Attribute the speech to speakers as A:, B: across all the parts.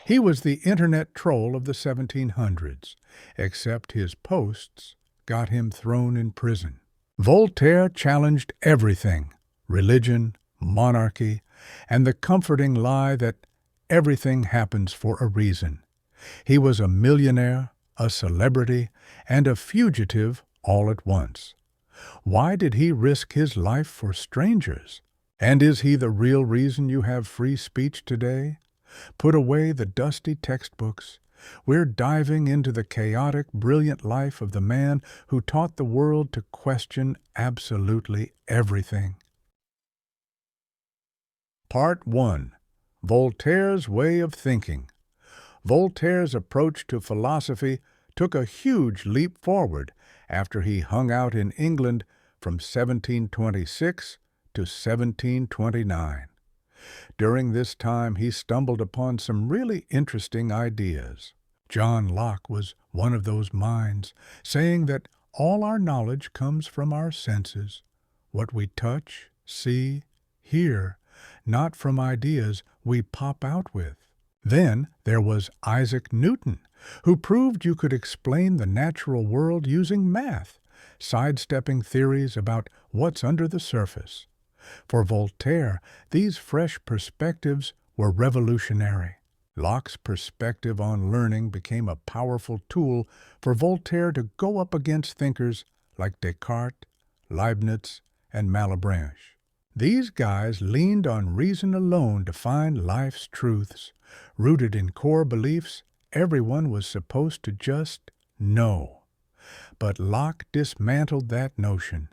A: He was the internet troll of the 1700s, except his posts got him thrown in prison. Voltaire challenged everything: religion, monarchy, and the comforting lie that everything happens for a reason. He was a millionaire, a celebrity, and a fugitive all at once. Why did he risk his life for strangers? And is he the real reason you have free speech today? Put away the dusty textbooks. We're diving into the chaotic, brilliant life of the man who taught the world to question absolutely everything. Part 1. Voltaire's Way of Thinking. Voltaire's approach to philosophy took a huge leap forward after he hung out in England from 1726 to 1729. During this time, he stumbled upon some really interesting ideas. John Locke was one of those minds, saying that all our knowledge comes from our senses, what we touch, see, hear, not from ideas we pop out with. Then there was Isaac Newton, who proved you could explain the natural world using math, sidestepping theories about what's under the surface. For Voltaire, these fresh perspectives were revolutionary. Locke's perspective on learning became a powerful tool for Voltaire to go up against thinkers like Descartes, Leibniz, and Malebranche. These guys leaned on reason alone to find life's truths. Rooted in core beliefs, everyone was supposed to just know. But Locke dismantled that notion.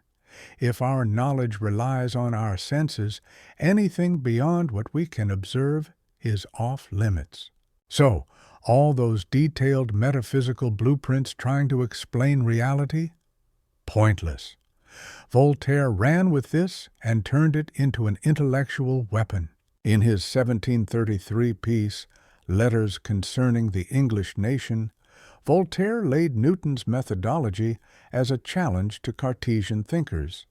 A: If our knowledge relies on our senses, anything beyond what we can observe is off limits. So, all those detailed metaphysical blueprints trying to explain reality? Pointless. Voltaire ran with this and turned it into an intellectual weapon. In his 1733 piece, Letters Concerning the English Nation, Voltaire laid Newton's methodology as a challenge to Cartesian thinkers.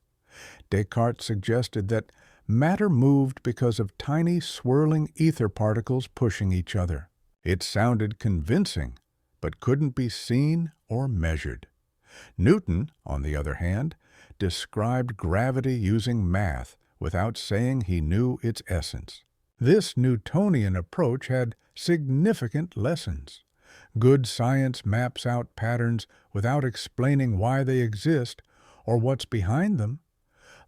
A: Descartes suggested that matter moved because of tiny swirling ether particles pushing each other. It sounded convincing, but couldn't be seen or measured. Newton, on the other hand, described gravity using math without saying he knew its essence. This Newtonian approach had significant lessons. Good science maps out patterns without explaining why they exist or what's behind them.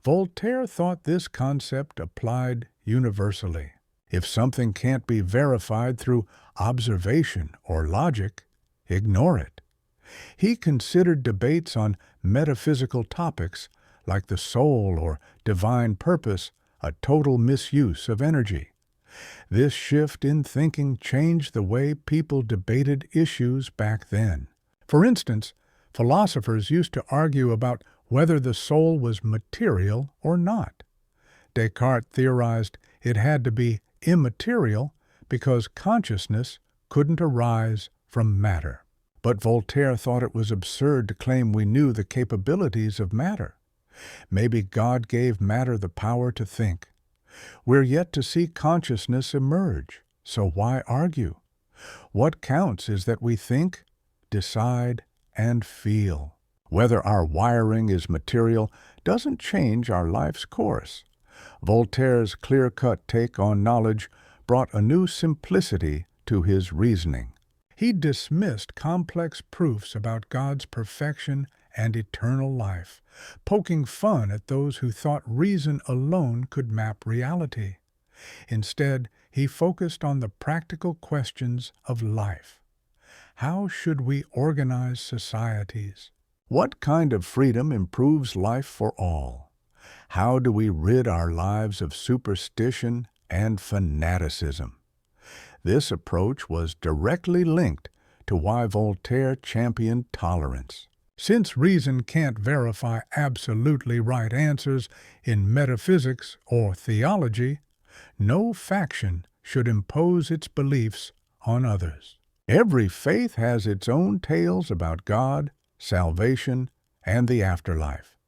A: Voltaire thought this concept applied universally. If something can't be verified through observation or logic, ignore it. He considered debates on metaphysical topics like the soul or divine purpose a total misuse of energy. This shift in thinking changed the way people debated issues back then. For instance, philosophers used to argue about whether the soul was material or not. Descartes theorized it had to be immaterial because consciousness couldn't arise from matter. But Voltaire thought it was absurd to claim we knew the capabilities of matter. Maybe God gave matter the power to think. We're yet to see consciousness emerge, so why argue? What counts is that we think, decide, and feel. Whether our wiring is material doesn't change our life's course. Voltaire's clear-cut take on knowledge brought a new simplicity to his reasoning. He dismissed complex proofs about God's perfection and eternal life, poking fun at those who thought reason alone could map reality. Instead, he focused on the practical questions of life. How should we organize societies? What kind of freedom improves life for all? How do we rid our lives of superstition and fanaticism? This approach was directly linked to why Voltaire championed tolerance. Since reason can't verify absolutely right answers in metaphysics or theology, no faction should impose its beliefs on others. Every faith has its own tales about God, salvation, and the afterlife.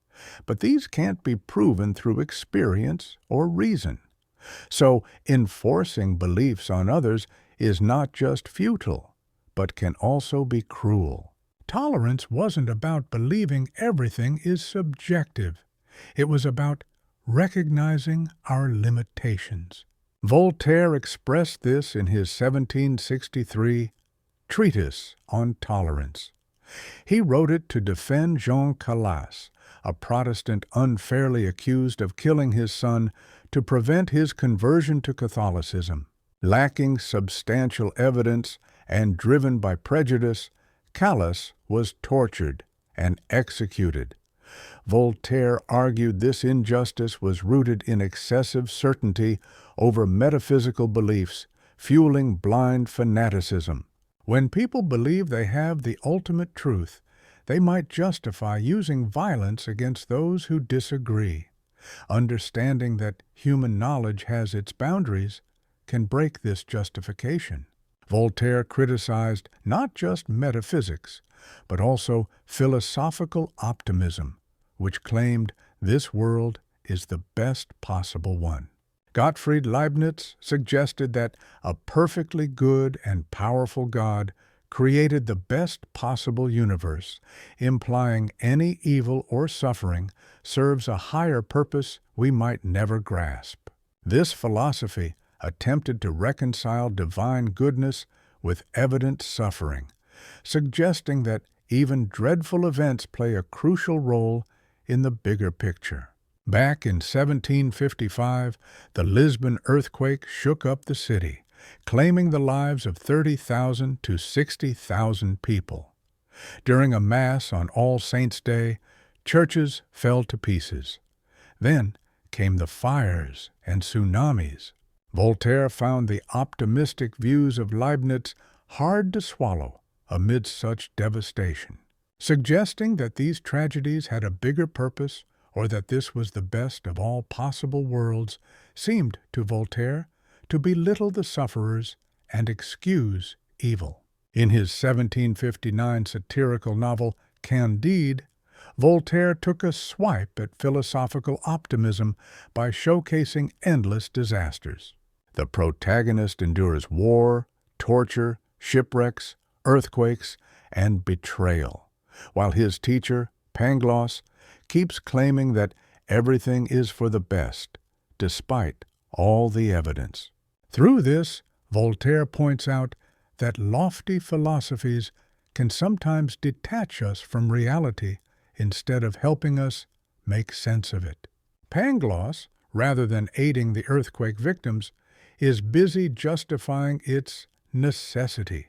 A: But these can't be proven through experience or reason. So, enforcing beliefs on others is not just futile, but can also be cruel. Tolerance wasn't about believing everything is subjective. It was about recognizing our limitations. Voltaire expressed this in his 1763 treatise on tolerance. He wrote it to defend Jean Calas, a Protestant unfairly accused of killing his son to prevent his conversion to Catholicism. Lacking substantial evidence and driven by prejudice, Calas was tortured and executed. Voltaire argued this injustice was rooted in excessive certainty over metaphysical beliefs, fueling blind fanaticism. When people believe they have the ultimate truth, they might justify using violence against those who disagree. Understanding that human knowledge has its boundaries can break this justification. Voltaire criticized not just metaphysics, but also philosophical optimism, which claimed this world is the best possible one. Gottfried Leibniz suggested that a perfectly good and powerful God created the best possible universe, implying any evil or suffering serves a higher purpose we might never grasp. This philosophy attempted to reconcile divine goodness with evident suffering, suggesting that even dreadful events play a crucial role in the bigger picture. Back in 1755, the Lisbon earthquake shook up the city, claiming the lives of 30,000 to 60,000 people. During a Mass on All Saints' Day, churches fell to pieces. Then came the fires and tsunamis. Voltaire found the optimistic views of Leibniz hard to swallow amidst such devastation, suggesting that these tragedies had a bigger purpose or that this was the best of all possible worlds seemed to Voltaire to belittle the sufferers and excuse evil. In his 1759 satirical novel Candide, Voltaire took a swipe at philosophical optimism by showcasing endless disasters. The protagonist endures war, torture, shipwrecks, earthquakes, and betrayal, while his teacher, Pangloss, keeps claiming that everything is for the best, despite all the evidence. Through this, Voltaire points out that lofty philosophies can sometimes detach us from reality instead of helping us make sense of it. Pangloss, rather than aiding the earthquake victims, is busy justifying its necessity.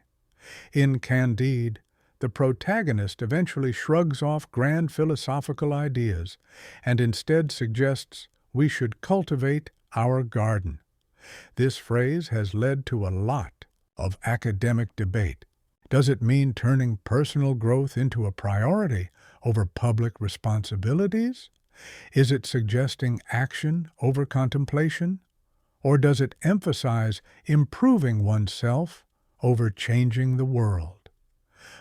A: In Candide, the protagonist eventually shrugs off grand philosophical ideas and instead suggests we should cultivate our garden. This phrase has led to a lot of academic debate. Does it mean turning personal growth into a priority over public responsibilities? Is it suggesting action over contemplation? Or does it emphasize improving oneself over changing the world?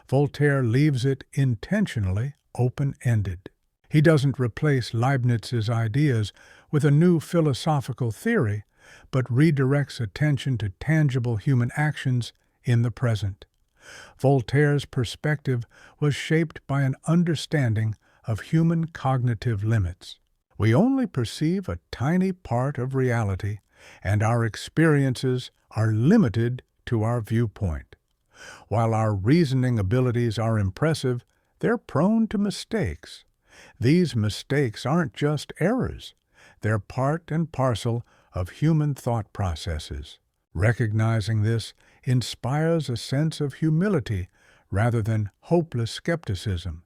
A: Voltaire leaves it intentionally open-ended. He doesn't replace Leibniz's ideas with a new philosophical theory, but redirects attention to tangible human actions in the present. Voltaire's perspective was shaped by an understanding of human cognitive limits. We only perceive a tiny part of reality, and our experiences are limited to our viewpoint. While our reasoning abilities are impressive, they're prone to mistakes. These mistakes aren't just errors. They're part and parcel of human thought processes. Recognizing this inspires a sense of humility rather than hopeless skepticism.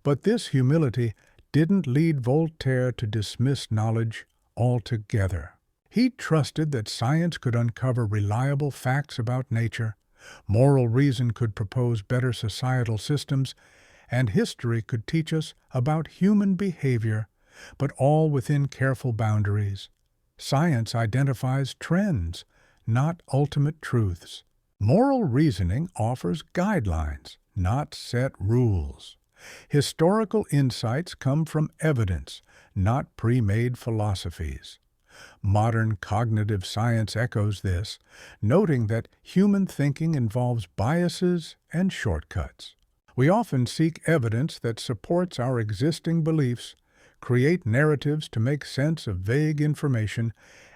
A: But this humility didn't lead Voltaire to dismiss knowledge altogether. He trusted that science could uncover reliable facts about nature, moral reason could propose better societal systems, and history could teach us about human behavior, but all within careful boundaries. Science identifies trends, not ultimate truths. Moral reasoning offers guidelines, not set rules. Historical insights come from evidence, not pre-made philosophies. Modern cognitive science echoes this, noting that human thinking involves biases and shortcuts. We often seek evidence that supports our existing beliefs, create narratives to make sense of vague information,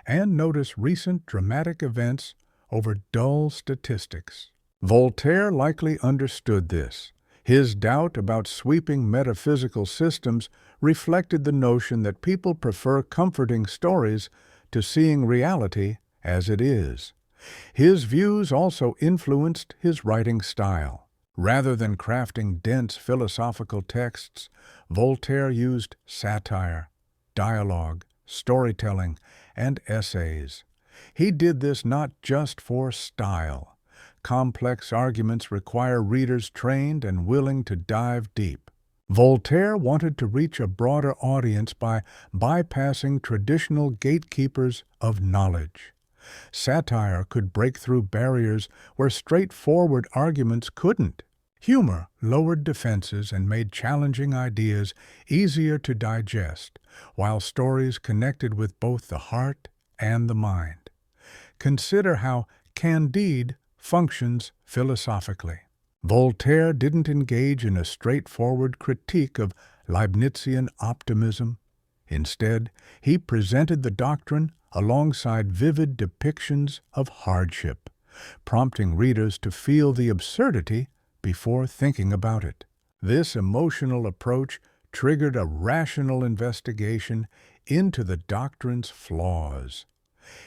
A: and notice recent dramatic events over dull statistics. Voltaire likely understood this. His doubt about sweeping metaphysical systems reflected the notion that people prefer comforting stories to seeing reality as it is. His views also influenced his writing style. Rather than crafting dense philosophical texts, Voltaire used satire, dialogue, storytelling, and essays. He did this not just for style. Complex arguments require readers trained and willing to dive deep. Voltaire wanted to reach a broader audience by bypassing traditional gatekeepers of knowledge. Satire could break through barriers where straightforward arguments couldn't. Humor lowered defenses and made challenging ideas easier to digest, while stories connected with both the heart and the mind. Consider how Candide functions philosophically. Voltaire didn't engage in a straightforward critique of Leibnizian optimism. Instead, he presented the doctrine alongside vivid depictions of hardship, prompting readers to feel the absurdity before thinking about it. This emotional approach triggered a rational investigation into the doctrine's flaws.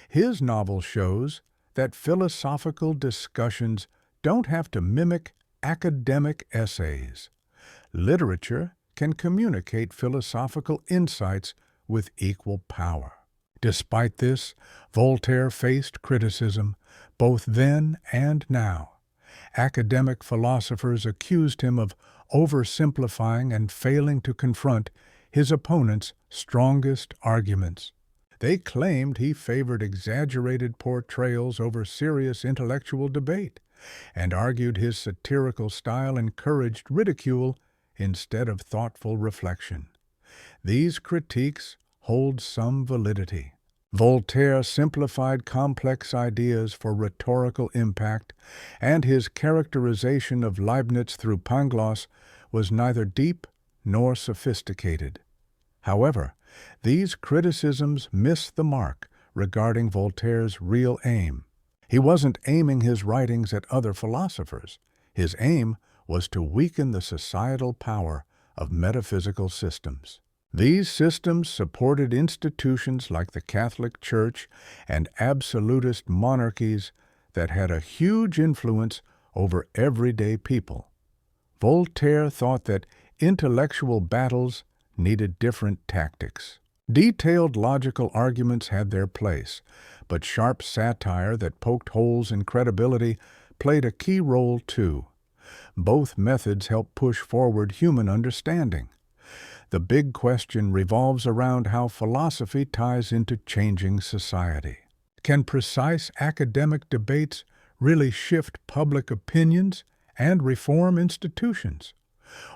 A: His novel shows that philosophical discussions don't have to mimic academic essays. Literature can communicate philosophical insights with equal power. Despite this, Voltaire faced criticism, both then and now. Academic philosophers accused him of oversimplifying and failing to confront his opponent's strongest arguments. They claimed he favored exaggerated portrayals over serious intellectual debate, and argued his satirical style encouraged ridicule instead of thoughtful reflection. These critiques hold some validity. Voltaire simplified complex ideas for rhetorical impact, and his characterization of Leibniz through Pangloss was neither deep nor sophisticated. However, these criticisms miss the mark regarding Voltaire's real aim. He wasn't aiming his writings at other philosophers. His aim was to weaken the societal power of metaphysical systems. These systems supported institutions like the Catholic Church and absolutist monarchies that had a huge influence over everyday people. Voltaire thought that intellectual battles needed different tactics. Detailed logical arguments had their place, but sharp satire that poked holes in credibility played a key role too. Both methods help push forward human understanding. The big question revolves around how philosophy ties into changing society. Can precise academic debates really shift public opinions and reform institutions?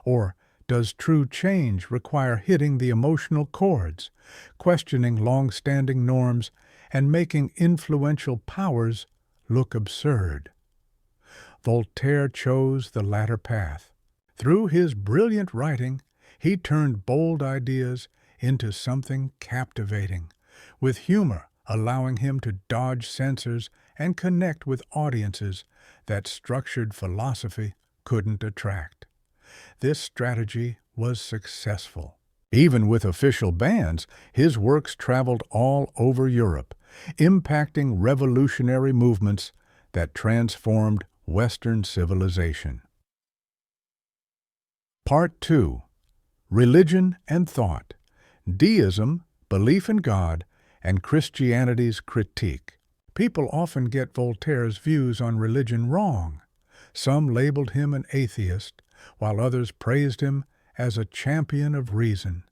A: Or does true change require hitting the emotional chords, questioning long-standing norms, and making influential powers look absurd? Voltaire chose the latter path. Through his brilliant writing, he turned bold ideas into something captivating, with humor allowing him to dodge censors and connect with audiences that structured philosophy couldn't attract. This strategy was successful. Even with official bans, his works traveled all over Europe, impacting revolutionary movements that transformed Western civilization. Part 2. Religion and Thought. Deism, Belief in God, and Christianity's Critique. People often get Voltaire's views on religion wrong. Some labeled him an atheist, while others praised him as a champion of reason.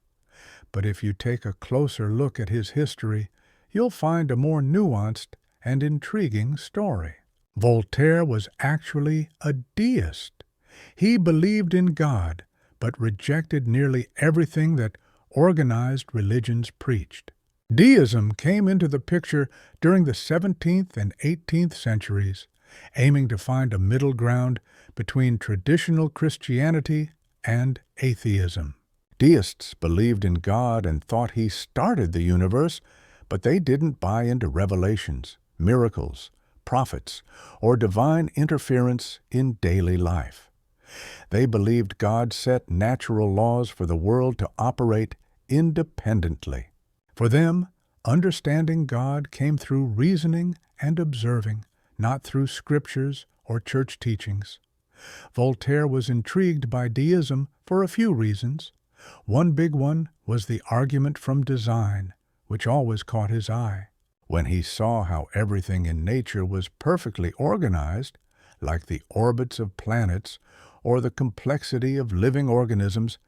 A: But if you take a closer look at his history, you'll find a more nuanced and intriguing story. Voltaire was actually a deist. He believed in God, but rejected nearly everything that organized religions preached. Deism came into the picture during the 17th and 18th centuries, aiming to find a middle ground between traditional Christianity and atheism. Deists believed in God and thought He started the universe, but they didn't buy into revelations, miracles, prophets, or divine interference in daily life. They believed God set natural laws for the world to operate independently. For them, understanding God came through reasoning and observing, not through scriptures or church teachings. Voltaire was intrigued by deism for a few reasons. One big one was the argument from design, which always caught his eye. When he saw how everything in nature was perfectly organized, like the orbits of planets or the complexity of living organisms,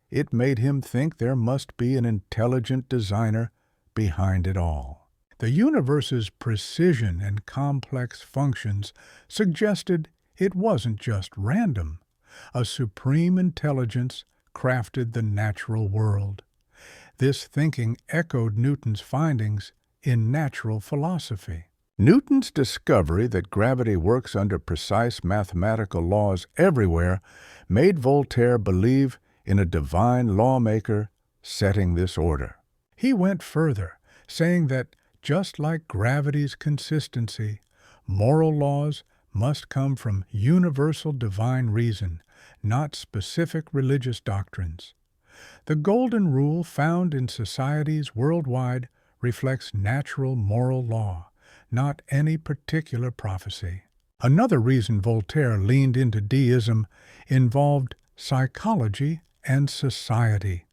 A: it made him think there must be an intelligent designer behind it all. The universe's precision and complex functions suggested it wasn't just random. A supreme intelligence crafted the natural world. This thinking echoed Newton's findings in natural philosophy. Newton's discovery that gravity works under precise mathematical laws everywhere made Voltaire believe in a divine lawmaker setting this order. He went further, saying that just like gravity's consistency, moral laws must come from universal divine reason, not specific religious doctrines. The golden rule found in societies worldwide reflects natural moral law, not any particular prophecy. Another reason Voltaire leaned into deism involved psychology and society.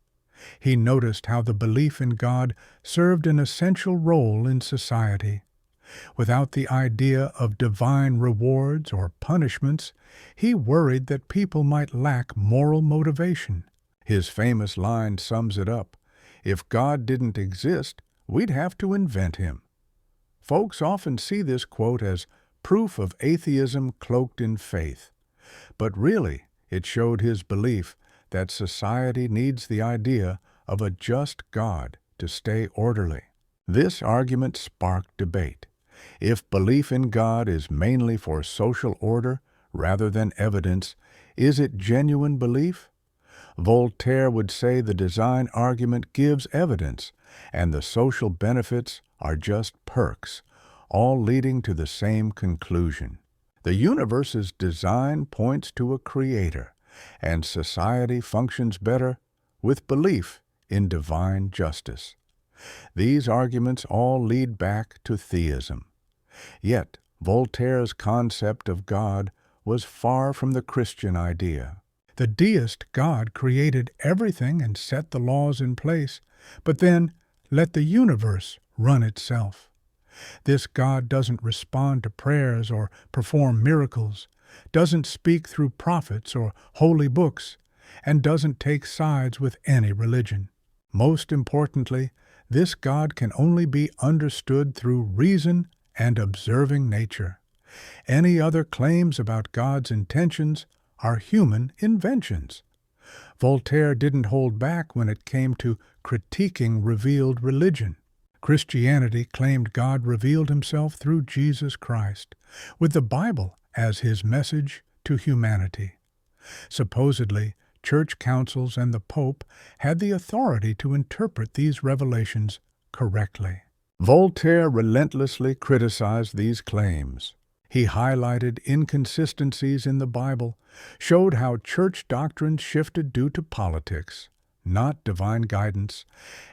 A: He noticed how the belief in God served an essential role in society. Without the idea of divine rewards or punishments, he worried that people might lack moral motivation. His famous line sums it up: "If God didn't exist, we'd have to invent Him." Folks often see this quote as proof of atheism cloaked in faith, but really it showed his belief that society needs the idea of a just God to stay orderly. This argument sparked debate. If belief in God is mainly for social order rather than evidence, is it genuine belief? Voltaire would say the design argument gives evidence, and the social benefits are just perks, all leading to the same conclusion. The universe's design points to a creator, and society functions better with belief in divine justice. These arguments all lead back to theism. Yet, Voltaire's concept of God was far from the Christian idea. The deist God created everything and set the laws in place, but then let the universe run itself. This God doesn't respond to prayers or perform miracles, doesn't speak through prophets or holy books, and doesn't take sides with any religion. Most importantly, this God can only be understood through reason and observing nature. Any other claims about God's intentions are human inventions. Voltaire didn't hold back when it came to critiquing revealed religion. Christianity claimed God revealed Himself through Jesus Christ, with the Bible as His message to humanity. Supposedly, church councils and the Pope had the authority to interpret these revelations correctly. Voltaire relentlessly criticized these claims. He highlighted inconsistencies in the Bible, showed how church doctrines shifted due to politics, not divine guidance,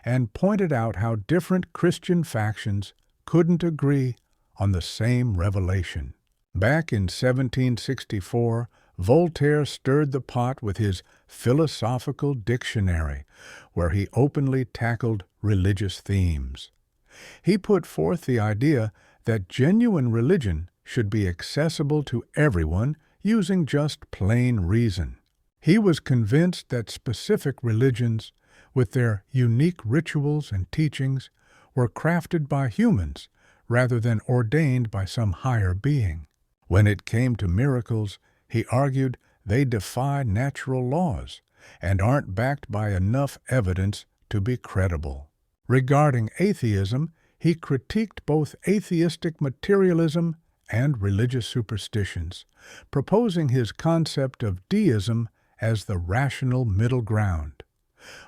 A: and pointed out how different Christian factions couldn't agree on the same revelation. Back in 1764, Voltaire stirred the pot with his philosophical dictionary, where he openly tackled religious themes. He put forth the idea that genuine religion should be accessible to everyone using just plain reason. He was convinced that specific religions, with their unique rituals and teachings, were crafted by humans rather than ordained by some higher being. When it came to miracles, he argued they defy natural laws and aren't backed by enough evidence to be credible. Regarding atheism, he critiqued both atheistic materialism and religious superstitions, proposing his concept of deism as the rational middle ground.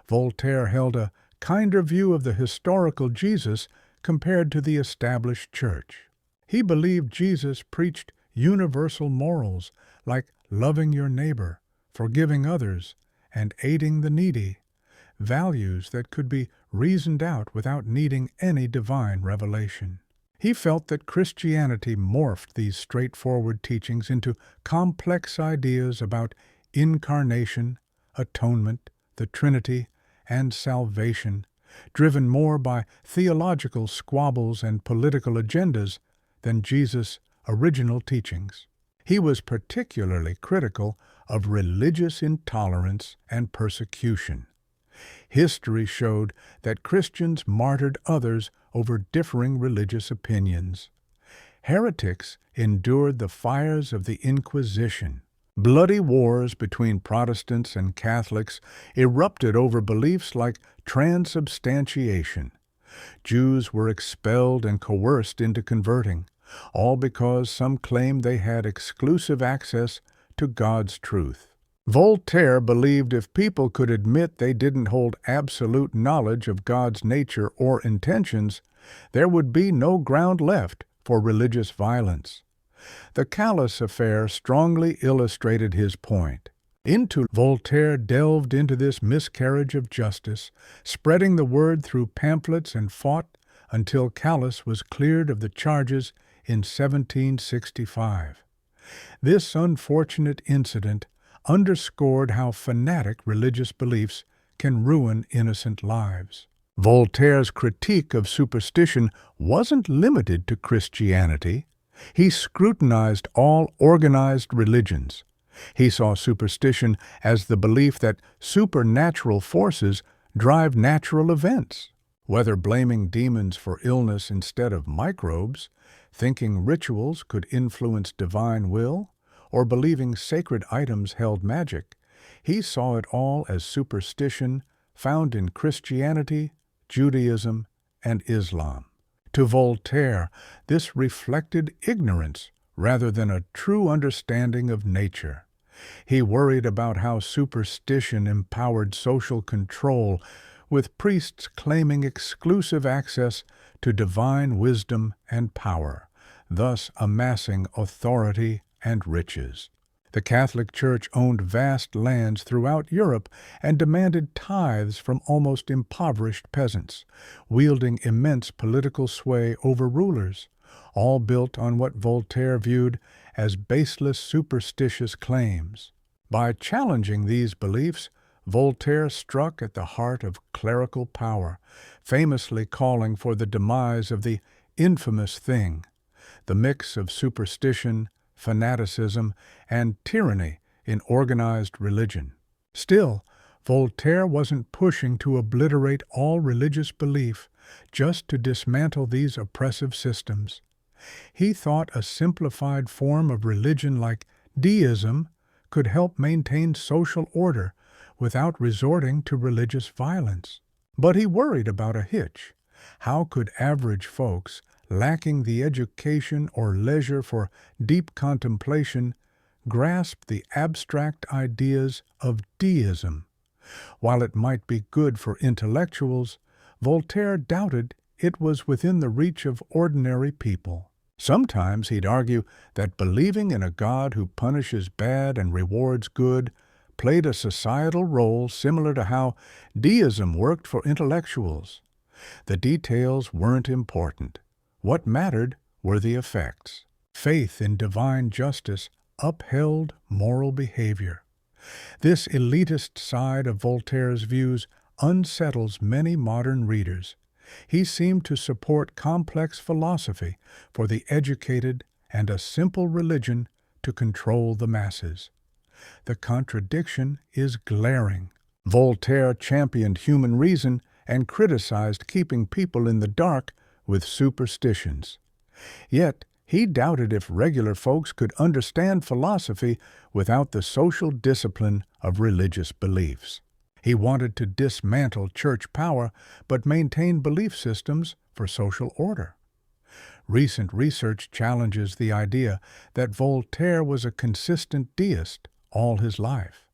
A: Voltaire held a kinder view of the historical Jesus compared to the established church. He believed Jesus preached universal morals like loving your neighbor, forgiving others, and aiding the needy, values that could be reasoned out without needing any divine revelation. He felt that Christianity morphed these straightforward teachings into complex ideas about incarnation, atonement, the Trinity, and salvation, driven more by theological squabbles and political agendas than Jesus' original teachings. He was particularly critical of religious intolerance and persecution. History showed that Christians martyred others over differing religious opinions. Heretics endured the fires of the Inquisition. Bloody wars between Protestants and Catholics erupted over beliefs like transubstantiation. Jews were expelled and coerced into converting, all because some claimed they had exclusive access to God's truth. Voltaire believed if people could admit they didn't hold absolute knowledge of God's nature or intentions, there would be no ground left for religious violence. The Calais affair strongly illustrated his point. Voltaire delved into this miscarriage of justice, spreading the word through pamphlets and fought until Calais was cleared of the charges in 1765. This unfortunate incident underscored how fanatic religious beliefs can ruin innocent lives. Voltaire's critique of superstition wasn't limited to Christianity. He scrutinized all organized religions. He saw superstition as the belief that supernatural forces drive natural events. Whether blaming demons for illness instead of microbes, thinking rituals could influence divine will, or believing sacred items held magic, he saw it all as superstition found in Christianity, Judaism, and Islam. To Voltaire, this reflected ignorance rather than a true understanding of nature. He worried about how superstition empowered social control, with priests claiming exclusive access to divine wisdom and power, thus amassing authority and riches. The Catholic Church owned vast lands throughout Europe and demanded tithes from almost impoverished peasants, wielding immense political sway over rulers, all built on what Voltaire viewed as baseless superstitious claims. By challenging these beliefs, Voltaire struck at the heart of clerical power, famously calling for the demise of the infamous thing, the mix of superstition, fanaticism, and tyranny in organized religion. Still, Voltaire wasn't pushing to obliterate all religious belief just to dismantle these oppressive systems. He thought a simplified form of religion like deism could help maintain social order without resorting to religious violence. But he worried about a hitch. How could average folks, lacking the education or leisure for deep contemplation, grasp the abstract ideas of deism? While it might be good for intellectuals, Voltaire doubted it was within the reach of ordinary people. Sometimes he'd argue that believing in a God who punishes bad and rewards good played a societal role similar to how deism worked for intellectuals. The details weren't important. What mattered were the effects. Faith in divine justice upheld moral behavior. This elitist side of Voltaire's views unsettles many modern readers. He seemed to support complex philosophy for the educated and a simple religion to control the masses. The contradiction is glaring. Voltaire championed human reason and criticized keeping people in the dark with superstitions. Yet, he doubted if regular folks could understand philosophy without the social discipline of religious beliefs. He wanted to dismantle church power but maintain belief systems for social order. Recent research challenges the idea that Voltaire was a consistent deist all his life.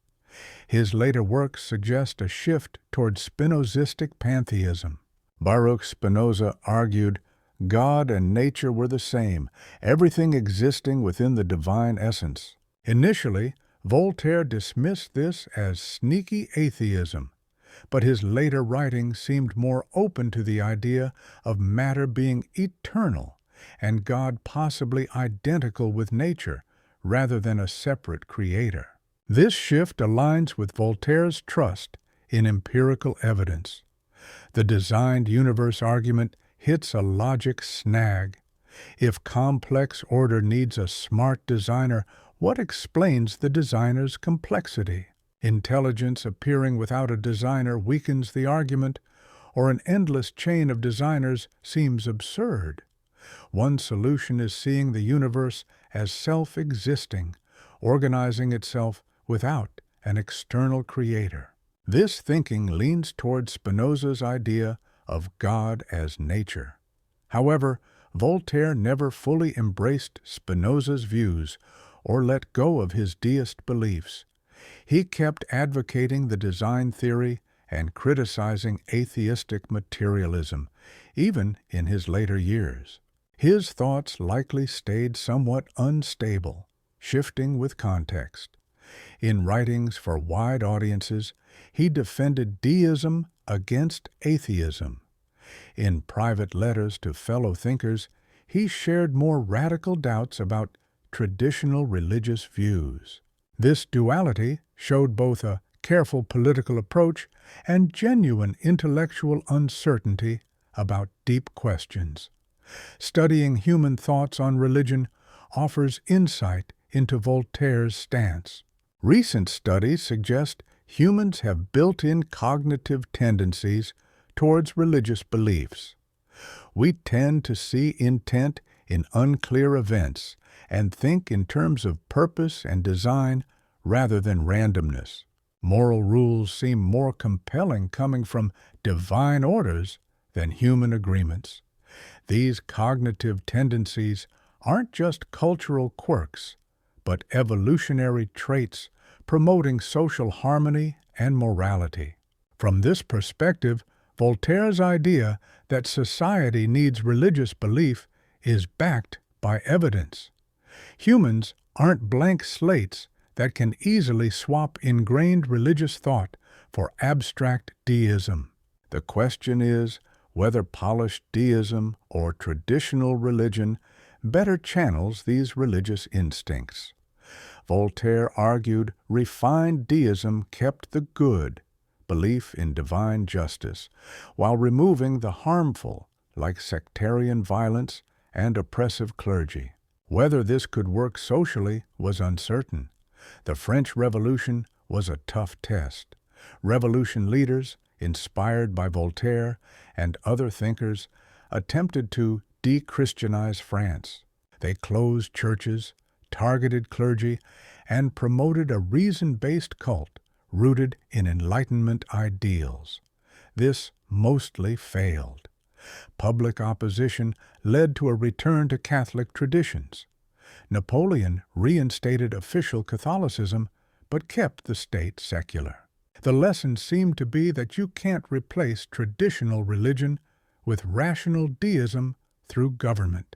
A: His later works suggest a shift toward Spinozistic pantheism. Baruch Spinoza argued God and nature were the same, everything existing within the divine essence. Initially, Voltaire dismissed this as sneaky atheism, but his later writings seemed more open to the idea of matter being eternal and God possibly identical with nature rather than a separate creator. This shift aligns with Voltaire's trust in empirical evidence. The designed universe argument hits a logic snag. If complex order needs a smart designer, what explains the designer's complexity? Intelligence appearing without a designer weakens the argument, or an endless chain of designers seems absurd. One solution is seeing the universe as self-existing, organizing itself without an external creator. This thinking leans toward Spinoza's idea of God as nature. However, Voltaire never fully embraced Spinoza's views or let go of his deist beliefs. He kept advocating the design theory and criticizing atheistic materialism, even in his later years. His thoughts likely stayed somewhat unstable, shifting with context. In writings for wide audiences, he defended deism against atheism. In private letters to fellow thinkers, he shared more radical doubts about traditional religious views. This duality showed both a careful political approach and genuine intellectual uncertainty about deep questions. Studying human thoughts on religion offers insight into Voltaire's stance. Recent studies suggest humans have built-in cognitive tendencies towards religious beliefs. We tend to see intent in unclear events and think in terms of purpose and design rather than randomness. Moral rules seem more compelling coming from divine orders than human agreements. These cognitive tendencies aren't just cultural quirks, but evolutionary traits promoting social harmony and morality. From this perspective, Voltaire's idea that society needs religious belief is backed by evidence. Humans aren't blank slates that can easily swap ingrained religious thought for abstract deism. The question is whether polished deism or traditional religion better channels these religious instincts. Voltaire argued refined deism kept the good, belief in divine justice, while removing the harmful, like sectarian violence and oppressive clergy. Whether this could work socially was uncertain. The French Revolution was a tough test. Revolution leaders, inspired by Voltaire and other thinkers, attempted to de-Christianize France. They closed churches, targeted clergy, and promoted a reason-based cult rooted in Enlightenment ideals. This mostly failed. Public opposition led to a return to Catholic traditions. Napoleon reinstated official Catholicism, but kept the state secular. The lesson seemed to be that you can't replace traditional religion with rational deism through government.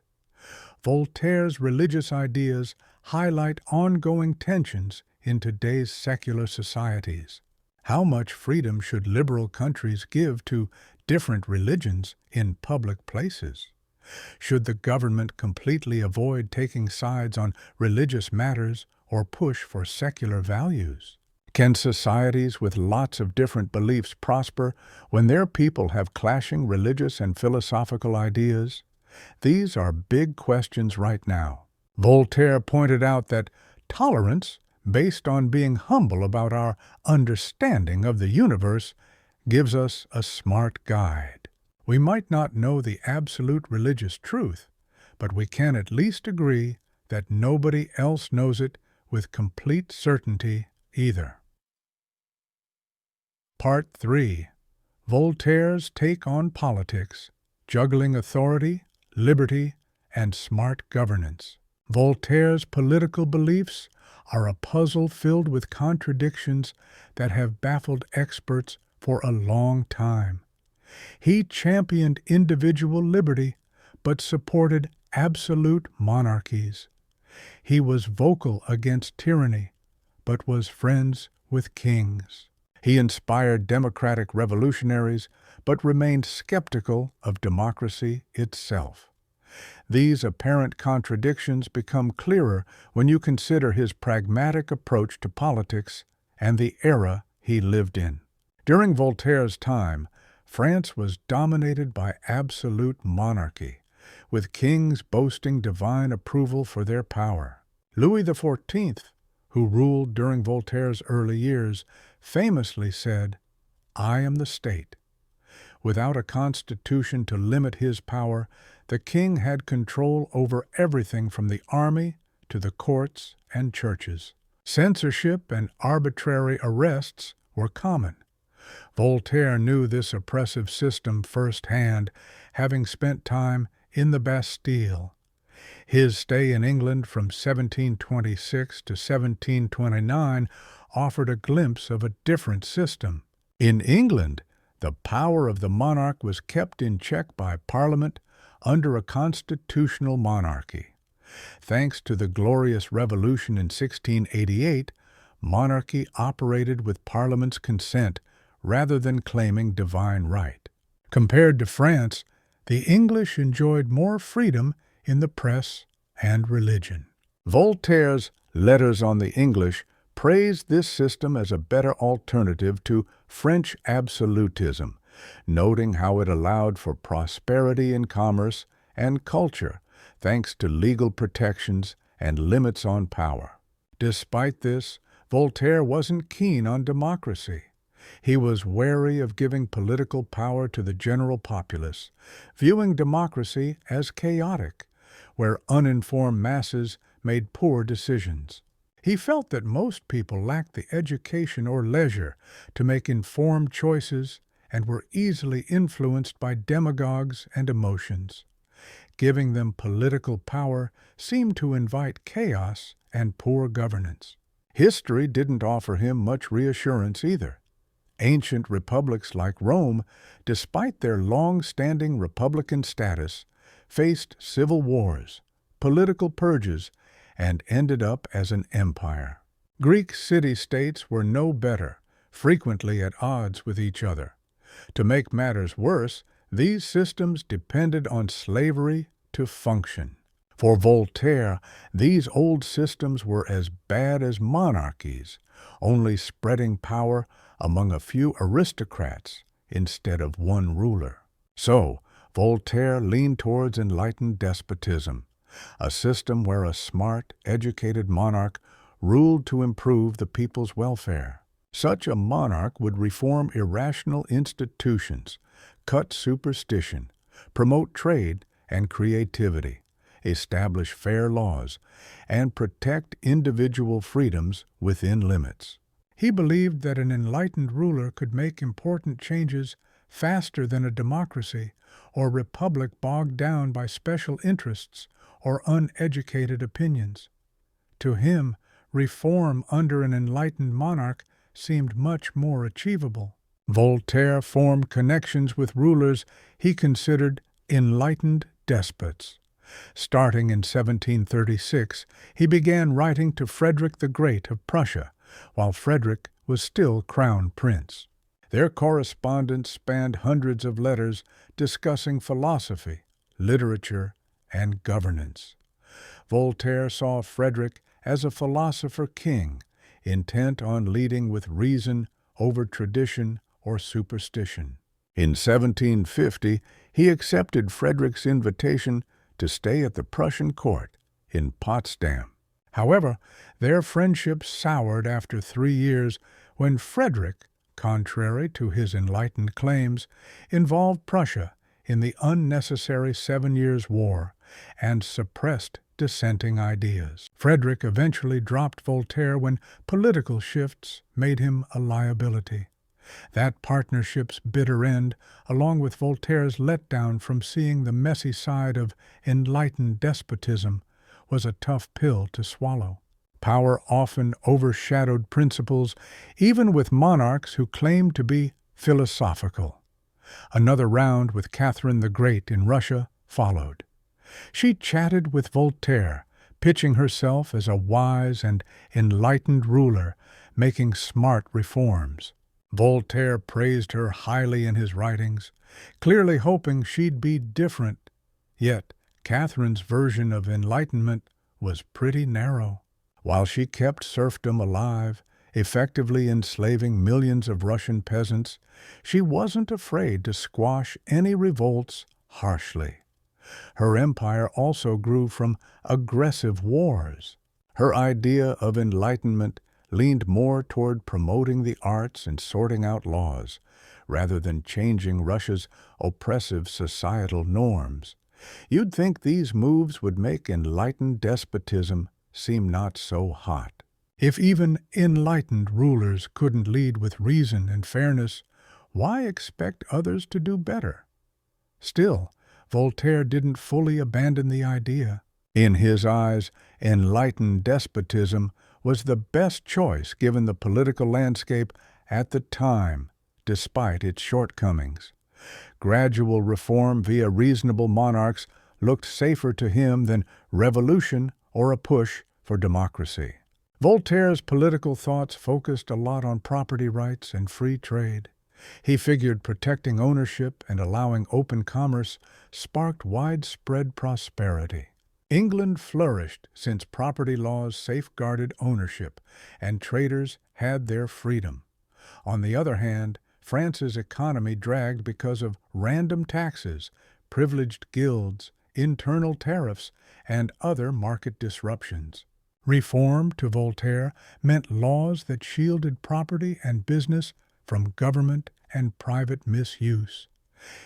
A: Voltaire's religious ideas highlight ongoing tensions in today's secular societies. How much freedom should liberal countries give to different religions in public places? Should the government completely avoid taking sides on religious matters or push for secular values? Can societies with lots of different beliefs prosper when their people have clashing religious and philosophical ideas? These are big questions right now. Voltaire pointed out that tolerance, based on being humble about our understanding of the universe, gives us a smart guide. We might not know the absolute religious truth, but we can at least agree that nobody else knows it with complete certainty either. Part 3. Voltaire's Take on Politics, Juggling Authority, Liberty, and Smart Governance. Voltaire's political beliefs are a puzzle filled with contradictions that have baffled experts for a long time. He championed individual liberty, but supported absolute monarchies. He was vocal against tyranny, but was friends with kings. He inspired democratic revolutionaries, but remained skeptical of democracy itself. These apparent contradictions become clearer when you consider his pragmatic approach to politics and the era he lived in. During Voltaire's time, France was dominated by absolute monarchy, with kings boasting divine approval for their power. Louis XIV, who ruled during Voltaire's early years, famously said, "I am the state." Without a constitution to limit his power, the king had control over everything from the army to the courts and churches. Censorship and arbitrary arrests were common. Voltaire knew this oppressive system firsthand, having spent time in the Bastille. His stay in England from 1726 to 1729 offered a glimpse of a different system. In England, the power of the monarch was kept in check by Parliament under a constitutional monarchy. Thanks to the Glorious Revolution in 1688, monarchy operated with Parliament's consent rather than claiming divine right. Compared to France, the English enjoyed more freedom in the press and religion. Voltaire's Letters on the English praised this system as a better alternative to French absolutism, noting how it allowed for prosperity in commerce and culture thanks to legal protections and limits on power. Despite this, Voltaire wasn't keen on democracy. He was wary of giving political power to the general populace, viewing democracy as chaotic, where uninformed masses made poor decisions. He felt that most people lacked the education or leisure to make informed choices and were easily influenced by demagogues and emotions. Giving them political power seemed to invite chaos and poor governance. History didn't offer him much reassurance either. Ancient republics like Rome, despite their long-standing republican status, faced civil wars, political purges, and ended up as an empire. Greek city-states were no better, frequently at odds with each other. To make matters worse, these systems depended on slavery to function. For Voltaire, these old systems were as bad as monarchies, only spreading power among a few aristocrats instead of one ruler. So, Voltaire leaned towards enlightened despotism, a system where a smart, educated monarch ruled to improve the people's welfare. Such a monarch would reform irrational institutions, cut superstition, promote trade and creativity, establish fair laws, and protect individual freedoms within limits. He believed that an enlightened ruler could make important changes faster than a democracy or republic bogged down by special interests or uneducated opinions. To him, reform under an enlightened monarch seemed much more achievable. Voltaire formed connections with rulers he considered enlightened despots. Starting in 1736, he began writing to Frederick the Great of Prussia, while Frederick was still crown prince. Their correspondence spanned hundreds of letters discussing philosophy, literature, and governance. Voltaire saw Frederick as a philosopher king, intent on leading with reason over tradition or superstition. In 1750, he accepted Frederick's invitation to stay at the Prussian court in Potsdam. However, their friendship soured after 3 years when Frederick, contrary to his enlightened claims, involved Prussia in the unnecessary 7 Years' War and suppressed dissenting ideas. Frederick eventually dropped Voltaire when political shifts made him a liability. That partnership's bitter end, along with Voltaire's letdown from seeing the messy side of enlightened despotism, was a tough pill to swallow. Power often overshadowed principles, even with monarchs who claimed to be philosophical. Another round with Catherine the Great in Russia followed. She chatted with Voltaire, pitching herself as a wise and enlightened ruler, making smart reforms. Voltaire praised her highly in his writings, clearly hoping she'd be different. Yet Catherine's version of enlightenment was pretty narrow. While she kept serfdom alive, effectively enslaving millions of Russian peasants, she wasn't afraid to squash any revolts harshly. Her empire also grew from aggressive wars. Her idea of enlightenment leaned more toward promoting the arts and sorting out laws, rather than changing Russia's oppressive societal norms. You'd think these moves would make enlightened despotism seem not so hot. If even enlightened rulers couldn't lead with reason and fairness, why expect others to do better? Still, Voltaire didn't fully abandon the idea. In his eyes, enlightened despotism was the best choice given the political landscape at the time, despite its shortcomings. Gradual reform via reasonable monarchs looked safer to him than revolution or a push for democracy. Voltaire's political thoughts focused a lot on property rights and free trade. He figured protecting ownership and allowing open commerce sparked widespread prosperity. England flourished since property laws safeguarded ownership and traders had their freedom. On the other hand, France's economy dragged because of random taxes, privileged guilds, internal tariffs, and other market disruptions. Reform, to Voltaire, meant laws that shielded property and business from government and private misuse.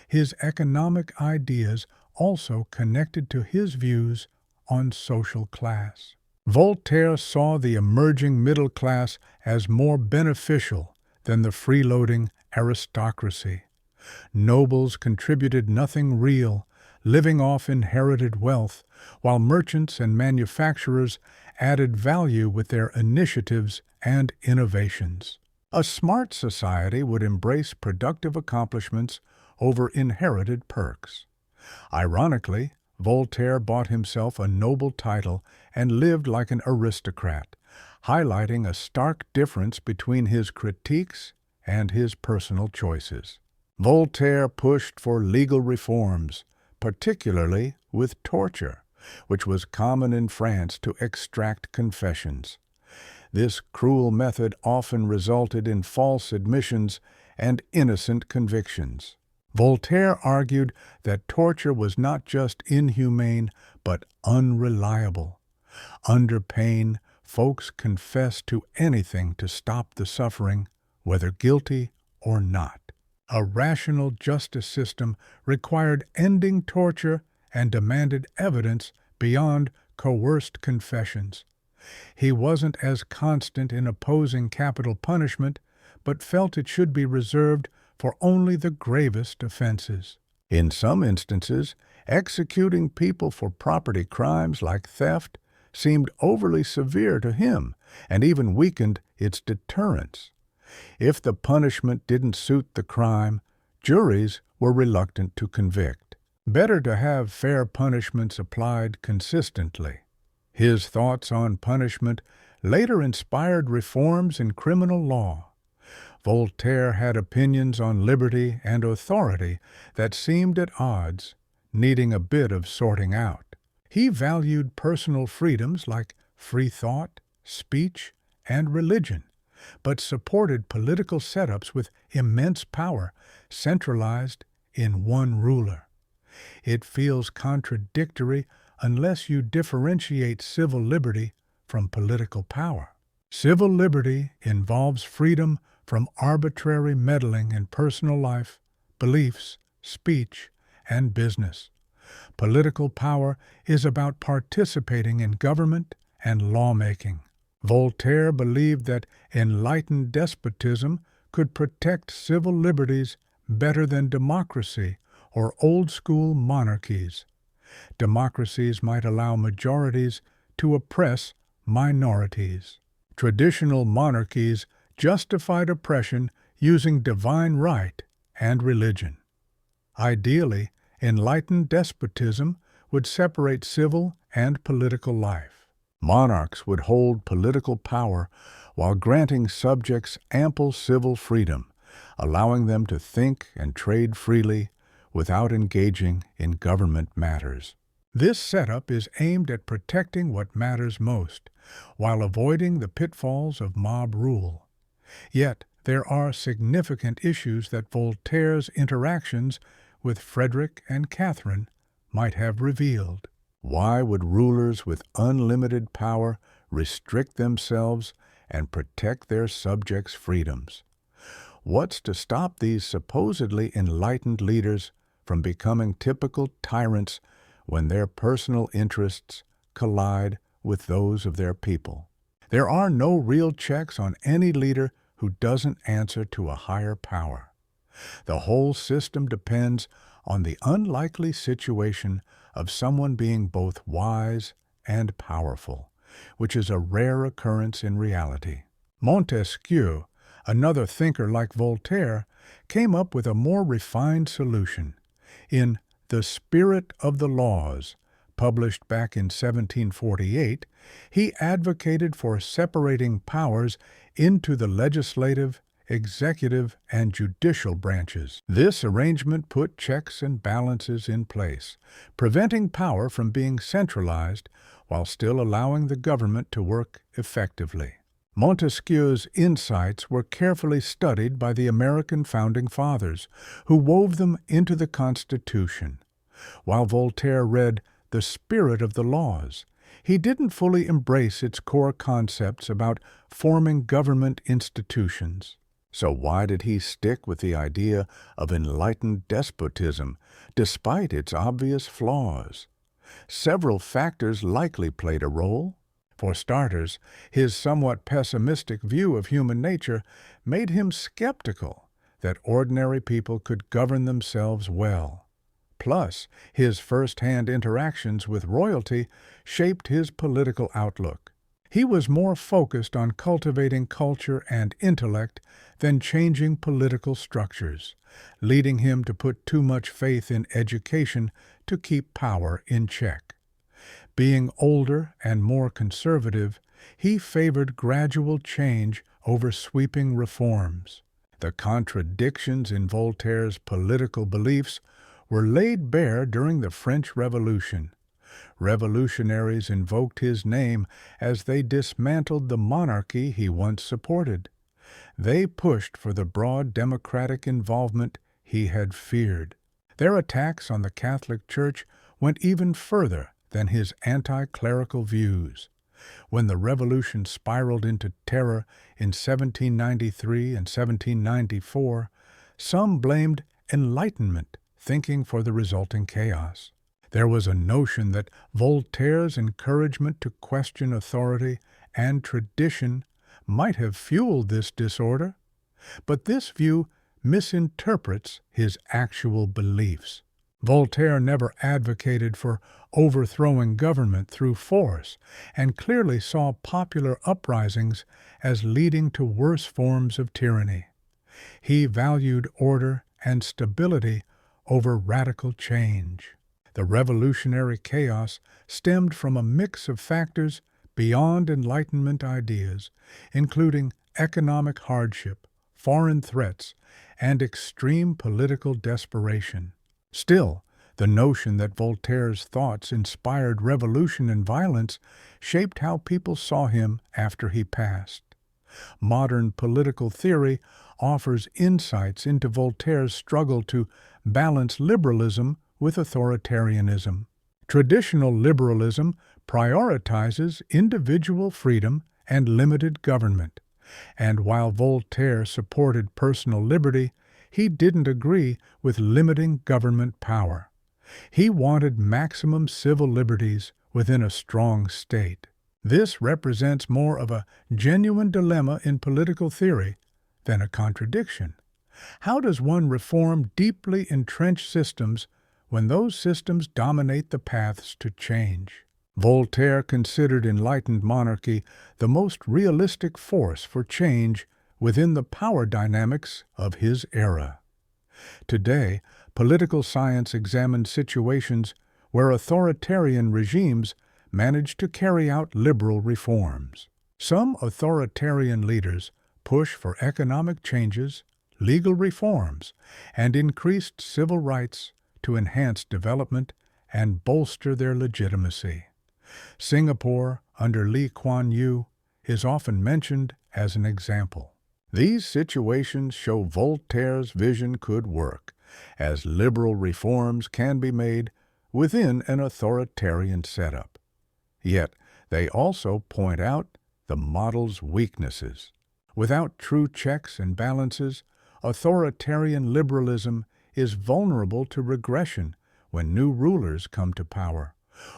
A: His economic ideas also connected to his views on social class. Voltaire saw the emerging middle class as more beneficial than the freeloading aristocracy. Nobles contributed nothing real, living off inherited wealth, while merchants and manufacturers added value with their initiatives and innovations. A smart society would embrace productive accomplishments over inherited perks. Ironically, Voltaire bought himself a noble title and lived like an aristocrat, highlighting a stark difference between his critiques and his personal choices. Voltaire pushed for legal reforms, particularly with torture, which was common in France to extract confessions. This cruel method often resulted in false admissions and innocent convictions. Voltaire argued that torture was not just inhumane, but unreliable. Under pain, folks confessed to anything to stop the suffering, whether guilty or not. A rational justice system required ending torture and demanded evidence beyond coerced confessions. He wasn't as constant in opposing capital punishment, but felt it should be reserved for only the gravest offenses. In some instances, executing people for property crimes like theft seemed overly severe to him and even weakened its deterrence. If the punishment didn't suit the crime, juries were reluctant to convict. Better to have fair punishments applied consistently. His thoughts on punishment later inspired reforms in criminal law. Voltaire had opinions on liberty and authority that seemed at odds, needing a bit of sorting out. He valued personal freedoms like free thought, speech, and religion, but supported political setups with immense power centralized in one ruler. It feels contradictory unless you differentiate civil liberty from political power. Civil liberty involves freedom from arbitrary meddling in personal life, beliefs, speech, and business. Political power is about participating in government and lawmaking. Voltaire believed that enlightened despotism could protect civil liberties better than democracy or old-school monarchies. Democracies might allow majorities to oppress minorities. Traditional monarchies justified oppression using divine right and religion. Ideally, enlightened despotism would separate civil and political life. Monarchs would hold political power while granting subjects ample civil freedom, allowing them to think and trade freely without engaging in government matters. This setup is aimed at protecting what matters most, while avoiding the pitfalls of mob rule. Yet, there are significant issues that Voltaire's interactions with Frederick and Catherine might have revealed. Why would rulers with unlimited power restrict themselves and protect their subjects' freedoms? What's to stop these supposedly enlightened leaders from becoming typical tyrants when their personal interests collide with those of their people? There are no real checks on any leader who doesn't answer to a higher power. The whole system depends on the unlikely situation of someone being both wise and powerful, which is a rare occurrence in reality. Montesquieu, another thinker like Voltaire, came up with a more refined solution. In The Spirit of the Laws, published back in 1748, he advocated for separating powers into the legislative, executive, and judicial branches. This arrangement put checks and balances in place, preventing power from being centralized while still allowing the government to work effectively. Montesquieu's insights were carefully studied by the American founding fathers, who wove them into the Constitution. While Voltaire read The Spirit of the Laws, he didn't fully embrace its core concepts about forming government institutions. So why did he stick with the idea of enlightened despotism, despite its obvious flaws? Several factors likely played a role. For starters, his somewhat pessimistic view of human nature made him skeptical that ordinary people could govern themselves well. Plus, his first-hand interactions with royalty shaped his political outlook. He was more focused on cultivating culture and intellect than changing political structures, leading him to put too much faith in education to keep power in check. Being older and more conservative, he favored gradual change over sweeping reforms. The contradictions in Voltaire's political beliefs were laid bare during the French Revolution. Revolutionaries invoked his name as they dismantled the monarchy he once supported. They pushed for the broad democratic involvement he had feared. Their attacks on the Catholic Church went even further than his anti-clerical views. When the revolution spiraled into terror in 1793 and 1794, some blamed Enlightenment thinking for the resulting chaos. There was a notion that Voltaire's encouragement to question authority and tradition might have fueled this disorder, but this view misinterprets his actual beliefs. Voltaire never advocated for overthrowing government through force and clearly saw popular uprisings as leading to worse forms of tyranny. He valued order and stability over radical change. The revolutionary chaos stemmed from a mix of factors beyond Enlightenment ideas, including economic hardship, foreign threats, and extreme political desperation. Still, the notion that Voltaire's thoughts inspired revolution and violence shaped how people saw him after he passed. Modern political theory offers insights into Voltaire's struggle to balance liberalism with authoritarianism. Traditional liberalism prioritizes individual freedom and limited government, and while Voltaire supported personal liberty, he didn't agree with limiting government power. He wanted maximum civil liberties within a strong state. This represents more of a genuine dilemma in political theory than a contradiction. How does one reform deeply entrenched systems when those systems dominate the paths to change? Voltaire considered enlightened monarchy the most realistic force for change within the power dynamics of his era. Today, political science examines situations where authoritarian regimes manage to carry out liberal reforms. Some authoritarian leaders push for economic changes, legal reforms, and increased civil rights to enhance development and bolster their legitimacy. Singapore, under Lee Kuan Yew, is often mentioned as an example. These situations show Voltaire's vision could work, as liberal reforms can be made within an authoritarian setup. Yet, they also point out the model's weaknesses. Without true checks and balances, authoritarian liberalism is vulnerable to regression when new rulers come to power,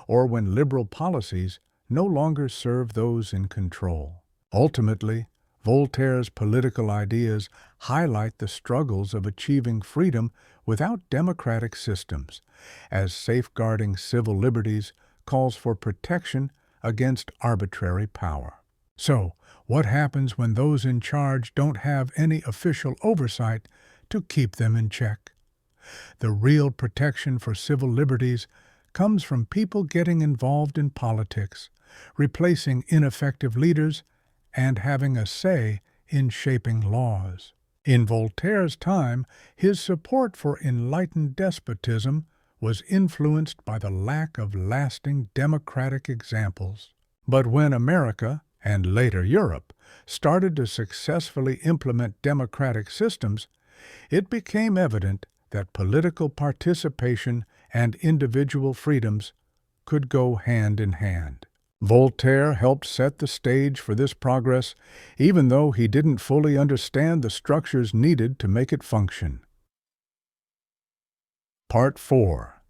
A: or when liberal policies no longer serve those in control. Ultimately, Voltaire's political ideas highlight the struggles of achieving freedom without democratic systems, as safeguarding civil liberties calls for protection against arbitrary power. So, what happens when those in charge don't have any official oversight to keep them in check? The real protection for civil liberties comes from people getting involved in politics, replacing ineffective leaders, and having a say in shaping laws. In Voltaire's time, his support for enlightened despotism was influenced by the lack of lasting democratic examples. But when America, and later Europe, started to successfully implement democratic systems, it became evident that political participation and individual freedoms could go hand in hand. Voltaire helped set the stage for this progress, even though he didn't fully understand the structures needed to make it function. Part 4.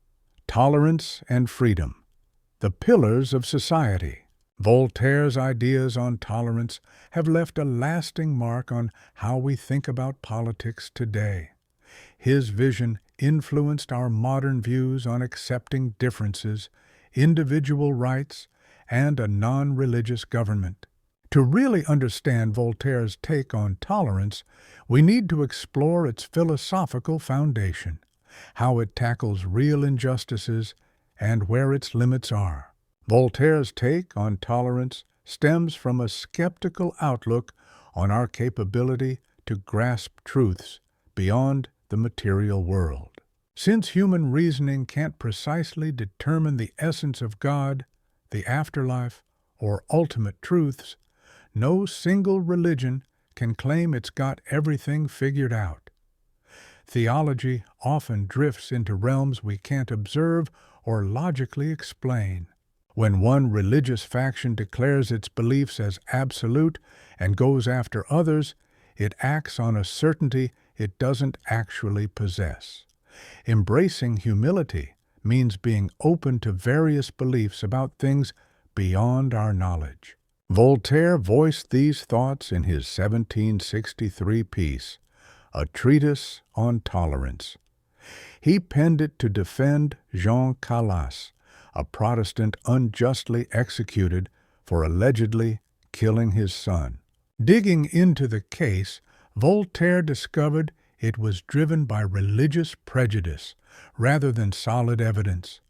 A: Tolerance and Freedom. The Pillars of Society. Voltaire's ideas on tolerance have left a lasting mark on how we think about politics today. His vision influenced our modern views on accepting differences, individual rights, and a non-religious government. To really understand Voltaire's take on tolerance, we need to explore its philosophical foundation, how it tackles real injustices, and where its limits are. Voltaire's take on tolerance stems from a skeptical outlook on our capability to grasp truths beyond the material world. Since human reasoning can't precisely determine the essence of God, the afterlife, or ultimate truths, no single religion can claim it's got everything figured out. Theology often drifts into realms we can't observe or logically explain. When one religious faction declares its beliefs as absolute and goes after others, it acts on a certainty it doesn't actually possess. Embracing humility means being open to various beliefs about things beyond our knowledge. Voltaire voiced these thoughts in his 1763 piece, A Treatise on Tolerance. He penned it to defend Jean Calas, a Protestant unjustly executed for allegedly killing his son. Digging into the case, Voltaire discovered it was driven by religious prejudice rather than solid evidence.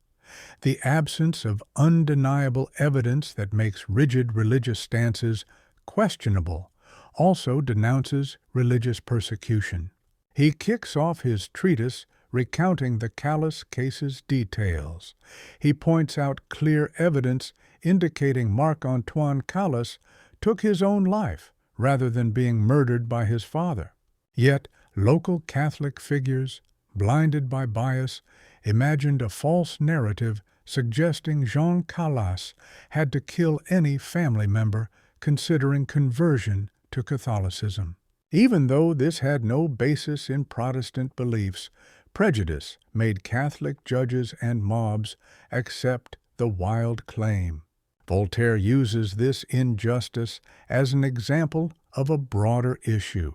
A: The absence of undeniable evidence that makes rigid religious stances questionable also denounces religious persecution. He kicks off his treatise recounting the Calas case's details. He points out clear evidence indicating Marc-Antoine Calas took his own life rather than being murdered by his father. Yet, local Catholic figures, blinded by bias, imagined a false narrative suggesting Jean Calas had to kill any family member considering conversion to Catholicism. Even though this had no basis in Protestant beliefs, prejudice made Catholic judges and mobs accept the wild claim. Voltaire uses this injustice as an example of a broader issue.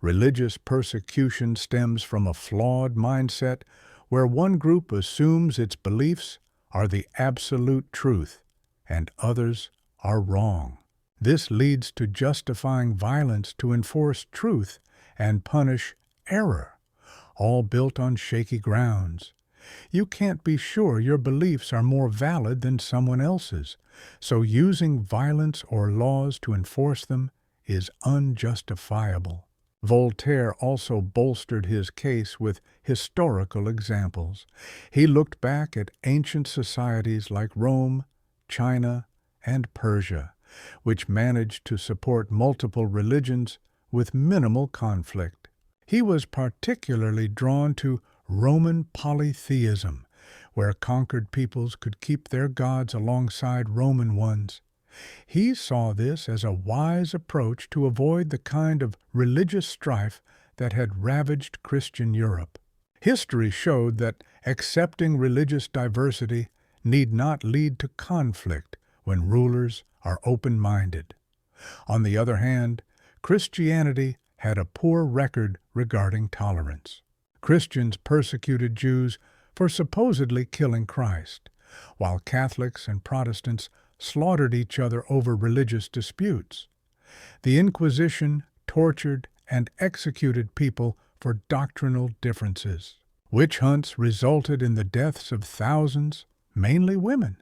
A: Religious persecution stems from a flawed mindset where one group assumes its beliefs are the absolute truth and others are wrong. This leads to justifying violence to enforce truth and punish error, all built on shaky grounds. You can't be sure your beliefs are more valid than someone else's, so using violence or laws to enforce them is unjustifiable. Voltaire also bolstered his case with historical examples. He looked back at ancient societies like Rome, China, and Persia, which managed to support multiple religions with minimal conflict. He was particularly drawn to Roman polytheism, where conquered peoples could keep their gods alongside Roman ones. He saw this as a wise approach to avoid the kind of religious strife that had ravaged Christian Europe. History showed that accepting religious diversity need not lead to conflict when rulers are open-minded. On the other hand, Christianity had a poor record regarding tolerance. Christians persecuted Jews for supposedly killing Christ, while Catholics and Protestants slaughtered each other over religious disputes. The Inquisition tortured and executed people for doctrinal differences. Witch hunts resulted in the deaths of thousands, mainly women.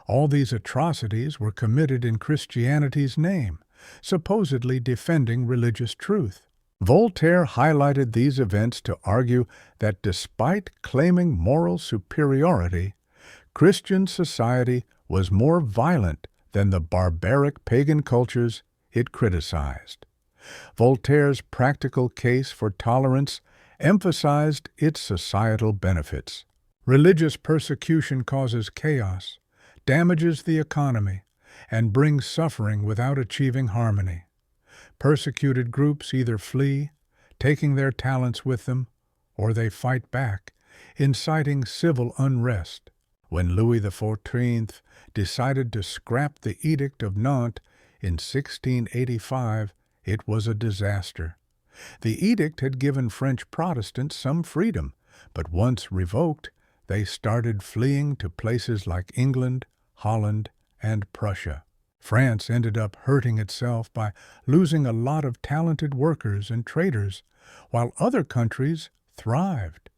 A: All these atrocities were committed in Christianity's name, supposedly defending religious truth. Voltaire highlighted these events to argue that despite claiming moral superiority, Christian society was more violent than the barbaric pagan cultures it criticized. Voltaire's practical case for tolerance emphasized its societal benefits. Religious persecution causes chaos, damages the economy, and brings suffering without achieving harmony. Persecuted groups either flee, taking their talents with them, or they fight back, inciting civil unrest. When Louis XIV decided to scrap the Edict of Nantes in 1685, it was a disaster. The edict had given French Protestants some freedom, but once revoked, they started fleeing to places like England, Holland, and Prussia. France ended up hurting itself by losing a lot of talented workers and traders, while other countries thrived.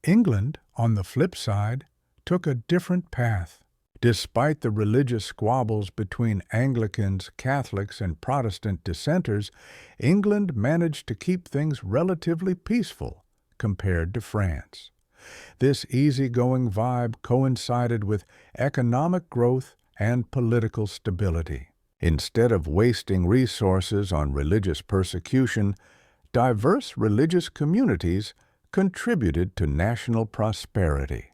A: England, on the flip side, took a different path. Despite the religious squabbles between Anglicans, Catholics, and Protestant dissenters, England managed to keep things relatively peaceful compared to France. This easygoing vibe coincided with economic growth and political stability. Instead of wasting resources on religious persecution, diverse religious communities contributed to national prosperity.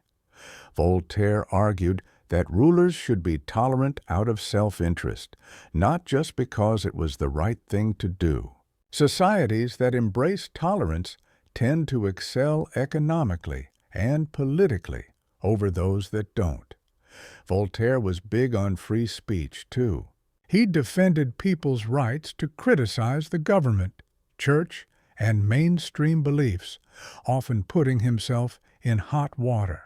A: Voltaire argued that rulers should be tolerant out of self-interest, not just because it was the right thing to do. Societies that embrace tolerance tend to excel economically and politically over those that don't. Voltaire was big on free speech, too. He defended people's rights to criticize the government, church, and mainstream beliefs, often putting himself in hot water.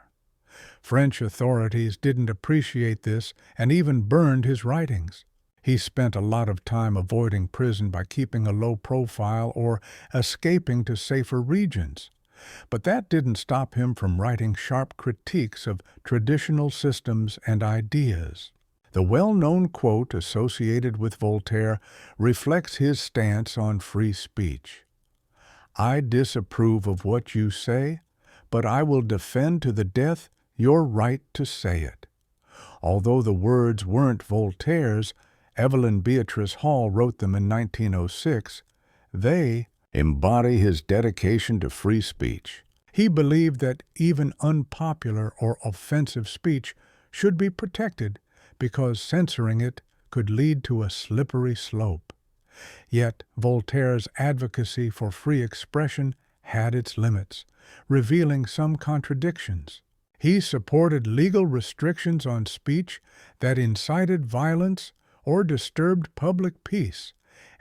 A: French authorities didn't appreciate this and even burned his writings. He spent a lot of time avoiding prison by keeping a low profile or escaping to safer regions. But that didn't stop him from writing sharp critiques of traditional systems and ideas. The well-known quote associated with Voltaire reflects his stance on free speech. "I disapprove of what you say, but I will defend to the death your right to say it." Although the words weren't Voltaire's, Evelyn Beatrice Hall wrote them in 1906, they embody his dedication to free speech. He believed that even unpopular or offensive speech should be protected because censoring it could lead to a slippery slope. Yet Voltaire's advocacy for free expression had its limits, revealing some contradictions. He supported legal restrictions on speech that incited violence or disturbed public peace,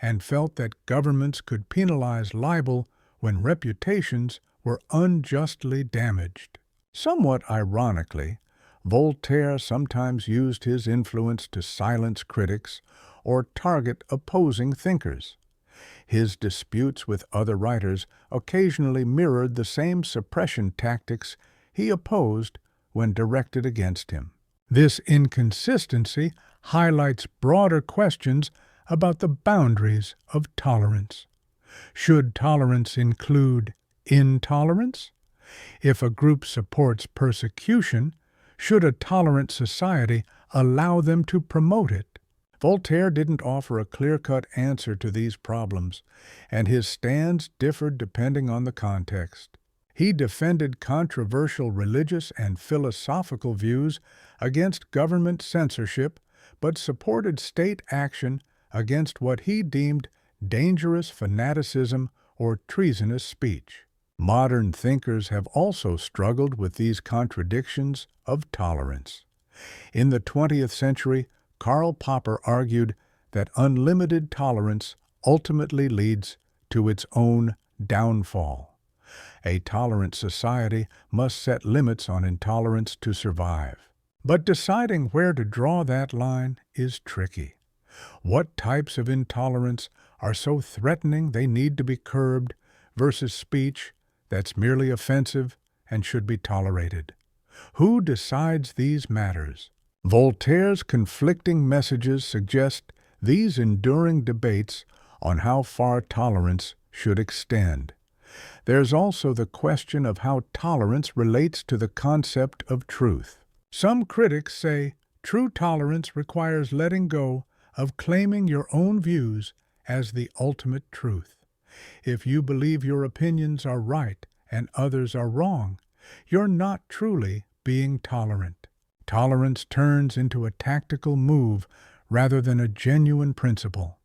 A: and felt that governments could penalize libel when reputations were unjustly damaged. Somewhat ironically, Voltaire sometimes used his influence to silence critics or target opposing thinkers. His disputes with other writers occasionally mirrored the same suppression tactics he opposed when directed against him. This inconsistency highlights broader questions about the boundaries of tolerance. Should tolerance include intolerance? If a group supports persecution, should a tolerant society allow them to promote it? Voltaire didn't offer a clear-cut answer to these problems, and his stands differed depending on the context. He defended controversial religious and philosophical views against government censorship, but supported state action against what he deemed dangerous fanaticism or treasonous speech. Modern thinkers have also struggled with these contradictions of tolerance. In the 20th century, Karl Popper argued that unlimited tolerance ultimately leads to its own downfall. A tolerant society must set limits on intolerance to survive. But deciding where to draw that line is tricky. What types of intolerance are so threatening they need to be curbed versus speech that's merely offensive and should be tolerated? Who decides these matters? Voltaire's conflicting messages suggest these enduring debates on how far tolerance should extend. There's also the question of how tolerance relates to the concept of truth. Some critics say true tolerance requires letting go of claiming your own views as the ultimate truth. If you believe your opinions are right and others are wrong, you're not truly being tolerant. Tolerance turns into a tactical move rather than a genuine principle.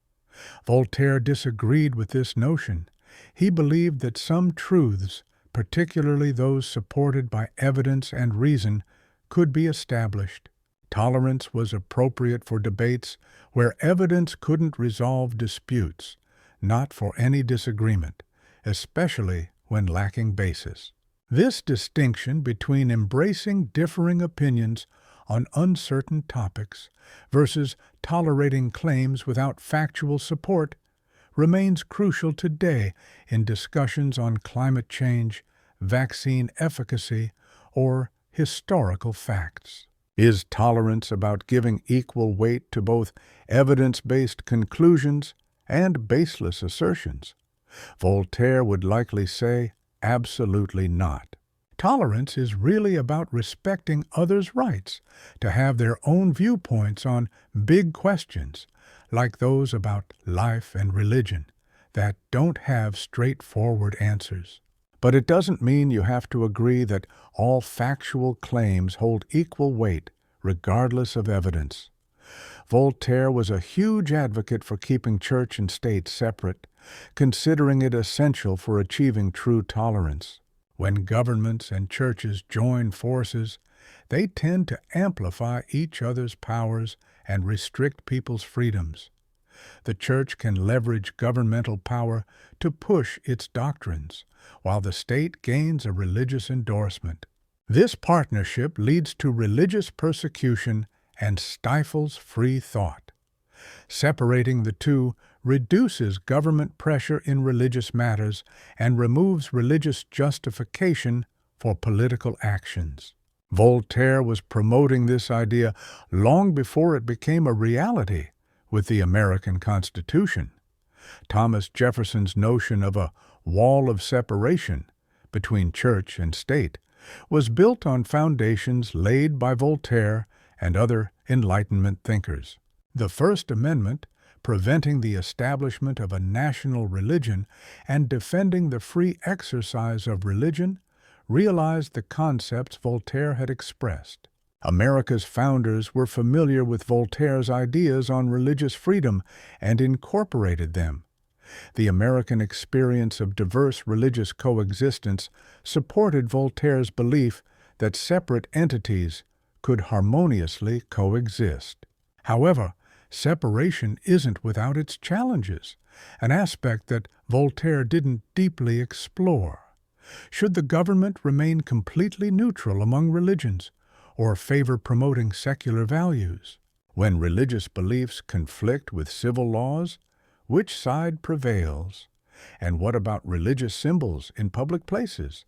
A: Voltaire disagreed with this notion. He believed that some truths, particularly those supported by evidence and reason, could be established. Tolerance was appropriate for debates where evidence couldn't resolve disputes, not for any disagreement, especially when lacking basis. This distinction between embracing differing opinions on uncertain topics versus tolerating claims without factual support remains crucial today in discussions on climate change, vaccine efficacy, or historical facts. Is tolerance about giving equal weight to both evidence-based conclusions and baseless assertions? Voltaire would likely say, absolutely not. Tolerance is really about respecting others' rights to have their own viewpoints on big questions, like those about life and religion, that don't have straightforward answers. But it doesn't mean you have to agree that all factual claims hold equal weight, regardless of evidence. Voltaire was a huge advocate for keeping church and state separate, considering it essential for achieving true tolerance. When governments and churches join forces, they tend to amplify each other's powers and restrict people's freedoms. The church can leverage governmental power to push its doctrines, while the state gains a religious endorsement. This partnership leads to religious persecution and stifles free thought. Separating the two reduces government pressure in religious matters and removes religious justification for political actions. Voltaire was promoting this idea long before it became a reality with the American Constitution. Thomas Jefferson's notion of a wall of separation between church and state was built on foundations laid by Voltaire and other Enlightenment thinkers. The First Amendment, preventing the establishment of a national religion and defending the free exercise of religion, realized the concepts Voltaire had expressed. America's founders were familiar with Voltaire's ideas on religious freedom and incorporated them. The American experience of diverse religious coexistence supported Voltaire's belief that separate entities could harmoniously coexist. However, Separation isn't without its challenges, an aspect that Voltaire didn't deeply explore. Should the government remain completely neutral among religions, or favor promoting secular values? When religious beliefs conflict with civil laws, which side prevails? And what about religious symbols in public places?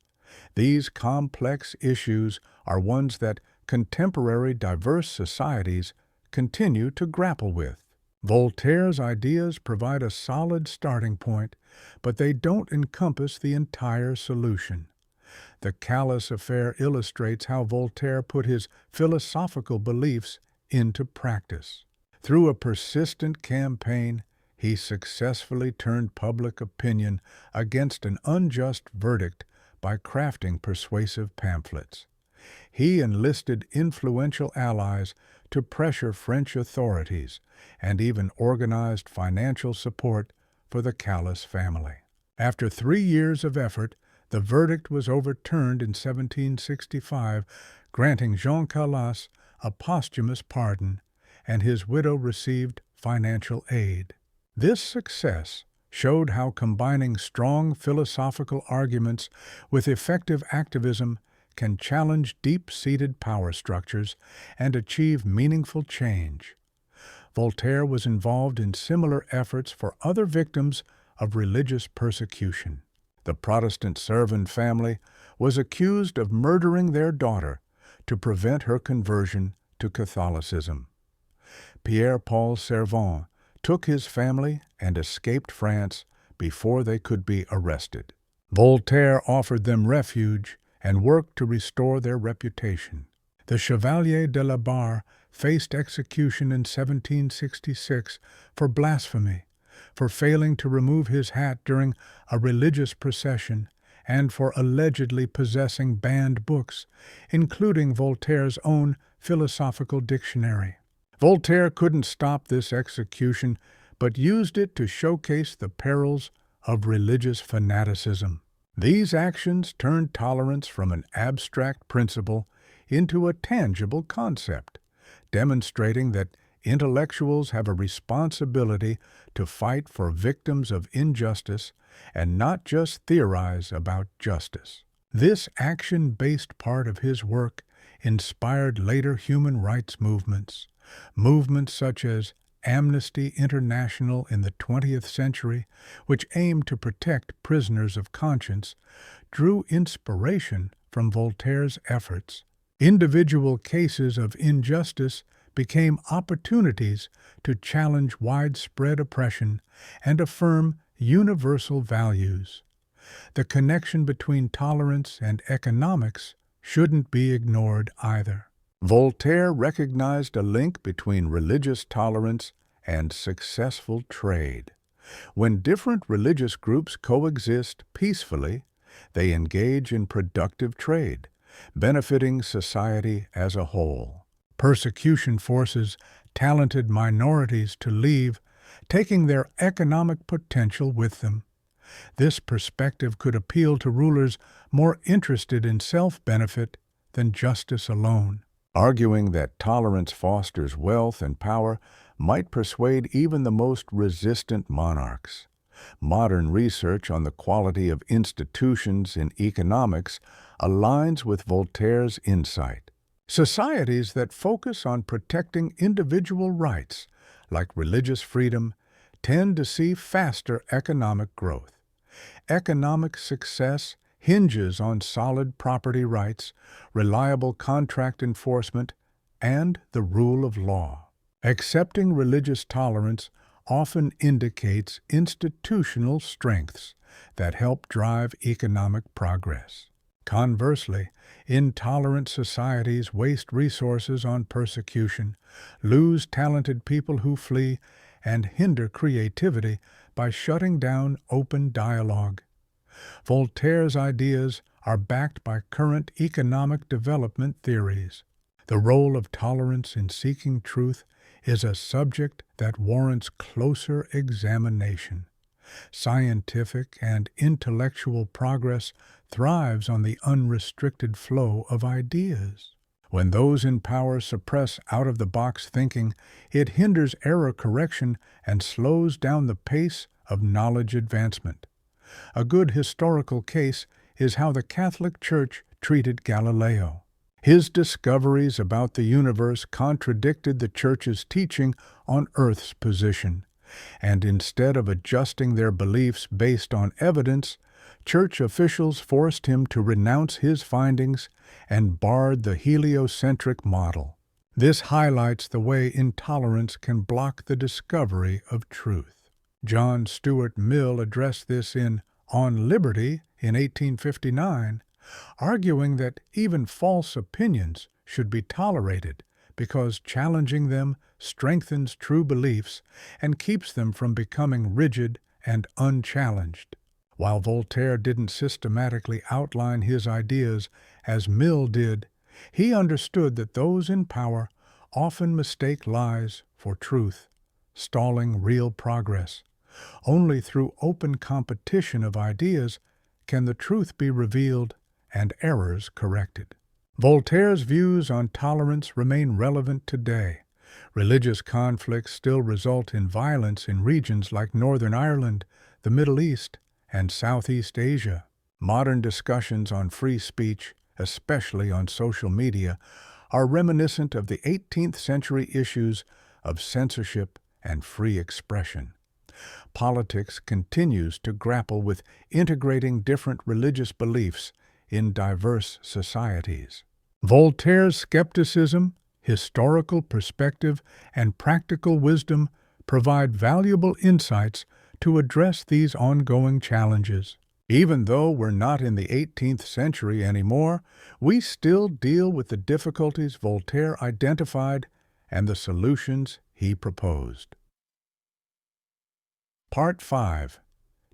A: These complex issues are ones that contemporary diverse societies continue to grapple with. Voltaire's ideas provide a solid starting point, but they don't encompass the entire solution. The Callous Affair illustrates how Voltaire put his philosophical beliefs into practice. Through a persistent campaign, he successfully turned public opinion against an unjust verdict by crafting persuasive pamphlets. He enlisted influential allies to pressure French authorities and even organized financial support for the Callous family. After 3 years of effort, the verdict was overturned in 1765, granting Jean Calas a posthumous pardon, and his widow received financial aid. This success showed how combining strong philosophical arguments with effective activism can challenge deep-seated power structures and achieve meaningful change. Voltaire was involved in similar efforts for other victims of religious persecution. The Protestant Servan family was accused of murdering their daughter to prevent her conversion to Catholicism. Pierre-Paul Servan took his family and escaped France before they could be arrested. Voltaire offered them refuge and worked to restore their reputation. The Chevalier de la Barre faced execution in 1766 for blasphemy, for failing to remove his hat during a religious procession, and for allegedly possessing banned books, including Voltaire's own philosophical dictionary. Voltaire couldn't stop this execution, but used it to showcase the perils of religious fanaticism. These actions turned tolerance from an abstract principle into a tangible concept, demonstrating that intellectuals have a responsibility to fight for victims of injustice and not just theorize about justice. This action-based part of his work inspired later human rights movements such as Amnesty International in the 20th century, which aimed to protect prisoners of conscience, drew inspiration from Voltaire's efforts. Individual cases of injustice became opportunities to challenge widespread oppression and affirm universal values. The connection between tolerance and economics shouldn't be ignored either. Voltaire recognized a link between religious tolerance and successful trade. When different religious groups coexist peacefully, they engage in productive trade, benefiting society as a whole. Persecution forces talented minorities to leave, taking their economic potential with them. This perspective could appeal to rulers more interested in self-benefit than justice alone. Arguing that tolerance fosters wealth and power might persuade even the most resistant monarchs. Modern research on the quality of institutions in economics aligns with Voltaire's insight. Societies that focus on protecting individual rights, like religious freedom, tend to see faster economic growth. Economic success hinges on solid property rights, reliable contract enforcement, and the rule of law. Accepting religious tolerance often indicates institutional strengths that help drive economic progress. Conversely, intolerant societies waste resources on persecution, lose talented people who flee, and hinder creativity by shutting down open dialogue. Voltaire's ideas are backed by current economic development theories. The role of tolerance in seeking truth is a subject that warrants closer examination. Scientific and intellectual progress thrives on the unrestricted flow of ideas. When those in power suppress out-of-the-box thinking, it hinders error correction and slows down the pace of knowledge advancement. A good historical case is how the Catholic Church treated Galileo. His discoveries about the universe contradicted the Church's teaching on Earth's position, and instead of adjusting their beliefs based on evidence, Church officials forced him to renounce his findings and barred the heliocentric model. This highlights the way intolerance can block the discovery of truth. John Stuart Mill addressed this in On Liberty in 1859, arguing that even false opinions should be tolerated because challenging them strengthens true beliefs and keeps them from becoming rigid and unchallenged. While Voltaire didn't systematically outline his ideas as Mill did, he understood that those in power often mistake lies for truth, stalling real progress. Only through open competition of ideas can the truth be revealed and errors corrected. Voltaire's views on tolerance remain relevant today. Religious conflicts still result in violence in regions like Northern Ireland, the Middle East, and Southeast Asia. Modern discussions on free speech, especially on social media, are reminiscent of the 18th century issues of censorship and free expression. Politics continues to grapple with integrating different religious beliefs in diverse societies. Voltaire's skepticism, historical perspective, and practical wisdom provide valuable insights to address these ongoing challenges. Even though we're not in the 18th century anymore, we still deal with the difficulties Voltaire identified and the solutions he proposed. Part 5.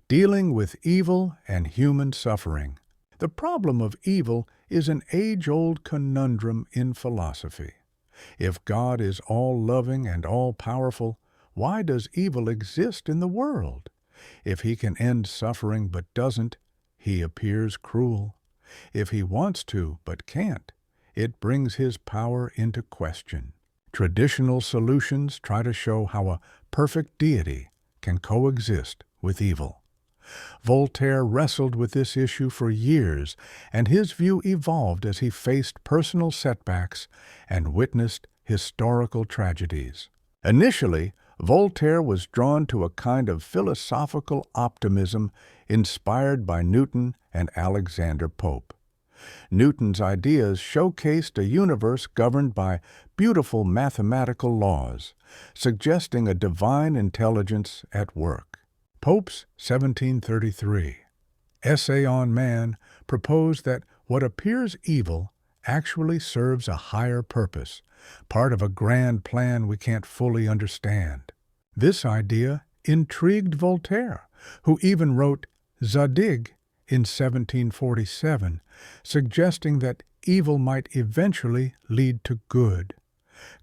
A: Dealing with Evil and Human Suffering. The problem of evil is an age-old conundrum in philosophy. If God is all-loving and all-powerful, why does evil exist in the world? If he can end suffering but doesn't, he appears cruel. If he wants to but can't, it brings his power into question. Traditional solutions try to show how a perfect deity can coexist with evil. Voltaire wrestled with this issue for years, and his view evolved as he faced personal setbacks and witnessed historical tragedies. Initially, Voltaire was drawn to a kind of philosophical optimism inspired by Newton and Alexander Pope. Newton's ideas showcased a universe governed by beautiful mathematical laws, suggesting a divine intelligence at work. Pope's 1733 Essay on Man proposed that what appears evil actually serves a higher purpose, part of a grand plan we can't fully understand. This idea intrigued Voltaire, who even wrote Zadig in 1747, suggesting that evil might eventually lead to good.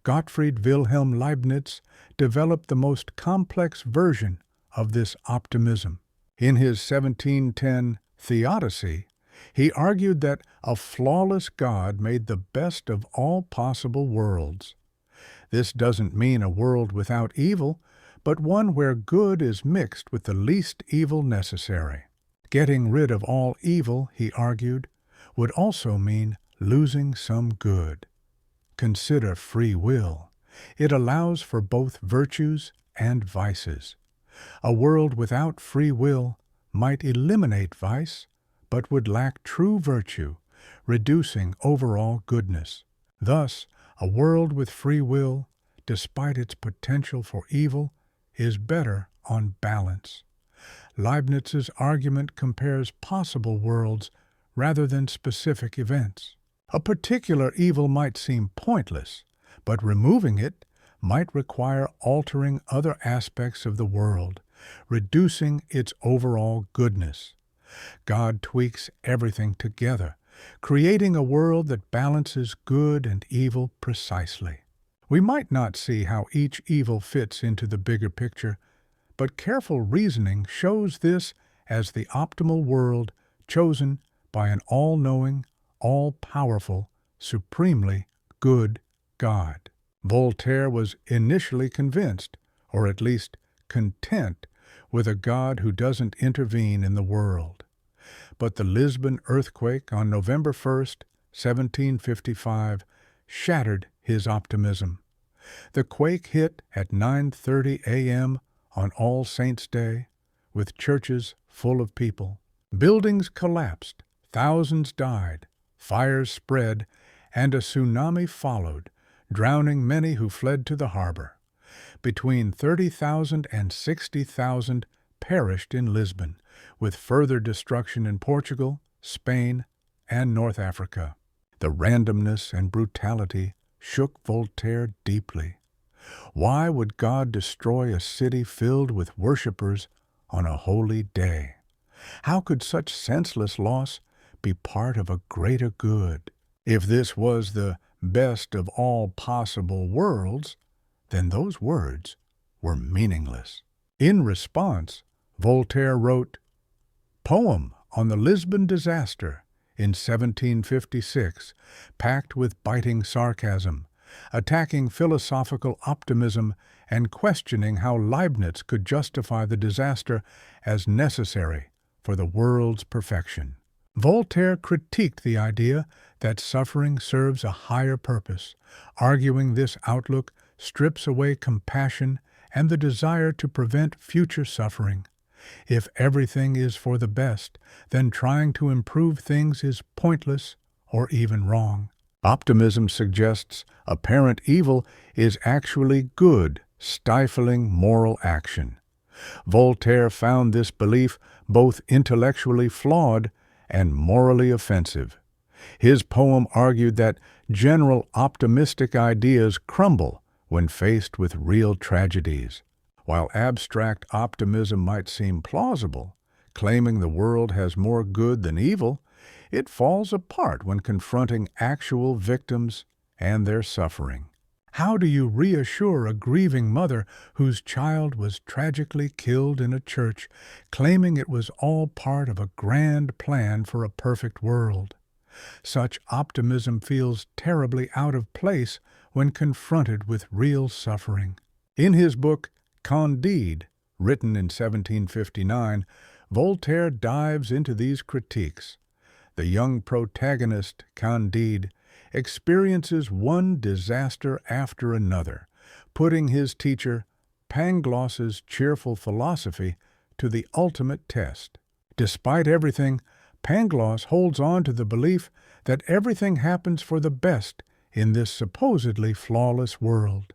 A: Gottfried Wilhelm Leibniz developed the most complex version of this optimism. In his 1710 Theodicy, he argued that a flawless God made the best of all possible worlds. This doesn't mean a world without evil, but one where good is mixed with the least evil necessary. Getting rid of all evil, he argued, would also mean losing some good. Consider free will. It allows for both virtues and vices. A world without free will might eliminate vice, but would lack true virtue, reducing overall goodness. Thus, a world with free will, despite its potential for evil, is better on balance. Leibniz's argument compares possible worlds rather than specific events. A particular evil might seem pointless, but removing it might require altering other aspects of the world, reducing its overall goodness. God tweaks everything together, creating a world that balances good and evil precisely. We might not see how each evil fits into the bigger picture, but careful reasoning shows this as the optimal world chosen by an all-knowing, all-powerful, supremely good God. Voltaire was initially convinced, or at least content, with a God who doesn't intervene in the world. But the Lisbon earthquake on November 1st, 1755, shattered his optimism. The quake hit at 9:30 a.m. on All Saints' Day, with churches full of people. Buildings collapsed, thousands died, fires spread, and a tsunami followed, drowning many who fled to the harbor. Between 30,000 and 60,000 perished in Lisbon, with further destruction in Portugal, Spain, and North Africa. The randomness and brutality shook Voltaire deeply. Why would God destroy a city filled with worshippers on a holy day? How could such senseless loss be part of a greater good? If this was the best of all possible worlds, then those words were meaningless. In response, Voltaire wrote, "Poem on the Lisbon disaster" in 1756, packed with biting sarcasm, attacking philosophical optimism and questioning how Leibniz could justify the disaster as necessary for the world's perfection. Voltaire critiqued the idea that suffering serves a higher purpose, arguing this outlook strips away compassion and the desire to prevent future suffering. If everything is for the best, then trying to improve things is pointless or even wrong. Optimism suggests apparent evil is actually good, stifling moral action. Voltaire found this belief both intellectually flawed and morally offensive. His poem argued that general optimistic ideas crumble when faced with real tragedies. While abstract optimism might seem plausible, claiming the world has more good than evil, it falls apart when confronting actual victims and their suffering. How do you reassure a grieving mother whose child was tragically killed in a church, claiming it was all part of a grand plan for a perfect world? Such optimism feels terribly out of place when confronted with real suffering. In his book, Candide, written in 1759, Voltaire dives into these critiques. The young protagonist, Candide, experiences one disaster after another, putting his teacher, Pangloss's cheerful philosophy, to the ultimate test. Despite everything, Pangloss holds on to the belief that everything happens for the best in this supposedly flawless world.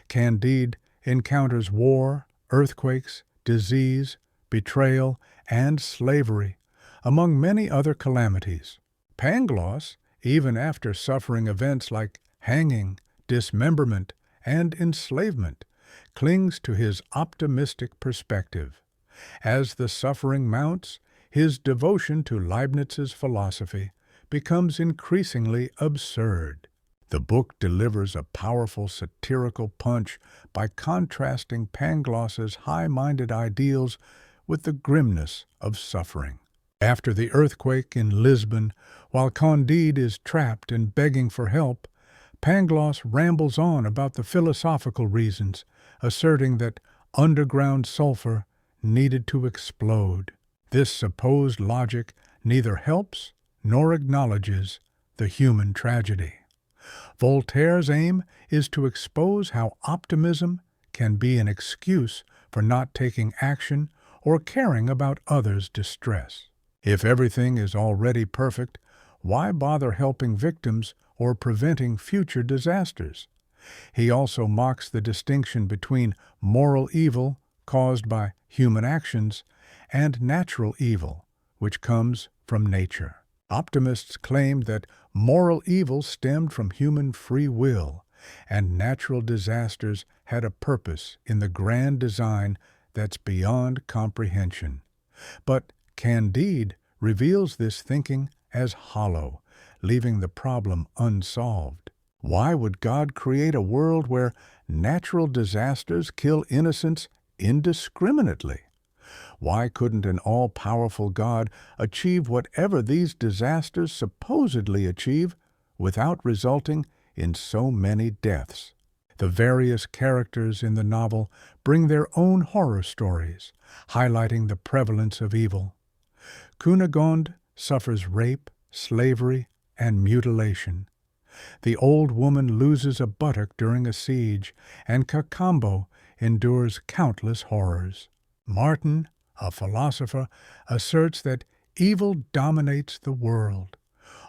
A: Candide encounters war, earthquakes, disease, betrayal, and slavery, among many other calamities. Pangloss, even after suffering events like hanging, dismemberment, and enslavement, clings to his optimistic perspective. As the suffering mounts, his devotion to Leibniz's philosophy becomes increasingly absurd. The book delivers a powerful satirical punch by contrasting Pangloss's high-minded ideals with the grimness of suffering. After the earthquake in Lisbon, while Candide is trapped and begging for help, Pangloss rambles on about the philosophical reasons, asserting that underground sulfur needed to explode. This supposed logic neither helps nor acknowledges the human tragedy. Voltaire's aim is to expose how optimism can be an excuse for not taking action or caring about others' distress. If everything is already perfect, why bother helping victims or preventing future disasters? He also mocks the distinction between moral evil caused by human actions and natural evil, which comes from nature. Optimists claimed that moral evil stemmed from human free will, and natural disasters had a purpose in the grand design that's beyond comprehension. But Candide reveals this thinking as hollow, leaving the problem unsolved. Why would God create a world where natural disasters kill innocents indiscriminately? Why couldn't an all-powerful God achieve whatever these disasters supposedly achieve without resulting in so many deaths. The various characters in the novel bring their own horror stories, highlighting the prevalence of evil. Cunegonde suffers rape, slavery, and mutilation. The old woman loses a buttock during a siege, and Cacambo endures countless horrors. Martin, a philosopher, asserts that evil dominates the world.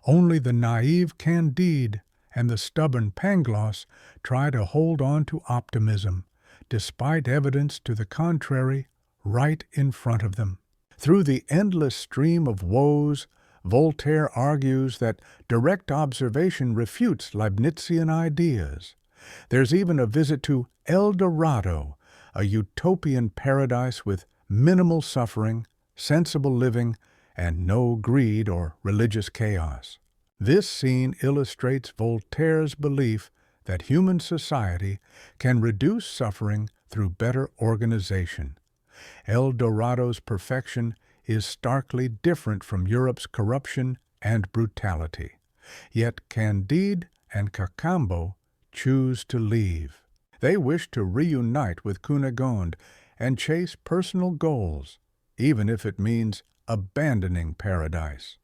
A: Only the naive Candide and the stubborn Pangloss try to hold on to optimism, despite evidence to the contrary right in front of them. Through the endless stream of woes, Voltaire argues that direct observation refutes Leibnizian ideas. There's even a visit to El Dorado, a utopian paradise with minimal suffering, sensible living, and no greed or religious chaos. This scene illustrates Voltaire's belief that human society can reduce suffering through better organization. El Dorado's perfection is starkly different from Europe's corruption and brutality. Yet Candide and Cacambo choose to leave. They wish to reunite with Cunegonde and chase personal goals, even if it means abandoning paradise.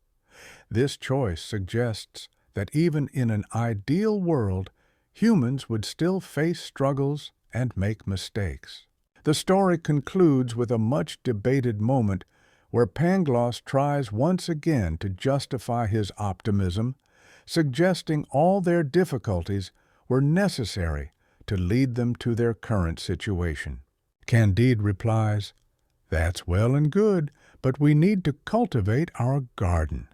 A: This choice suggests that even in an ideal world, humans would still face struggles and make mistakes. The story concludes with a much-debated moment where Pangloss tries once again to justify his optimism, suggesting all their difficulties were necessary to lead them to their current situation. Candide replies, "That's well and good, but we need to cultivate our garden."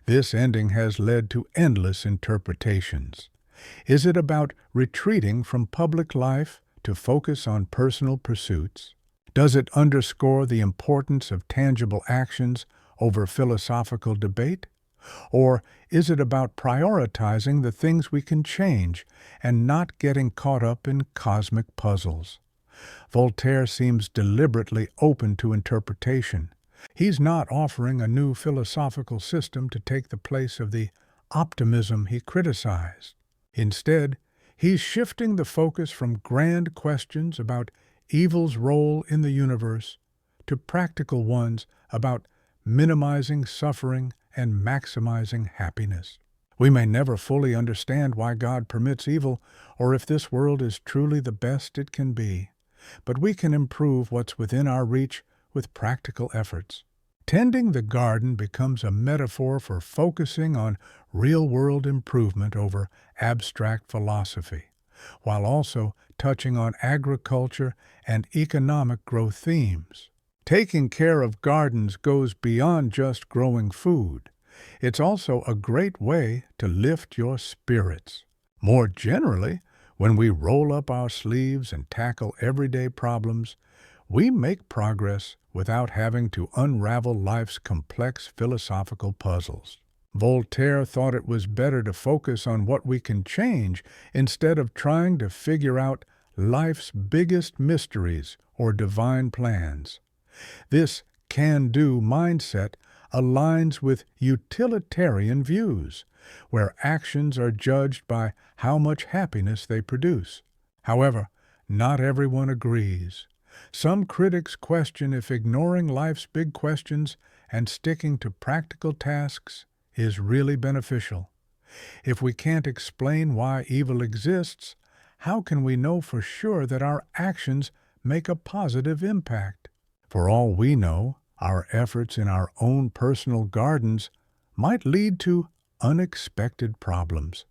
A: This ending has led to endless interpretations. Is it about retreating from public life to focus on personal pursuits? Does it underscore the importance of tangible actions over philosophical debate? Or is it about prioritizing the things we can change and not getting caught up in cosmic puzzles? Voltaire seems deliberately open to interpretation. He's not offering a new philosophical system to take the place of the optimism he criticized. Instead, he's shifting the focus from grand questions about evil's role in the universe to practical ones about minimizing suffering and maximizing happiness. We may never fully understand why God permits evil or if this world is truly the best it can be, but we can improve what's within our reach with practical efforts. Tending the garden becomes a metaphor for focusing on real-world improvement over abstract philosophy, while also touching on agriculture and economic growth themes. Taking care of gardens goes beyond just growing food. It's also a great way to lift your spirits. More generally, when we roll up our sleeves and tackle everyday problems, we make progress without having to unravel life's complex philosophical puzzles. Voltaire thought it was better to focus on what we can change instead of trying to figure out life's biggest mysteries or divine plans. This can-do mindset aligns with utilitarian views, where actions are judged by how much happiness they produce. However, not everyone agrees. Some critics question if ignoring life's big questions and sticking to practical tasks is really beneficial. If we can't explain why evil exists, how can we know for sure that our actions make a positive impact? For all we know, our efforts in our own personal gardens might lead to unexpected problems.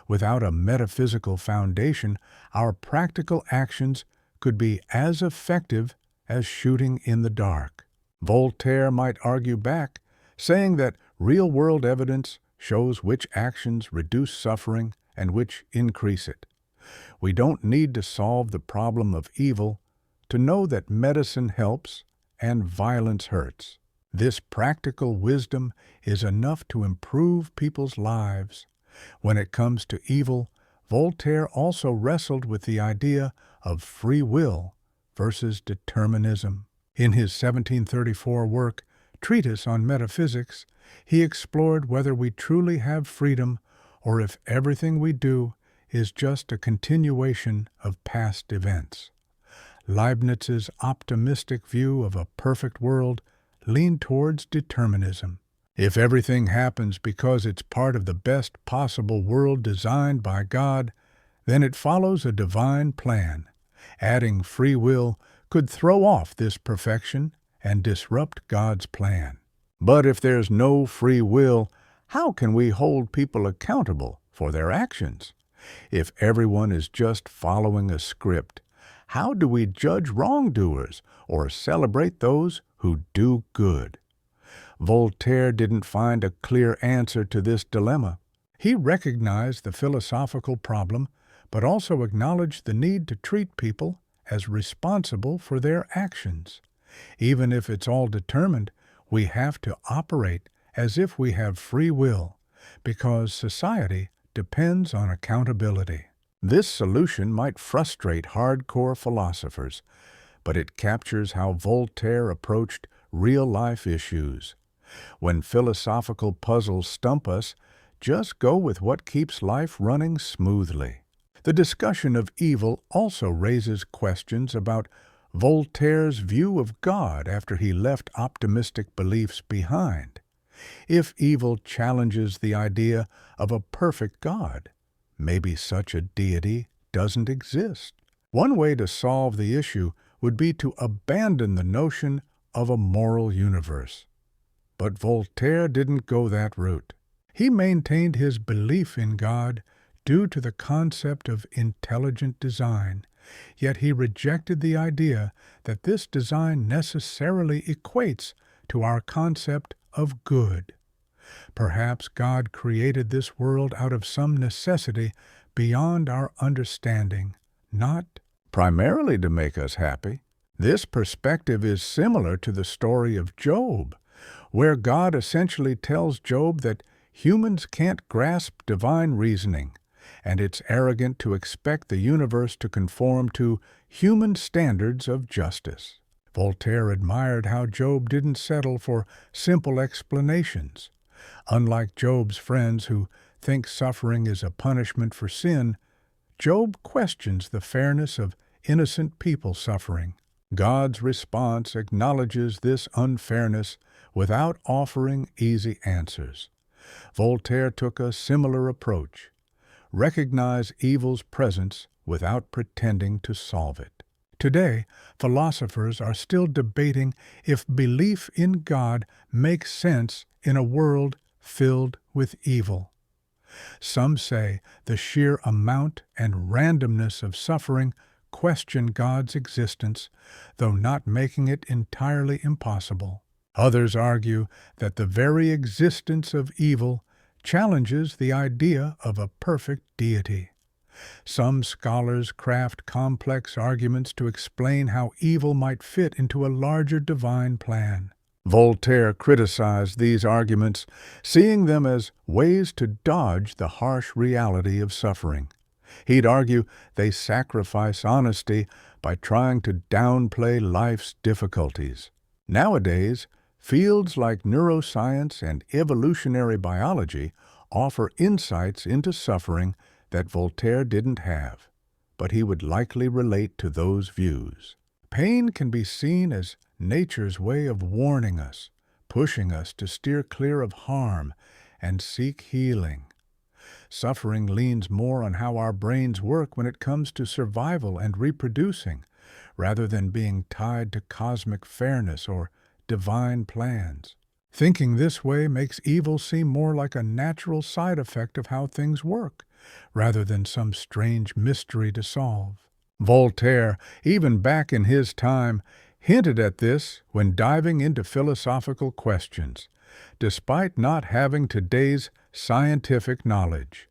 A: Without a metaphysical foundation, our practical actions could be as effective as shooting in the dark. Voltaire might argue back, saying that real-world evidence shows which actions reduce suffering and which increase it. We don't need to solve the problem of evil to know that medicine helps and violence hurts. This practical wisdom is enough to improve people's lives. When it comes to evil, Voltaire also wrestled with the idea of free will versus determinism. In his 1734 work, Treatise on Metaphysics, he explored whether we truly have freedom or if everything we do is just a continuation of past events. Leibniz's optimistic view of a perfect world leaned towards determinism. If everything happens because it's part of the best possible world designed by God, then it follows a divine plan. Adding free will could throw off this perfection and disrupt God's plan. But if there's no free will, how can we hold people accountable for their actions? If everyone is just following a script, how do we judge wrongdoers or celebrate those who do good? Voltaire didn't find a clear answer to this dilemma. He recognized the philosophical problem, but also acknowledged the need to treat people as responsible for their actions. Even if it's all determined, we have to operate as if we have free will, because society depends on accountability. This solution might frustrate hardcore philosophers, but it captures how Voltaire approached real-life issues. When philosophical puzzles stump us, just go with what keeps life running smoothly. The discussion of evil also raises questions about Voltaire's view of God after he left optimistic beliefs behind. If evil challenges the idea of a perfect God, maybe such a deity doesn't exist. One way to solve the issue would be to abandon the notion of a moral universe. But Voltaire didn't go that route. He maintained his belief in God due to the concept of intelligent design, yet he rejected the idea that this design necessarily equates to our concept of good. Perhaps God created this world out of some necessity beyond our understanding, not primarily to make us happy. This perspective is similar to the story of Job, where God essentially tells Job that humans can't grasp divine reasoning, and it's arrogant to expect the universe to conform to human standards of justice. Voltaire admired how Job didn't settle for simple explanations. Unlike Job's friends who think suffering is a punishment for sin, Job questions the fairness of innocent people suffering. God's response acknowledges this unfairness without offering easy answers. Voltaire took a similar approach. Recognize evil's presence without pretending to solve it. Today, philosophers are still debating if belief in God makes sense in a world filled with evil. Some say the sheer amount and randomness of suffering question God's existence, though not making it entirely impossible. Others argue that the very existence of evil challenges the idea of a perfect deity. Some scholars craft complex arguments to explain how evil might fit into a larger divine plan. Voltaire criticized these arguments, seeing them as ways to dodge the harsh reality of suffering. He'd argue they sacrifice honesty by trying to downplay life's difficulties. Nowadays, fields like neuroscience and evolutionary biology offer insights into suffering that Voltaire didn't have, but he would likely relate to those views. Pain can be seen as nature's way of warning us, pushing us to steer clear of harm and seek healing. Suffering leans more on how our brains work when it comes to survival and reproducing, rather than being tied to cosmic fairness or divine plans. Thinking this way makes evil seem more like a natural side effect of how things work, rather than some strange mystery to solve. Voltaire, even back in his time, hinted at this when diving into philosophical questions, despite not having today's scientific knowledge.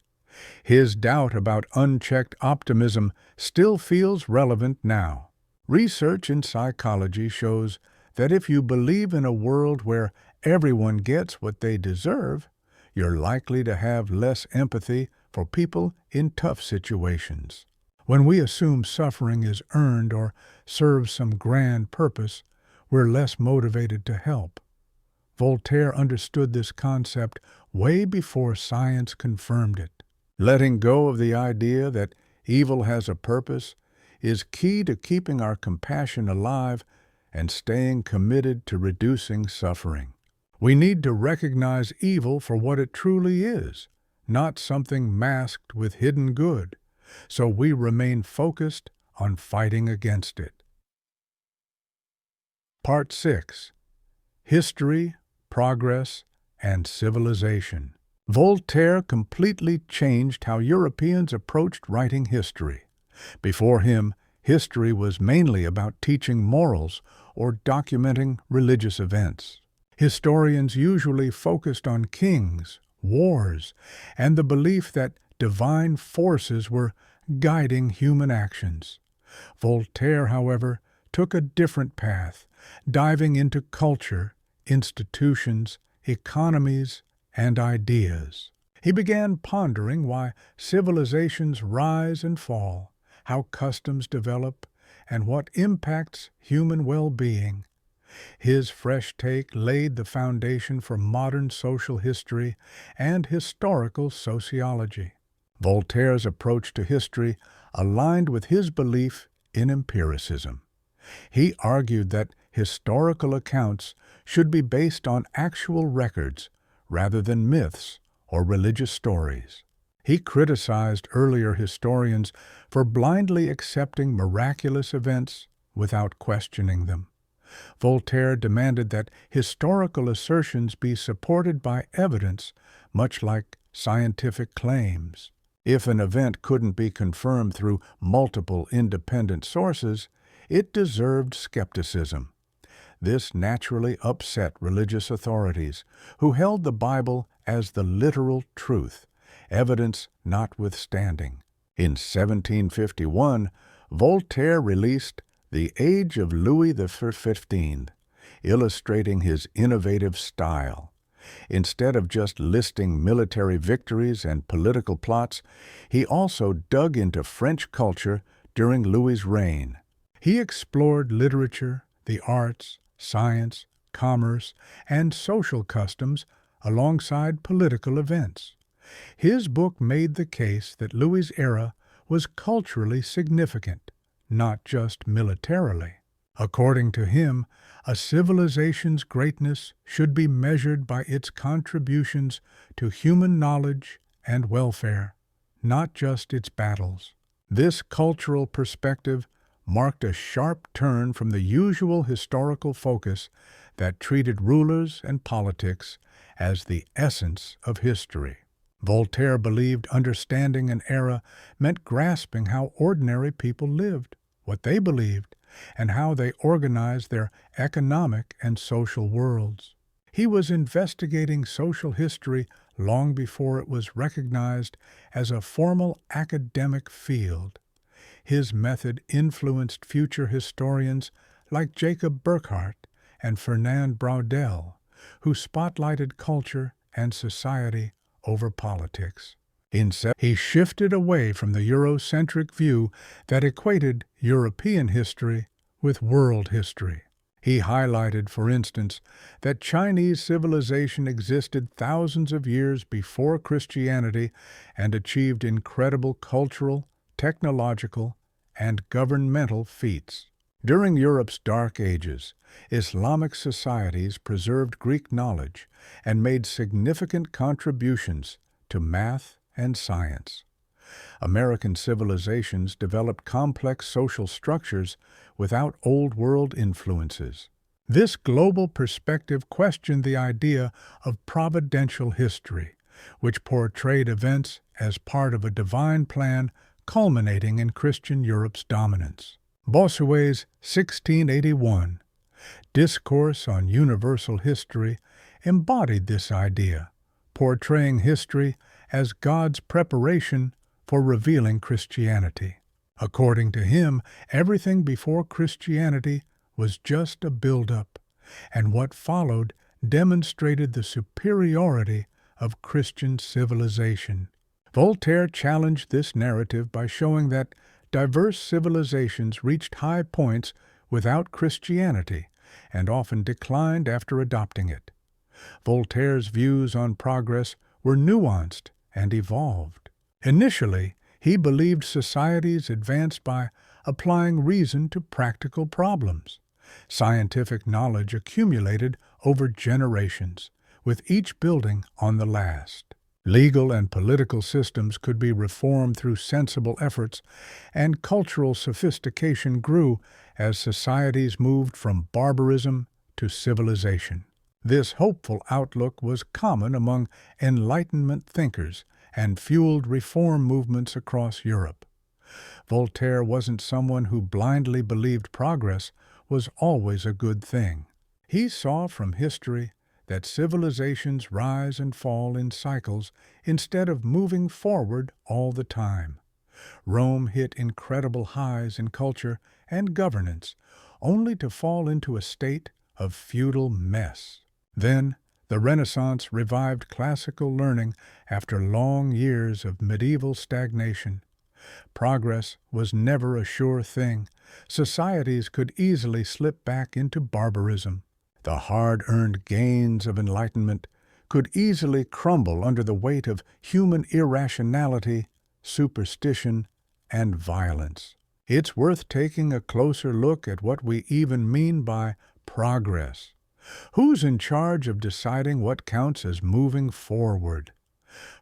A: His doubt about unchecked optimism still feels relevant now. Research in psychology shows that if you believe in a world where everyone gets what they deserve, you're likely to have less empathy for people in tough situations. When we assume suffering is earned or serves some grand purpose, we're less motivated to help. Voltaire understood this concept way before science confirmed it. Letting go of the idea that evil has a purpose is key to keeping our compassion alive and staying committed to reducing suffering. We need to recognize evil for what it truly is, not something masked with hidden good, so we remain focused on fighting against it. Part 6. History, Progress, and Civilization. Voltaire completely changed how Europeans approached writing history. Before him, history was mainly about teaching morals or documenting religious events. Historians usually focused on kings, wars, and the belief that divine forces were guiding human actions. Voltaire, however, took a different path, diving into culture, institutions, economies, and ideas. He began pondering why civilizations rise and fall, how customs develop, and what impacts human well-being. His fresh take laid the foundation for modern social history and historical sociology. Voltaire's approach to history aligned with his belief in empiricism. He argued that historical accounts should be based on actual records rather than myths or religious stories. He criticized earlier historians for blindly accepting miraculous events without questioning them. Voltaire demanded that historical assertions be supported by evidence, much like scientific claims. If an event couldn't be confirmed through multiple independent sources, it deserved skepticism. This naturally upset religious authorities, who held the Bible as the literal truth, evidence notwithstanding. In 1751, Voltaire released The Age of Louis XV, illustrating his innovative style. Instead of just listing military victories and political plots, he also dug into French culture during Louis's reign. He explored literature, the arts, science, commerce, and social customs alongside political events. His book made the case that Louis's era was culturally significant, not just militarily. According to him, a civilization's greatness should be measured by its contributions to human knowledge and welfare, not just its battles. This cultural perspective marked a sharp turn from the usual historical focus that treated rulers and politics as the essence of history. Voltaire believed understanding an era meant grasping how ordinary people lived, what they believed, and how they organized their economic and social worlds. He was investigating social history long before it was recognized as a formal academic field. His method influenced future historians like Jacob Burckhardt and Fernand Braudel, who spotlighted culture and society over politics. He shifted away from the Eurocentric view that equated European history with world history. He highlighted, for instance, that Chinese civilization existed thousands of years before Christianity and achieved incredible cultural, technological, and governmental feats. During Europe's Dark Ages, Islamic societies preserved Greek knowledge and made significant contributions to math and science. American civilizations developed complex social structures without Old World influences. This global perspective questioned the idea of providential history, which portrayed events as part of a divine plan culminating in Christian Europe's dominance. Bossuet's 1681 Discourse on Universal History embodied this idea, portraying history as God's preparation for revealing Christianity. According to him, everything before Christianity was just a build-up, and what followed demonstrated the superiority of Christian civilization. Voltaire challenged this narrative by showing that diverse civilizations reached high points without Christianity and often declined after adopting it. Voltaire's views on progress were nuanced and evolved. Initially, he believed societies advanced by applying reason to practical problems. Scientific knowledge accumulated over generations, with each building on the last. Legal and political systems could be reformed through sensible efforts, and cultural sophistication grew as societies moved from barbarism to civilization. This hopeful outlook was common among Enlightenment thinkers and fueled reform movements across Europe. Voltaire wasn't someone who blindly believed progress was always a good thing. He saw from history that civilizations rise and fall in cycles instead of moving forward all the time. Rome hit incredible highs in culture and governance, only to fall into a state of feudal mess. Then, the Renaissance revived classical learning after long years of medieval stagnation. Progress was never a sure thing. Societies could easily slip back into barbarism. The hard-earned gains of enlightenment could easily crumble under the weight of human irrationality, superstition, and violence. It's worth taking a closer look at what we even mean by progress. Who's in charge of deciding what counts as moving forward?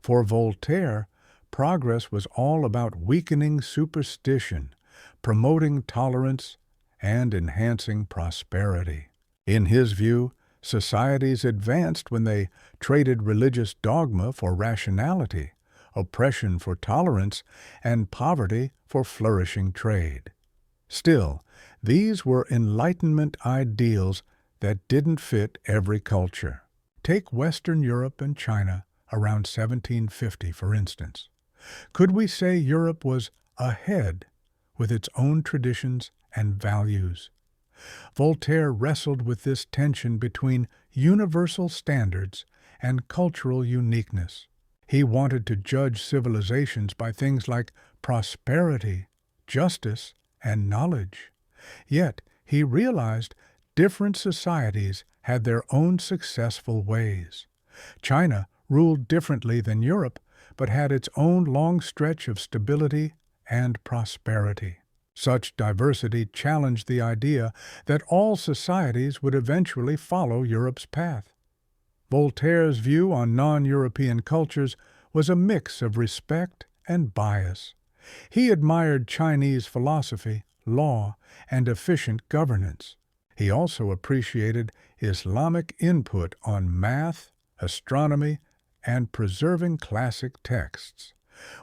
A: For Voltaire, progress was all about weakening superstition, promoting tolerance, and enhancing prosperity. In his view, societies advanced when they traded religious dogma for rationality, oppression for tolerance, and poverty for flourishing trade. Still, these were Enlightenment ideals that didn't fit every culture. Take Western Europe and China around 1750, for instance. Could we say Europe was ahead with its own traditions and values? Voltaire wrestled with this tension between universal standards and cultural uniqueness. He wanted to judge civilizations by things like prosperity, justice, and knowledge. Yet, he realized different societies had their own successful ways. China ruled differently than Europe, but had its own long stretch of stability and prosperity. Such diversity challenged the idea that all societies would eventually follow Europe's path. Voltaire's view on non-European cultures was a mix of respect and bias. He admired Chinese philosophy, law, and efficient governance. He also appreciated Islamic input on math, astronomy, and preserving classic texts.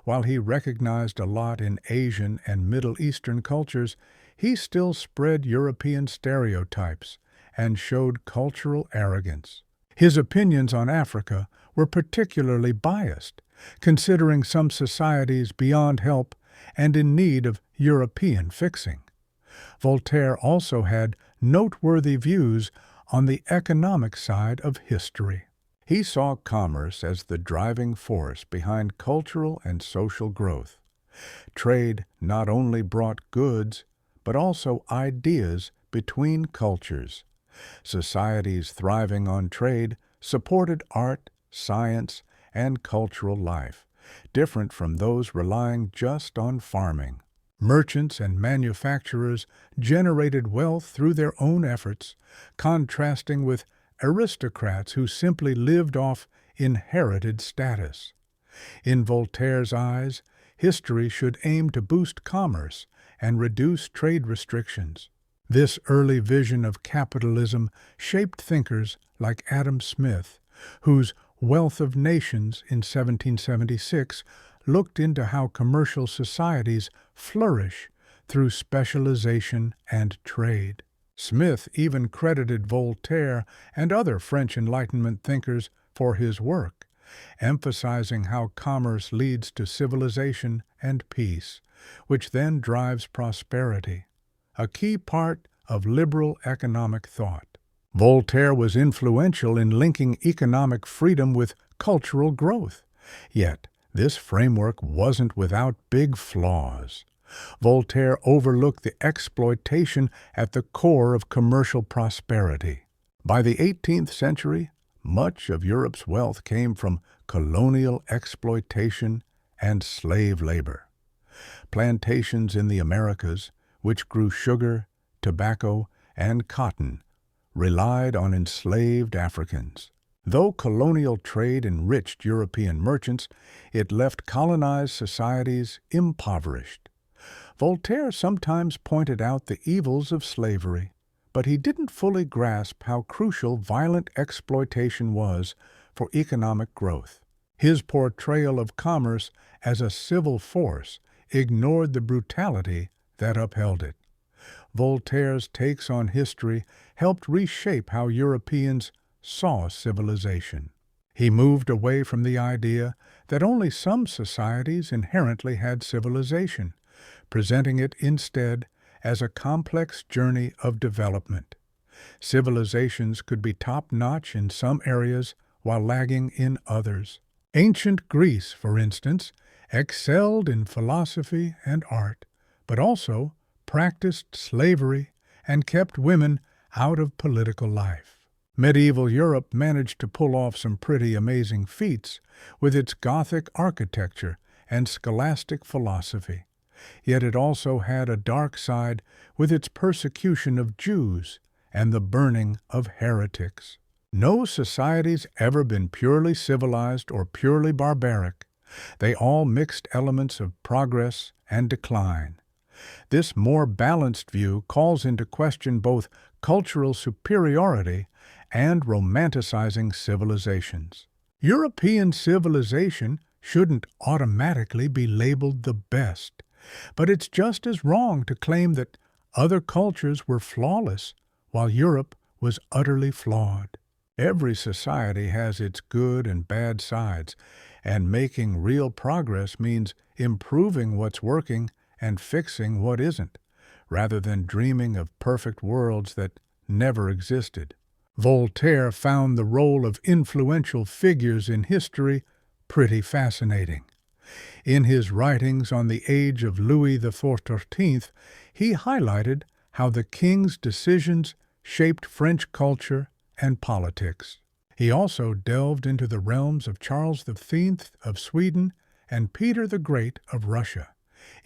A: While he recognized a lot in Asian and Middle Eastern cultures, he still spread European stereotypes and showed cultural arrogance. His opinions on Africa were particularly biased, considering some societies beyond help and in need of European fixing. Voltaire also had noteworthy views on the economic side of history. He saw commerce as the driving force behind cultural and social growth. Trade not only brought goods, but also ideas between cultures. Societies thriving on trade supported art, science, and cultural life, different from those relying just on farming. Merchants and manufacturers generated wealth through their own efforts, contrasting with aristocrats who simply lived off inherited status. In Voltaire's eyes, history should aim to boost commerce and reduce trade restrictions. This early vision of capitalism shaped thinkers like Adam Smith, whose Wealth of Nations in 1776 looked into how commercial societies flourish through specialization and trade. Smith even credited Voltaire and other French Enlightenment thinkers for his work, emphasizing how commerce leads to civilization and peace, which then drives prosperity, a key part of liberal economic thought. Voltaire was influential in linking economic freedom with cultural growth, yet this framework wasn't without big flaws. Voltaire overlooked the exploitation at the core of commercial prosperity. By the 18th century, much of Europe's wealth came from colonial exploitation and slave labor. Plantations in the Americas, which grew sugar, tobacco, and cotton, relied on enslaved Africans. Though colonial trade enriched European merchants, it left colonized societies impoverished. Voltaire sometimes pointed out the evils of slavery, but he didn't fully grasp how crucial violent exploitation was for economic growth. His portrayal of commerce as a civil force ignored the brutality that upheld it. Voltaire's takes on history helped reshape how Europeans saw civilization. He moved away from the idea that only some societies inherently had civilization, presenting it instead as a complex journey of development. Civilizations could be top-notch in some areas while lagging in others. Ancient Greece, for instance, excelled in philosophy and art, but also practiced slavery and kept women out of political life. Medieval Europe managed to pull off some pretty amazing feats with its Gothic architecture and scholastic philosophy. Yet it also had a dark side with its persecution of Jews and the burning of heretics. No society's ever been purely civilized or purely barbaric. They all mixed elements of progress and decline. This more balanced view calls into question both cultural superiority and romanticizing civilizations. European civilization shouldn't automatically be labeled the best, but it's just as wrong to claim that other cultures were flawless while Europe was utterly flawed. Every society has its good and bad sides, and making real progress means improving what's working and fixing what isn't, rather than dreaming of perfect worlds that never existed. Voltaire found the role of influential figures in history pretty fascinating. In his writings on the age of Louis XIV, he highlighted how the king's decisions shaped French culture and politics. He also delved into the realms of Charles V of Sweden and Peter the Great of Russia,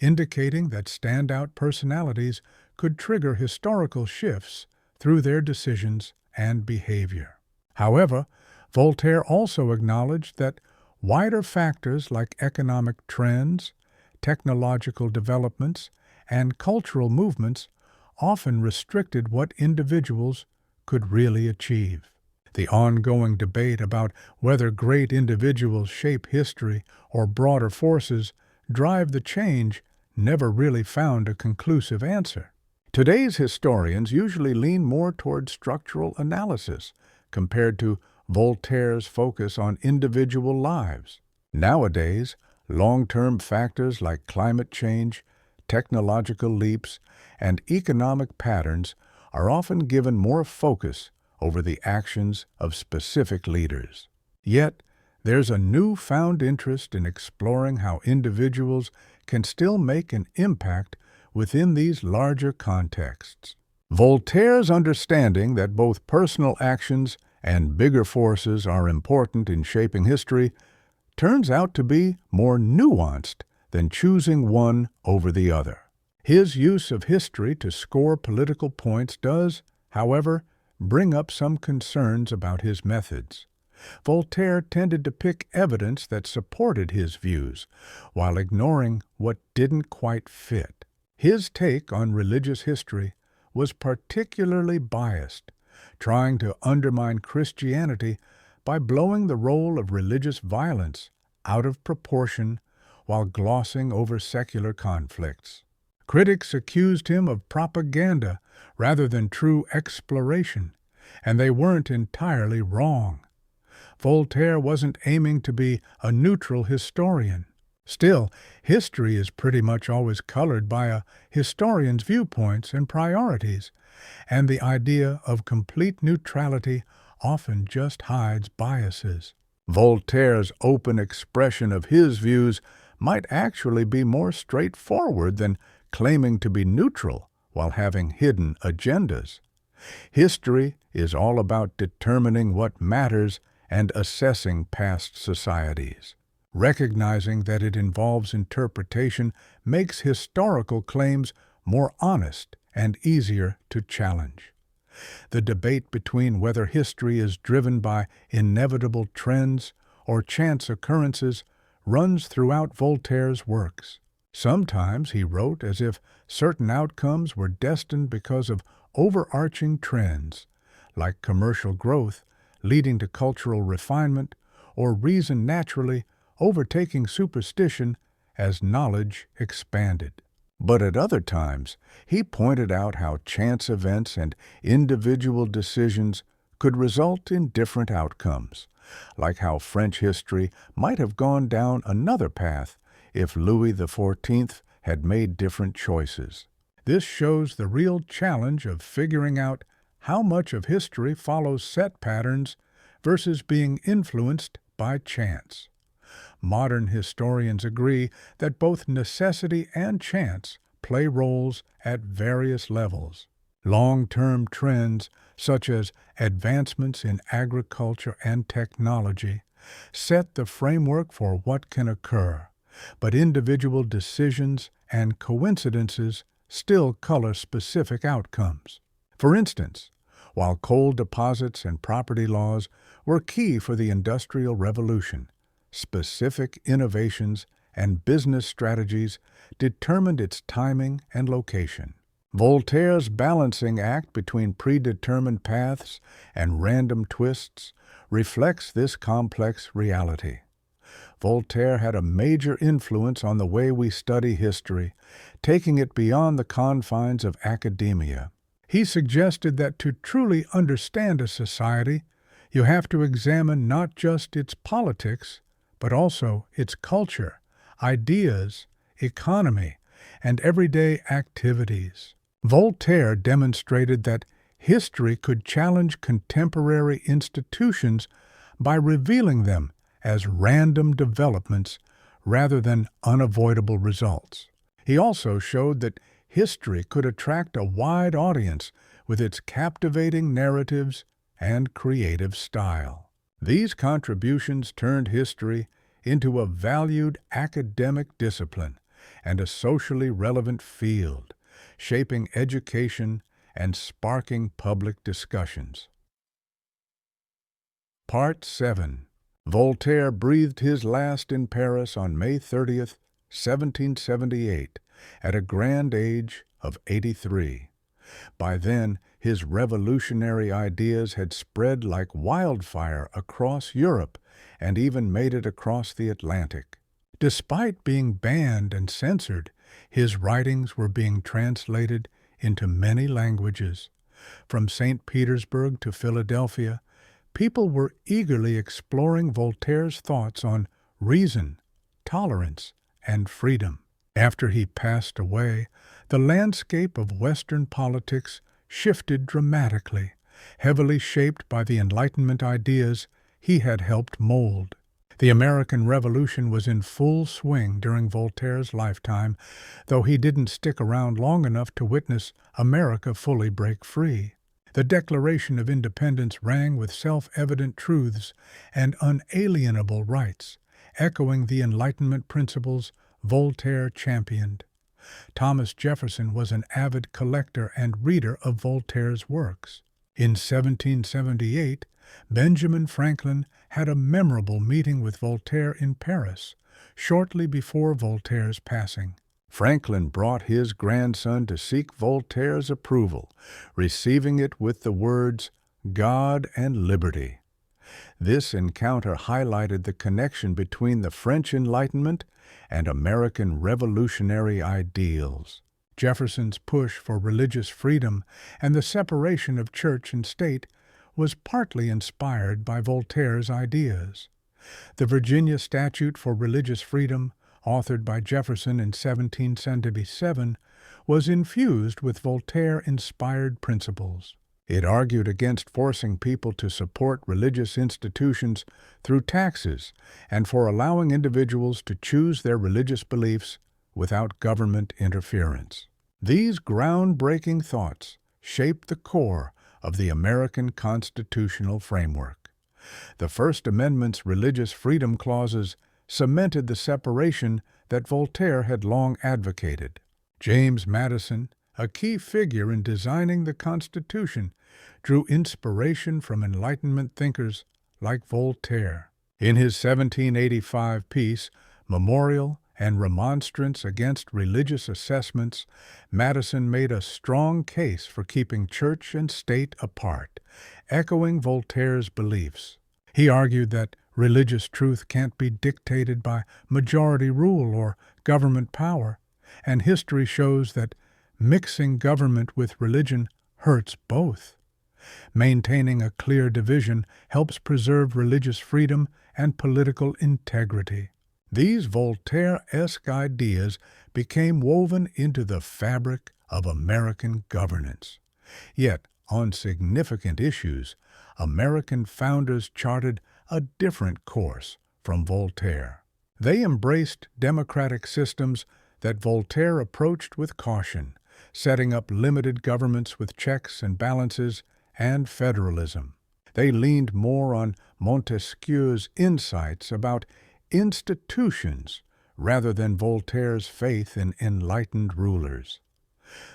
A: indicating that standout personalities could trigger historical shifts through their decisions and behavior. However, Voltaire also acknowledged that wider factors like economic trends, technological developments, and cultural movements often restricted what individuals could really achieve. The ongoing debate about whether great individuals shape history or broader forces drive the change never really found a conclusive answer. Today's historians usually lean more toward structural analysis compared to Voltaire's focus on individual lives. Nowadays, long-term factors like climate change, technological leaps, and economic patterns are often given more focus over the actions of specific leaders. Yet, there's a newfound interest in exploring how individuals can still make an impact within these larger contexts. Voltaire's understanding that both personal actions and bigger forces are important in shaping history turns out to be more nuanced than choosing one over the other. His use of history to score political points does, however, bring up some concerns about his methods. Voltaire tended to pick evidence that supported his views, while ignoring what didn't quite fit. His take on religious history was particularly biased, trying to undermine Christianity by blowing the role of religious violence out of proportion while glossing over secular conflicts. Critics accused him of propaganda rather than true exploration, and they weren't entirely wrong. Voltaire wasn't aiming to be a neutral historian. Still, history is pretty much always colored by a historian's viewpoints and priorities, and the idea of complete neutrality often just hides biases. Voltaire's open expression of his views might actually be more straightforward than claiming to be neutral while having hidden agendas. History is all about determining what matters and assessing past societies. Recognizing that it involves interpretation makes historical claims more honest and easier to challenge. The debate between whether history is driven by inevitable trends or chance occurrences runs throughout Voltaire's works. Sometimes he wrote as if certain outcomes were destined because of overarching trends, like commercial growth leading to cultural refinement, or reason naturally overtaking superstition as knowledge expanded. But at other times, he pointed out how chance events and individual decisions could result in different outcomes, like how French history might have gone down another path if Louis XIV had made different choices. This shows the real challenge of figuring out how much of history follows set patterns versus being influenced by chance. Modern historians agree that both necessity and chance play roles at various levels. Long-term trends, such as advancements in agriculture and technology, set the framework for what can occur, but individual decisions and coincidences still color specific outcomes. For instance, while coal deposits and property laws were key for the Industrial Revolution, specific innovations and business strategies determined its timing and location. Voltaire's balancing act between predetermined paths and random twists reflects this complex reality. Voltaire had a major influence on the way we study history, taking it beyond the confines of academia. He suggested that to truly understand a society, you have to examine not just its politics, but also its culture, ideas, economy, and everyday activities. Voltaire demonstrated that history could challenge contemporary institutions by revealing them as random developments rather than unavoidable results. He also showed that history could attract a wide audience with its captivating narratives and creative style. These contributions turned history into a valued academic discipline and a socially relevant field, shaping education and sparking public discussions. Part 7. Voltaire breathed his last in Paris on May 30th, 1778, at a grand age of 83. By then, his revolutionary ideas had spread like wildfire across Europe and even made it across the Atlantic. Despite being banned and censored, his writings were being translated into many languages. From St. Petersburg to Philadelphia, people were eagerly exploring Voltaire's thoughts on reason, tolerance, and freedom. After he passed away, the landscape of Western politics shifted dramatically, heavily shaped by the Enlightenment ideas he had helped mold. The American Revolution was in full swing during Voltaire's lifetime, though he didn't stick around long enough to witness America fully break free. The Declaration of Independence rang with self-evident truths and unalienable rights, echoing the Enlightenment principles Voltaire championed. Thomas Jefferson was an avid collector and reader of Voltaire's works. In 1778, Benjamin Franklin had a memorable meeting with Voltaire in Paris, shortly before Voltaire's passing. Franklin brought his grandson to seek Voltaire's approval, receiving it with the words, "God and liberty." This encounter highlighted the connection between the French Enlightenment and American revolutionary ideals. Jefferson's push for religious freedom and the separation of church and state was partly inspired by Voltaire's ideas. The Virginia Statute for Religious Freedom, authored by Jefferson in 1777, was infused with Voltaire-inspired principles. It argued against forcing people to support religious institutions through taxes and for allowing individuals to choose their religious beliefs without government interference. These groundbreaking thoughts shaped the core of the American constitutional framework. The First Amendment's religious freedom clauses cemented the separation that Voltaire had long advocated. James Madison, a key figure in designing the Constitution, drew inspiration from Enlightenment thinkers like Voltaire. In his 1785 piece, Memorial and Remonstrance Against Religious Assessments, Madison made a strong case for keeping church and state apart, echoing Voltaire's beliefs. He argued that religious truth can't be dictated by majority rule or government power, and history shows that mixing government with religion hurts both. Maintaining a clear division helps preserve religious freedom and political integrity. These Voltaire-esque ideas became woven into the fabric of American governance. Yet, on significant issues, American founders charted a different course from Voltaire. They embraced democratic systems that Voltaire approached with caution, setting up limited governments with checks and balances and federalism. They leaned more on Montesquieu's insights about institutions rather than Voltaire's faith in enlightened rulers.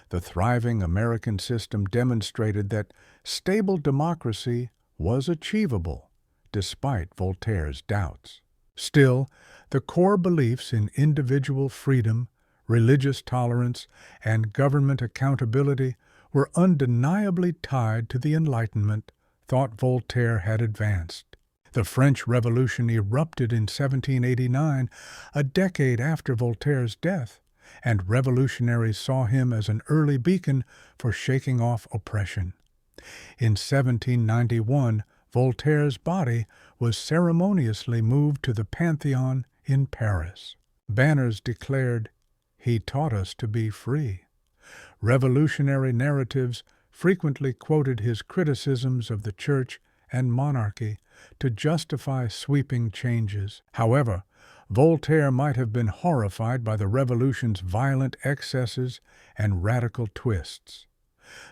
A: The thriving American system demonstrated that stable democracy was achievable, despite Voltaire's doubts. Still, the core beliefs in individual freedom, religious tolerance, and government accountability were undeniably tied to the Enlightenment thought Voltaire had advanced. The French Revolution erupted in 1789, a decade after Voltaire's death, and revolutionaries saw him as an early beacon for shaking off oppression. In 1791, Voltaire's body was ceremoniously moved to the Pantheon in Paris. Banners declared, "He taught us to be free." Revolutionary narratives frequently quoted his criticisms of the church and monarchy to justify sweeping changes. However, Voltaire might have been horrified by the Revolution's violent excesses and radical twists.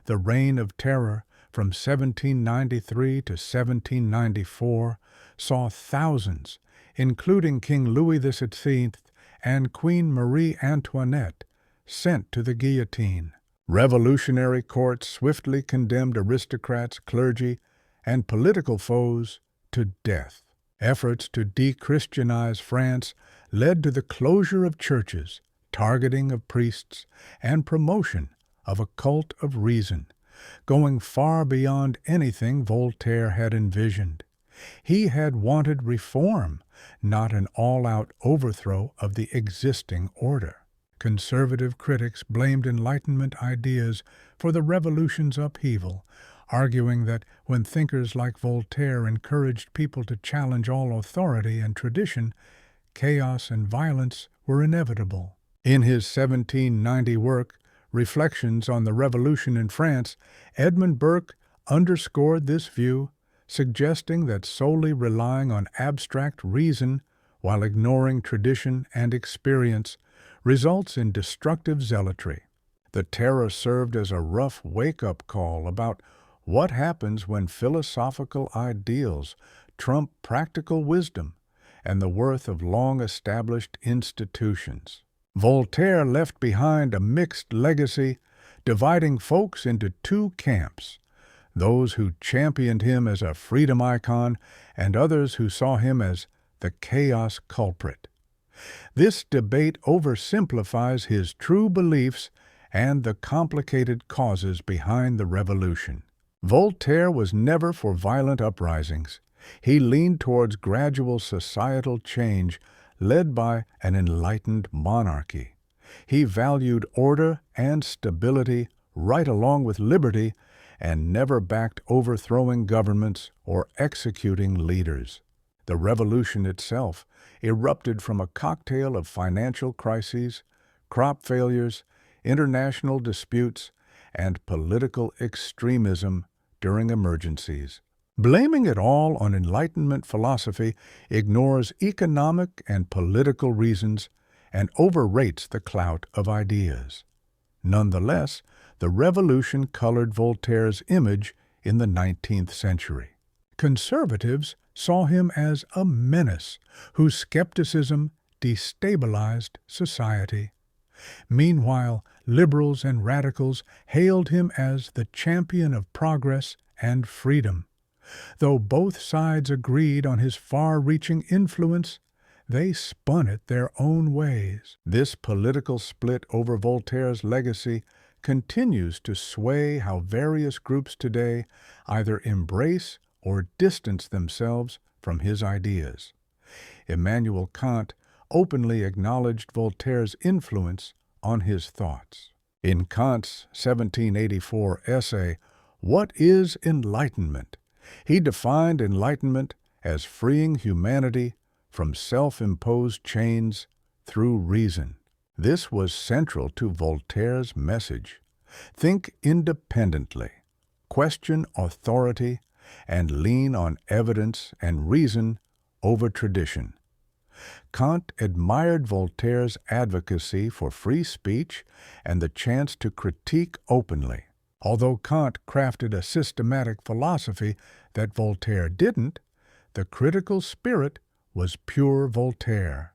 A: The Reign of Terror from 1793 to 1794 saw thousands, including King Louis XVI and Queen Marie Antoinette, sent to the guillotine. Revolutionary courts swiftly condemned aristocrats, clergy, and political foes to death. Efforts to de-Christianize France led to the closure of churches, targeting of priests, and promotion of a cult of reason, going far beyond anything Voltaire had envisioned. He had wanted reform, not an all-out overthrow of the existing order. Conservative critics blamed Enlightenment ideas for the Revolution's upheaval, arguing that when thinkers like Voltaire encouraged people to challenge all authority and tradition, chaos and violence were inevitable. In his 1790 work, Reflections on the Revolution in France, Edmund Burke underscored this view, suggesting that solely relying on abstract reason while ignoring tradition and experience results in destructive zealotry. The terror served as a rough wake-up call about what happens when philosophical ideals trump practical wisdom and the worth of long-established institutions. Voltaire left behind a mixed legacy, dividing folks into two camps, those who championed him as a freedom icon and others who saw him as the chaos culprit. This debate oversimplifies his true beliefs and the complicated causes behind the revolution. Voltaire was never for violent uprisings. He leaned towards gradual societal change led by an enlightened monarchy. He valued order and stability right along with liberty and never backed overthrowing governments or executing leaders. The revolution itself erupted from a cocktail of financial crises, crop failures, international disputes, and political extremism during emergencies. Blaming it all on Enlightenment philosophy ignores economic and political reasons and overrates the clout of ideas. Nonetheless, the revolution colored Voltaire's image in the 19th century. Conservatives saw him as a menace whose skepticism destabilized society. Meanwhile, liberals and radicals hailed him as the champion of progress and freedom. Though both sides agreed on his far-reaching influence, they spun it their own ways. This political split over Voltaire's legacy continues to sway how various groups today either embrace or distance themselves from his ideas. Immanuel Kant openly acknowledged Voltaire's influence on his thoughts. In Kant's 1784 essay, What is Enlightenment?, he defined enlightenment as freeing humanity from self-imposed chains through reason. This was central to Voltaire's message. Think independently, question authority, and lean on evidence and reason over tradition. Kant admired Voltaire's advocacy for free speech and the chance to critique openly. Although Kant crafted a systematic philosophy that Voltaire didn't, the critical spirit was pure Voltaire.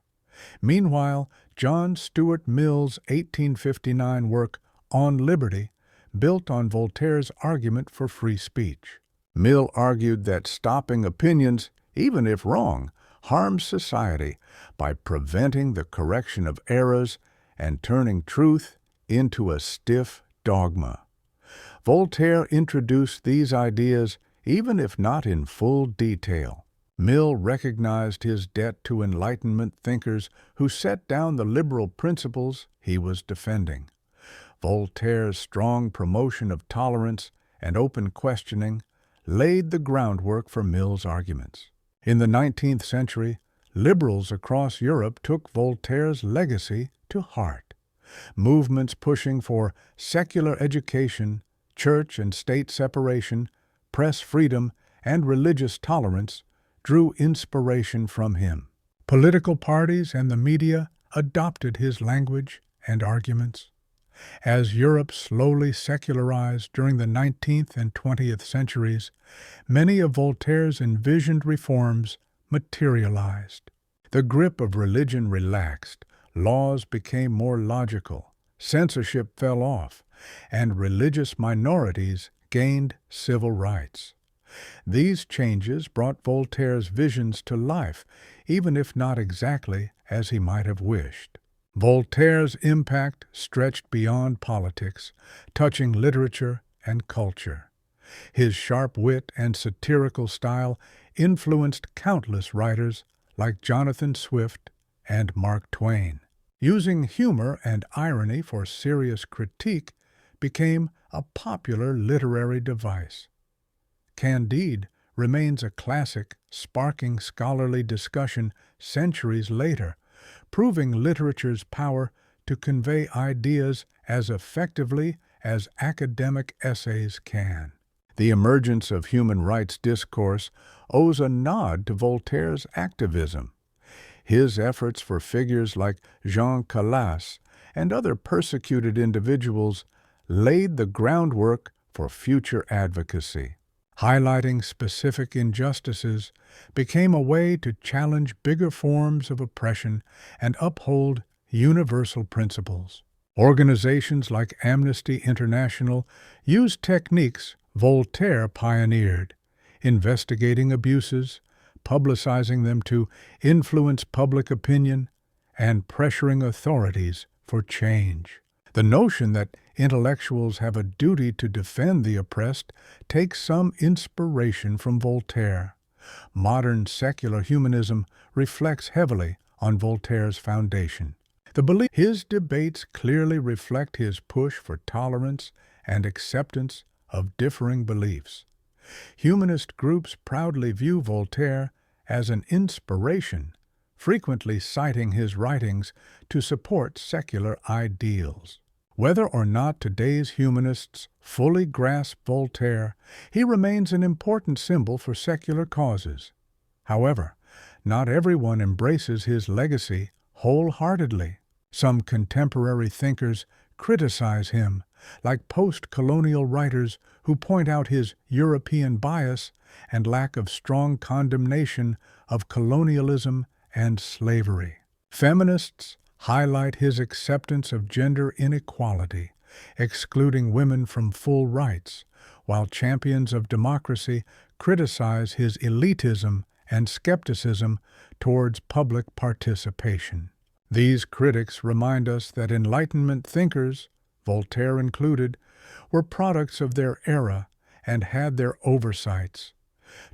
A: Meanwhile, John Stuart Mill's 1859 work On Liberty built on Voltaire's argument for free speech. Mill argued that stopping opinions, even if wrong, harms society by preventing the correction of errors and turning truth into a stiff dogma. Voltaire introduced these ideas even if not in full detail. Mill recognized his debt to Enlightenment thinkers who set down the liberal principles he was defending. Voltaire's strong promotion of tolerance and open questioning laid the groundwork for Mill's arguments. In the 19th century, liberals across Europe took Voltaire's legacy to heart. Movements pushing for secular education, church and state separation, press freedom, and religious tolerance drew inspiration from him. Political parties and the media adopted his language and arguments. As Europe slowly secularized during the 19th and 20th centuries, many of Voltaire's envisioned reforms materialized. The grip of religion relaxed, laws became more logical, censorship fell off, and religious minorities gained civil rights. These changes brought Voltaire's visions to life, even if not exactly as he might have wished. Voltaire's impact stretched beyond politics, touching literature and culture. His sharp wit and satirical style influenced countless writers like Jonathan Swift and Mark Twain. Using humor and irony for serious critique became a popular literary device. Candide remains a classic, sparking scholarly discussion centuries later, proving literature's power to convey ideas as effectively as academic essays can. The emergence of human rights discourse owes a nod to Voltaire's activism. His efforts for figures like Jean Calas and other persecuted individuals laid the groundwork for future advocacy. Highlighting specific injustices became a way to challenge bigger forms of oppression and uphold universal principles. Organizations like Amnesty International used techniques Voltaire pioneered, investigating abuses, publicizing them to influence public opinion, and pressuring authorities for change. The notion that intellectuals have a duty to defend the oppressed takes some inspiration from Voltaire. Modern secular humanism reflects heavily on Voltaire's foundation. His debates clearly reflect his push for tolerance and acceptance of differing beliefs. Humanist groups proudly view Voltaire as an inspiration, frequently citing his writings to support secular ideals. Whether or not today's humanists fully grasp Voltaire, he remains an important symbol for secular causes. However, not everyone embraces his legacy wholeheartedly. Some contemporary thinkers criticize him, like post-colonial writers who point out his European bias and lack of strong condemnation of colonialism and slavery. Feminists highlight his acceptance of gender inequality, excluding women from full rights, while champions of democracy criticize his elitism and skepticism towards public participation. These critics remind us that Enlightenment thinkers, Voltaire included, were products of their era and had their oversights.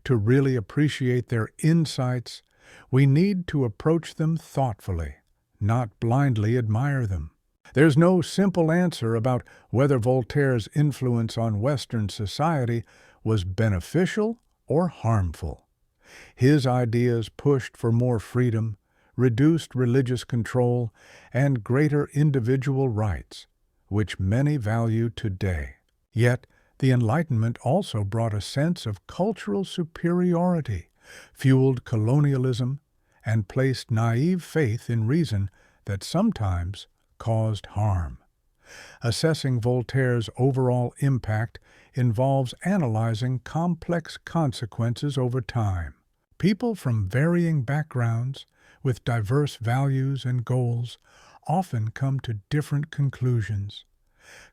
A: To really appreciate their insights, we need to approach them thoughtfully, not blindly admire them. There's no simple answer about whether Voltaire's influence on Western society was beneficial or harmful. His ideas pushed for more freedom, reduced religious control, and greater individual rights, which many value today. Yet, the Enlightenment also brought a sense of cultural superiority, fueled colonialism, and placed naive faith in reason that sometimes caused harm. Assessing Voltaire's overall impact involves analyzing complex consequences over time. People from varying backgrounds, with diverse values and goals, often come to different conclusions.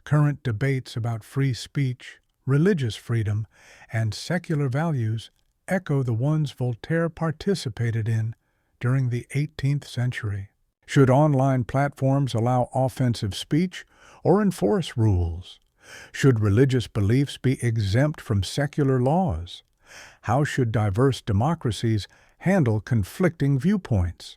A: Current debates about free speech, religious freedom, and secular values echo the ones Voltaire participated in during the 18th century. Should online platforms allow offensive speech or enforce rules? Should religious beliefs be exempt from secular laws? How should diverse democracies handle conflicting viewpoints?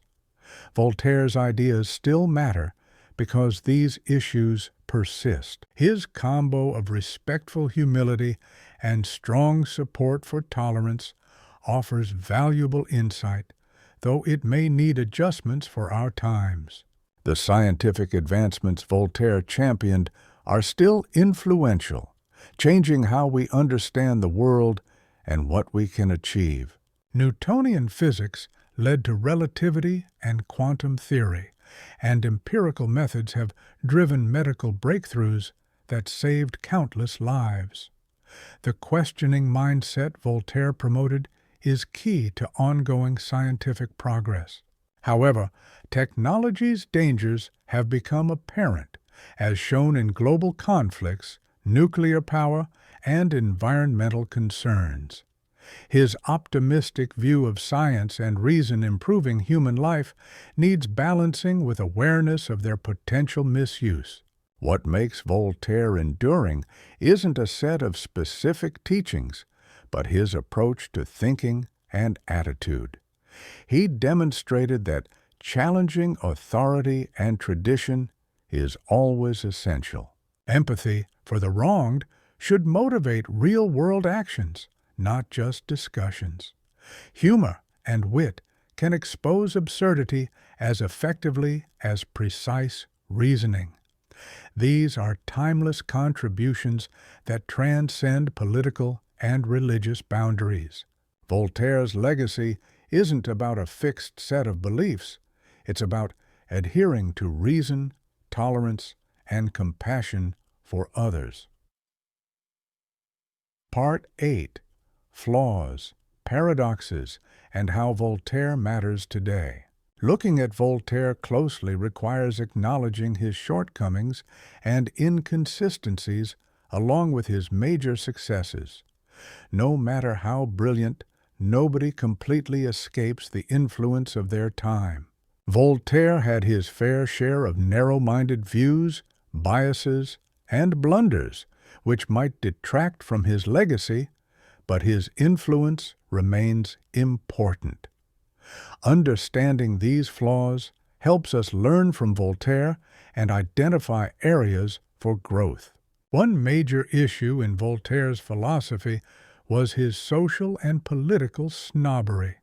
A: Voltaire's ideas still matter because these issues persist. His combo of respectful humility and strong support for tolerance offers valuable insight, though it may need adjustments for our times. The scientific advancements Voltaire championed are still influential, changing how we understand the world and what we can achieve. Newtonian physics led to relativity and quantum theory, and empirical methods have driven medical breakthroughs that saved countless lives. The questioning mindset Voltaire promoted is key to ongoing scientific progress. However, technology's dangers have become apparent, as shown in global conflicts, nuclear power, and environmental concerns. His optimistic view of science and reason improving human life needs balancing with awareness of their potential misuse. What makes Voltaire enduring isn't a set of specific teachings, but his approach to thinking and attitude. He demonstrated that challenging authority and tradition is always essential. Empathy for the wronged should motivate real-world actions, not just discussions. Humor and wit can expose absurdity as effectively as precise reasoning. These are timeless contributions that transcend political and religious boundaries. Voltaire's legacy isn't about a fixed set of beliefs. It's about adhering to reason, tolerance, and compassion for others. Part 8. Flaws, Paradoxes, and How Voltaire Matters Today. Looking at Voltaire closely requires acknowledging his shortcomings and inconsistencies along with his major successes. No matter how brilliant, nobody completely escapes the influence of their time. Voltaire had his fair share of narrow-minded views, biases, and blunders, which might detract from his legacy, but his influence remains important. Understanding these flaws helps us learn from Voltaire and identify areas for growth. One major issue in Voltaire's philosophy was his social and political snobbery.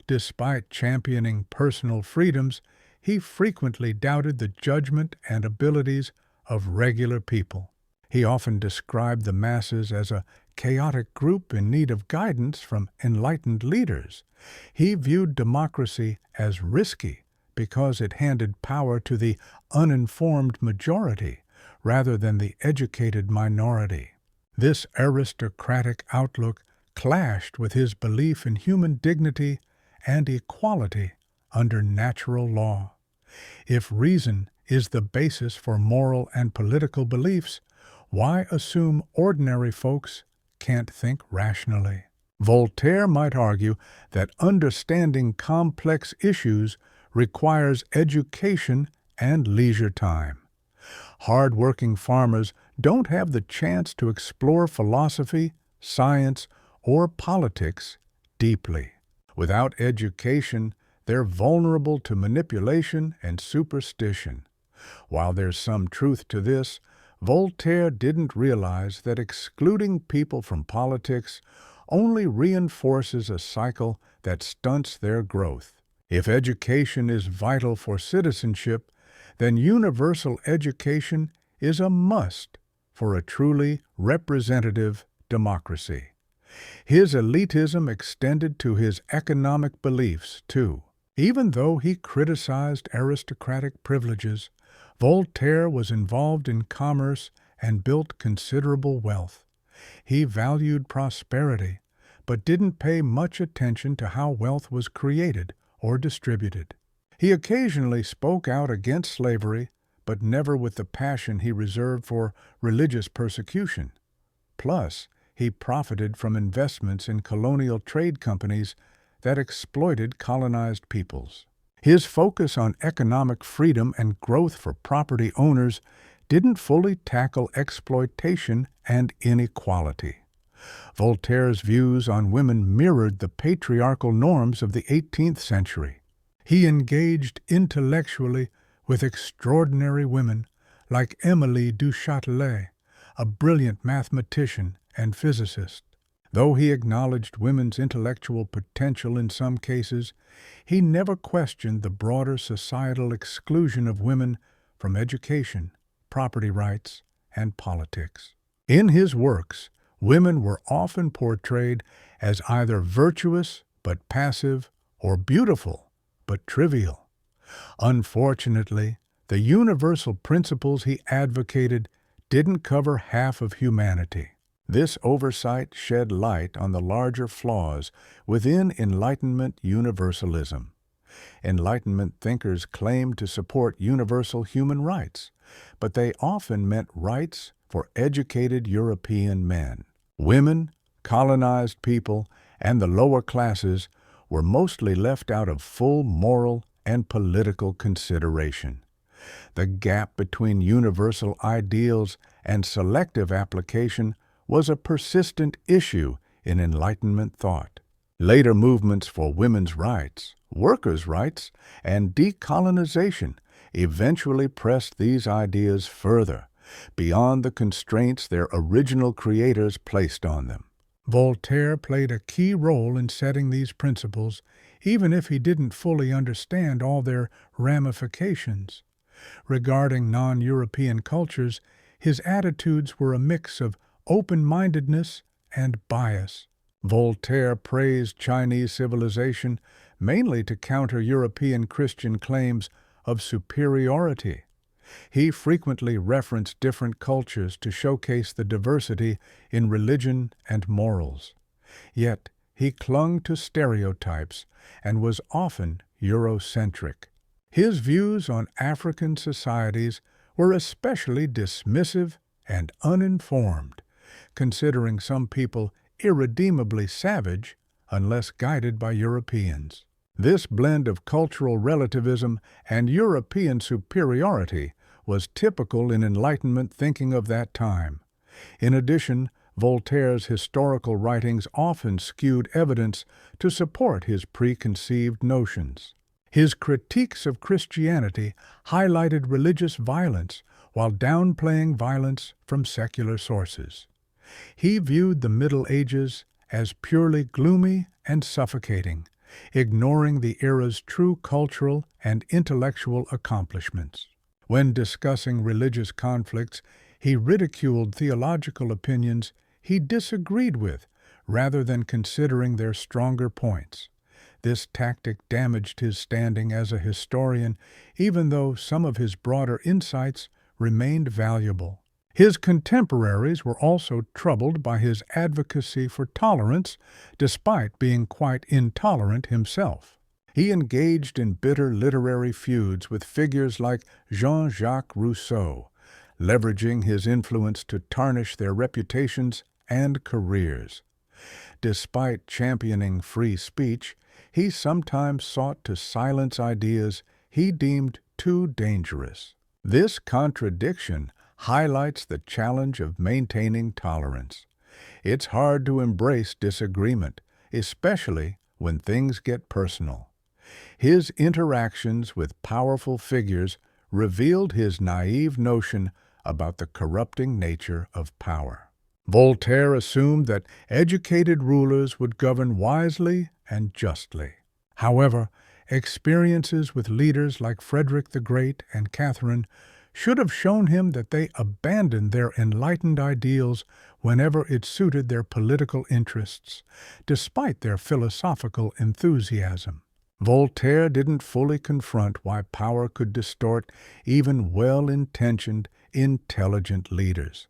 A: Despite championing personal freedoms, he frequently doubted the judgment and abilities of regular people. He often described the masses as a chaotic group in need of guidance from enlightened leaders. He viewed democracy as risky because it handed power to the uninformed majority rather than the educated minority. This aristocratic outlook clashed with his belief in human dignity and equality under natural law. If reason is the basis for moral and political beliefs, why assume ordinary folks can't think rationally? Voltaire might argue that understanding complex issues requires education and leisure time. Hard-working farmers don't have the chance to explore philosophy, science, or politics deeply. Without education, they're vulnerable to manipulation and superstition. While there's some truth to this, Voltaire didn't realize that excluding people from politics only reinforces a cycle that stunts their growth. If education is vital for citizenship, then universal education is a must for a truly representative democracy. His elitism extended to his economic beliefs, too. Even though he criticized aristocratic privileges, Voltaire was involved in commerce and built considerable wealth. He valued prosperity, but didn't pay much attention to how wealth was created or distributed. He occasionally spoke out against slavery, but never with the passion he reserved for religious persecution. Plus, he profited from investments in colonial trade companies that exploited colonized peoples. His focus on economic freedom and growth for property owners didn't fully tackle exploitation and inequality. Voltaire's views on women mirrored the patriarchal norms of the 18th century. He engaged intellectually with extraordinary women like Émilie du Châtelet, a brilliant mathematician and physicist. Though he acknowledged women's intellectual potential in some cases, he never questioned the broader societal exclusion of women from education, property rights, and politics. In his works, women were often portrayed as either virtuous but passive or beautiful but trivial. Unfortunately, the universal principles he advocated didn't cover half of humanity. This oversight shed light on the larger flaws within Enlightenment universalism. Enlightenment thinkers claimed to support universal human rights, but they often meant rights for educated European men. Women, colonized people, and the lower classes were mostly left out of full moral and political consideration. The gap between universal ideals and selective application was a persistent issue in Enlightenment thought. Later movements for women's rights, workers' rights, and decolonization eventually pressed these ideas further, beyond the constraints their original creators placed on them. Voltaire played a key role in setting these principles, even if he didn't fully understand all their ramifications. Regarding non-European cultures, his attitudes were a mix of open-mindedness and bias. Voltaire praised Chinese civilization mainly to counter European Christian claims of superiority. He frequently referenced different cultures to showcase the diversity in religion and morals. Yet, he clung to stereotypes and was often Eurocentric. His views on African societies were especially dismissive and uninformed, considering some people irredeemably savage unless guided by Europeans. This blend of cultural relativism and European superiority was typical in Enlightenment thinking of that time. In addition, Voltaire's historical writings often skewed evidence to support his preconceived notions. His critiques of Christianity highlighted religious violence while downplaying violence from secular sources. He viewed the Middle Ages as purely gloomy and suffocating, ignoring the era's true cultural and intellectual accomplishments. When discussing religious conflicts, he ridiculed theological opinions he disagreed with rather than considering their stronger points. This tactic damaged his standing as a historian, even though some of his broader insights remained valuable. His contemporaries were also troubled by his advocacy for tolerance, despite being quite intolerant himself. He engaged in bitter literary feuds with figures like Jean-Jacques Rousseau, leveraging his influence to tarnish their reputations and careers. Despite championing free speech, he sometimes sought to silence ideas he deemed too dangerous. This contradiction highlights the challenge of maintaining tolerance. It's hard to embrace disagreement, especially when things get personal. His interactions with powerful figures revealed his naive notion about the corrupting nature of power. Voltaire assumed that educated rulers would govern wisely and justly. However, experiences with leaders like Frederick the Great and Catherine should have shown him that they abandoned their enlightened ideals whenever it suited their political interests, despite their philosophical enthusiasm. Voltaire didn't fully confront why power could distort even well-intentioned, intelligent leaders.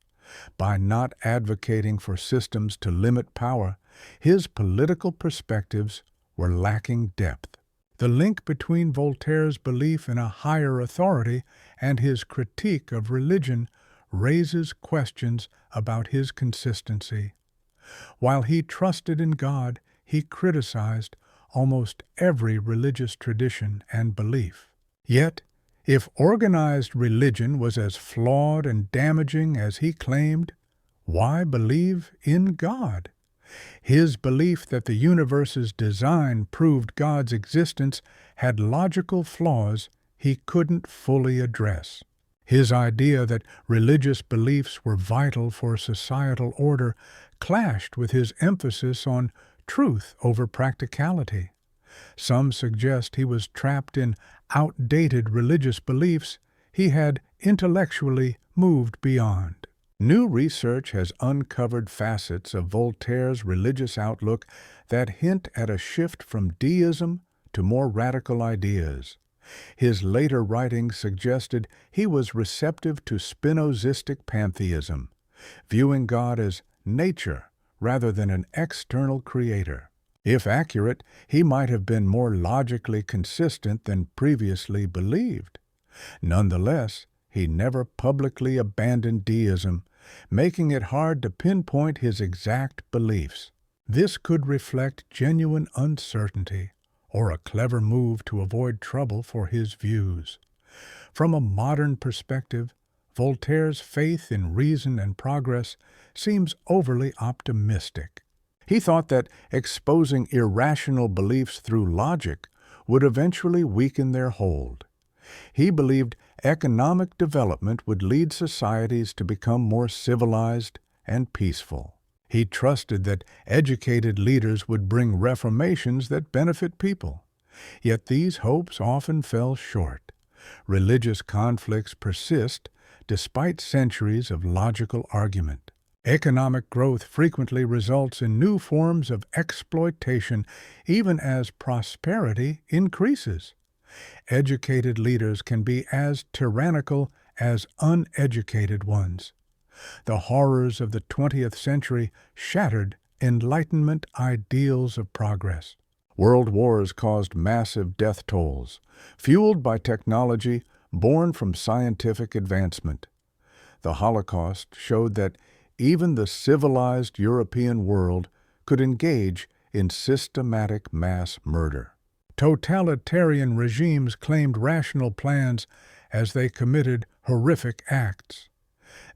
A: By not advocating for systems to limit power, his political perspectives were lacking depth. The link between Voltaire's belief in a higher authority and his critique of religion raises questions about his consistency. While he trusted in God, he criticized almost every religious tradition and belief. Yet, if organized religion was as flawed and damaging as he claimed, why believe in God? His belief that the universe's design proved God's existence had logical flaws he couldn't fully address. His idea that religious beliefs were vital for societal order clashed with his emphasis on truth over practicality. Some suggest he was trapped in outdated religious beliefs he had intellectually moved beyond. New research has uncovered facets of Voltaire's religious outlook that hint at a shift from deism to more radical ideas. His later writings suggested he was receptive to Spinozistic pantheism, viewing God as nature rather than an external creator. If accurate, he might have been more logically consistent than previously believed. Nonetheless, he never publicly abandoned deism, making it hard to pinpoint his exact beliefs. This could reflect genuine uncertainty or a clever move to avoid trouble for his views. From a modern perspective, Voltaire's faith in reason and progress seems overly optimistic. He thought that exposing irrational beliefs through logic would eventually weaken their hold. He believed economic development would lead societies to become more civilized and peaceful. He trusted that educated leaders would bring reformations that benefit people. Yet these hopes often fell short. Religious conflicts persist despite centuries of logical argument. Economic growth frequently results in new forms of exploitation, even as prosperity increases. Educated leaders can be as tyrannical as uneducated ones. The horrors of the 20th century shattered Enlightenment ideals of progress. World wars caused massive death tolls, fueled by technology born from scientific advancement. The Holocaust showed that even the civilized European world could engage in systematic mass murder. Totalitarian regimes claimed rational plans as they committed horrific acts.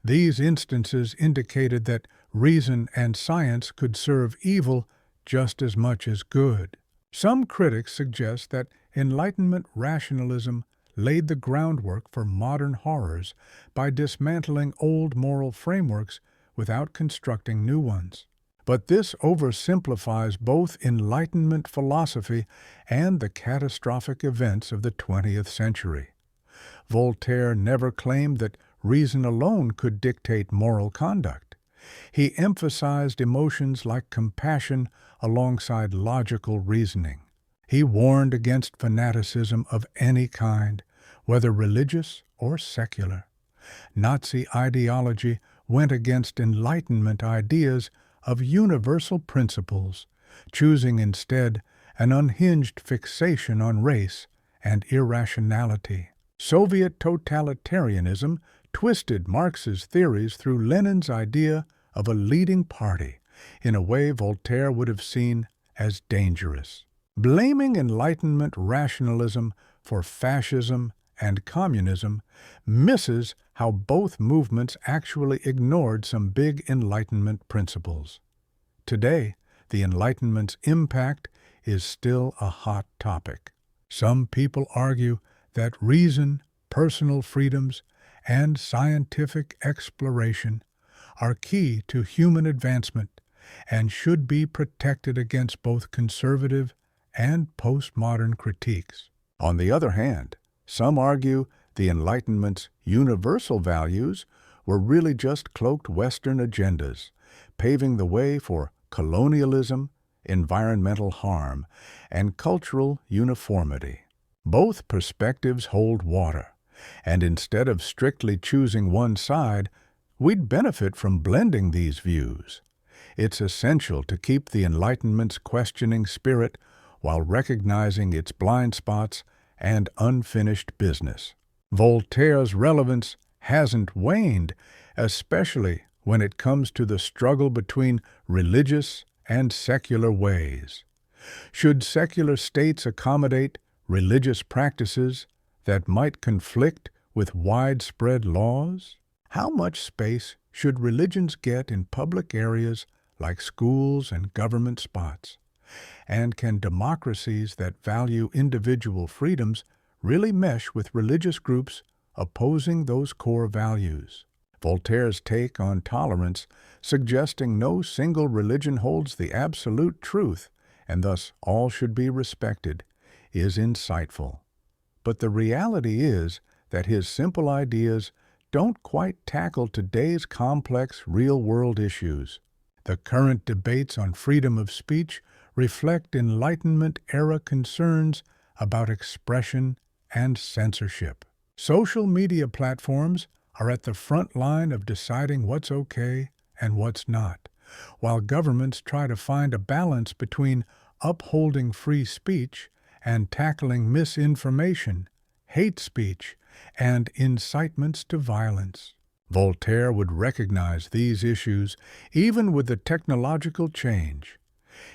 A: These instances indicated that reason and science could serve evil just as much as good. Some critics suggest that Enlightenment rationalism laid the groundwork for modern horrors by dismantling old moral frameworks without constructing new ones. But this oversimplifies both Enlightenment philosophy and the catastrophic events of the 20th century. Voltaire never claimed that reason alone could dictate moral conduct. He emphasized emotions like compassion alongside logical reasoning. He warned against fanaticism of any kind, whether religious or secular. Nazi ideology went against Enlightenment ideas of universal principles, choosing instead an unhinged fixation on race and irrationality. Soviet totalitarianism twisted Marx's theories through Lenin's idea of a leading party in a way Voltaire would have seen as dangerous. Blaming Enlightenment rationalism for fascism and communism misses how both movements actually ignored some big Enlightenment principles. Today, the Enlightenment's impact is still a hot topic. Some people argue that reason, personal freedoms, and scientific exploration are key to human advancement and should be protected against both conservative and postmodern critiques. On the other hand, some argue the Enlightenment's universal values were really just cloaked Western agendas, paving the way for colonialism, environmental harm, and cultural uniformity. Both perspectives hold water, and instead of strictly choosing one side, we'd benefit from blending these views. It's essential to keep the Enlightenment's questioning spirit while recognizing its blind spots and unfinished business. Voltaire's relevance hasn't waned, especially when it comes to the struggle between religious and secular ways. Should secular states accommodate religious practices that might conflict with widespread laws? How much space should religions get in public areas like schools and government spots? And can democracies that value individual freedoms really mesh with religious groups opposing those core values? Voltaire's take on tolerance, suggesting no single religion holds the absolute truth and thus all should be respected, is insightful. But the reality is that his simple ideas don't quite tackle today's complex real-world issues. The current debates on freedom of speech reflect Enlightenment-era concerns about expression and censorship. Social media platforms are at the front line of deciding what's okay and what's not, while governments try to find a balance between upholding free speech and tackling misinformation, hate speech, and incitements to violence. Voltaire would recognize these issues even with the technological change.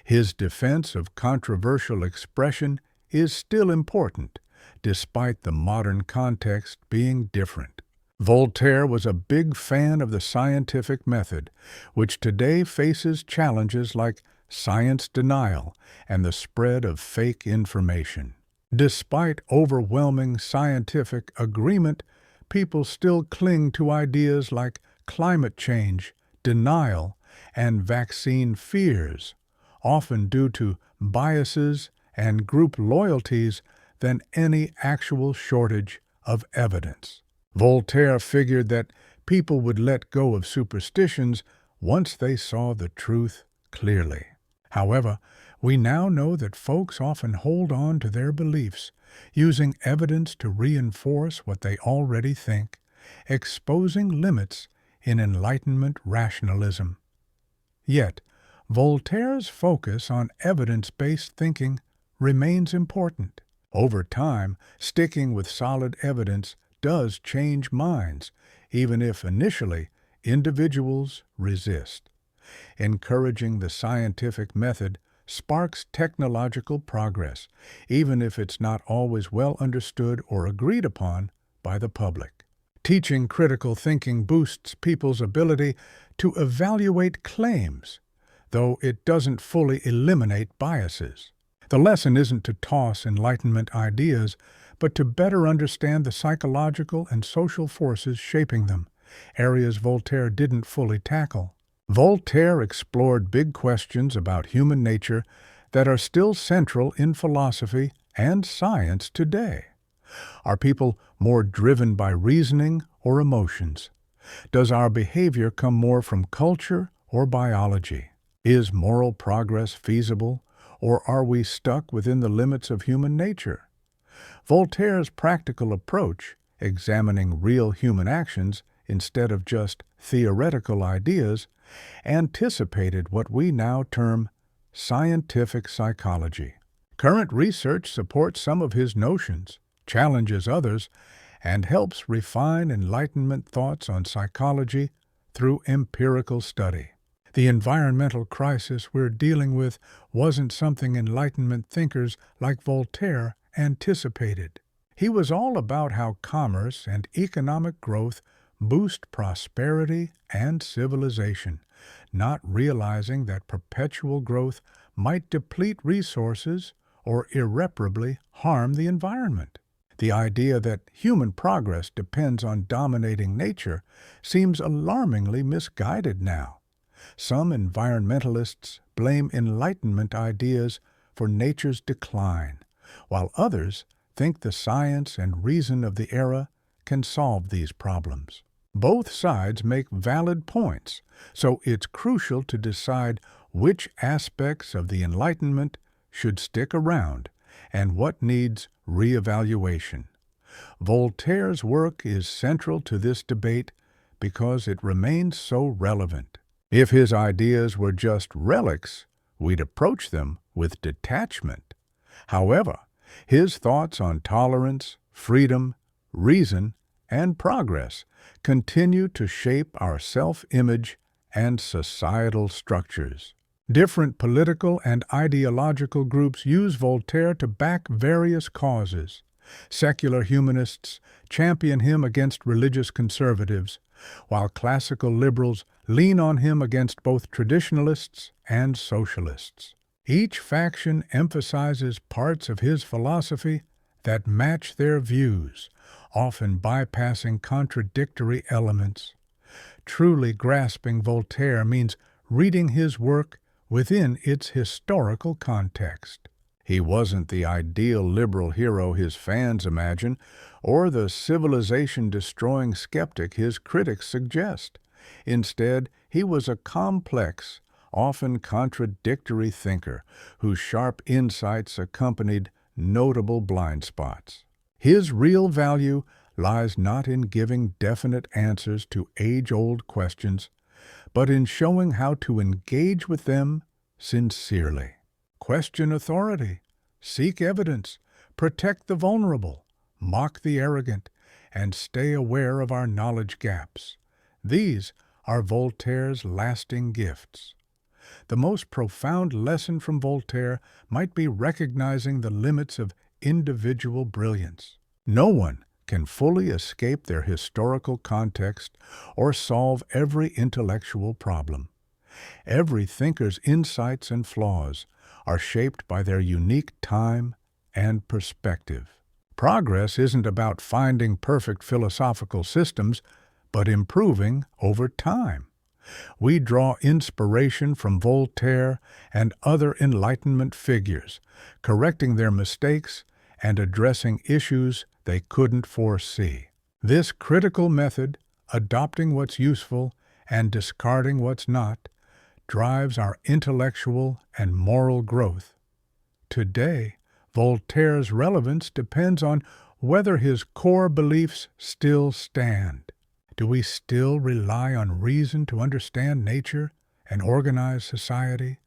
A: His defense of controversial expression is still important, despite the modern context being different. Voltaire was a big fan of the scientific method, which today faces challenges like science denial and the spread of fake information. Despite overwhelming scientific agreement, people still cling to ideas like climate change, denial, and vaccine fears, often due to biases and group loyalties than any actual shortage of evidence. Voltaire figured that people would let go of superstitions once they saw the truth clearly. However, we now know that folks often hold on to their beliefs, using evidence to reinforce what they already think, exposing limits in Enlightenment rationalism. Yet, Voltaire's focus on evidence-based thinking remains important. Over time, sticking with solid evidence does change minds, even if initially individuals resist. Encouraging the scientific method sparks technological progress, even if it's not always well understood or agreed upon by the public. Teaching critical thinking boosts people's ability to evaluate claims, though it doesn't fully eliminate biases. The lesson isn't to toss Enlightenment ideas, but to better understand the psychological and social forces shaping them, areas Voltaire didn't fully tackle. Voltaire explored big questions about human nature that are still central in philosophy and science today. Are people more driven by reasoning or emotions? Does our behavior come more from culture or biology? Is moral progress feasible, or are we stuck within the limits of human nature? Voltaire's practical approach examining real human actions instead of just theoretical ideas, anticipated what we now term scientific psychology. Current research supports some of his notions, challenges others, and helps refine Enlightenment thoughts on psychology through empirical study. The environmental crisis we're dealing with wasn't something Enlightenment thinkers like Voltaire anticipated. He was all about how commerce and economic growth boost prosperity and civilization, not realizing that perpetual growth might deplete resources or irreparably harm the environment. The idea that human progress depends on dominating nature seems alarmingly misguided now. Some environmentalists blame Enlightenment ideas for nature's decline, while others think the science and reason of the era can solve these problems. Both sides make valid points, so it's crucial to decide which aspects of the Enlightenment should stick around and what needs reevaluation. Voltaire's work is central to this debate because it remains so relevant. If his ideas were just relics, we'd approach them with detachment. However, his thoughts on tolerance, freedom, reason, and progress continue to shape our self-image and societal structures. Different political and ideological groups use Voltaire to back various causes. Secular humanists champion him against religious conservatives, while classical liberals lean on him against both traditionalists and socialists. Each faction emphasizes parts of his philosophy that match their views, often bypassing contradictory elements. Truly grasping Voltaire means reading his work within its historical context. He wasn't the ideal liberal hero his fans imagine, or the civilization-destroying skeptic his critics suggest. Instead, he was a complex, often contradictory thinker whose sharp insights accompanied notable blind spots. His real value lies not in giving definite answers to age-old questions, but in showing how to engage with them sincerely. Question authority, seek evidence, protect the vulnerable, mock the arrogant, and stay aware of our knowledge gaps. These are Voltaire's lasting gifts. The most profound lesson from Voltaire might be recognizing the limits of individual brilliance. No one can fully escape their historical context or solve every intellectual problem. Every thinker's insights and flaws are shaped by their unique time and perspective. Progress isn't about finding perfect philosophical systems, but improving over time. We draw inspiration from Voltaire and other Enlightenment figures, correcting their mistakes and addressing issues they couldn't foresee. This critical method, adopting what's useful and discarding what's not, drives our intellectual and moral growth. Today, Voltaire's relevance depends on whether his core beliefs still stand. Do we still rely on reason to understand nature and organize society?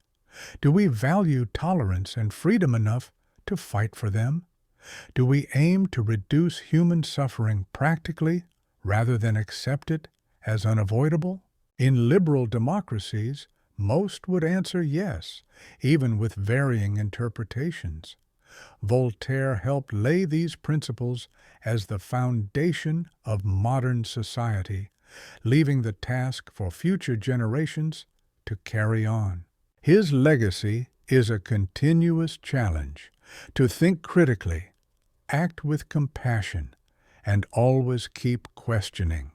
A: Do we value tolerance and freedom enough to fight for them? Do we aim to reduce human suffering practically rather than accept it as unavoidable? In liberal democracies, most would answer yes, even with varying interpretations. Voltaire helped lay these principles as the foundation of modern society, leaving the task for future generations to carry on. His legacy is a continuous challenge to think critically, act with compassion, and always keep questioning.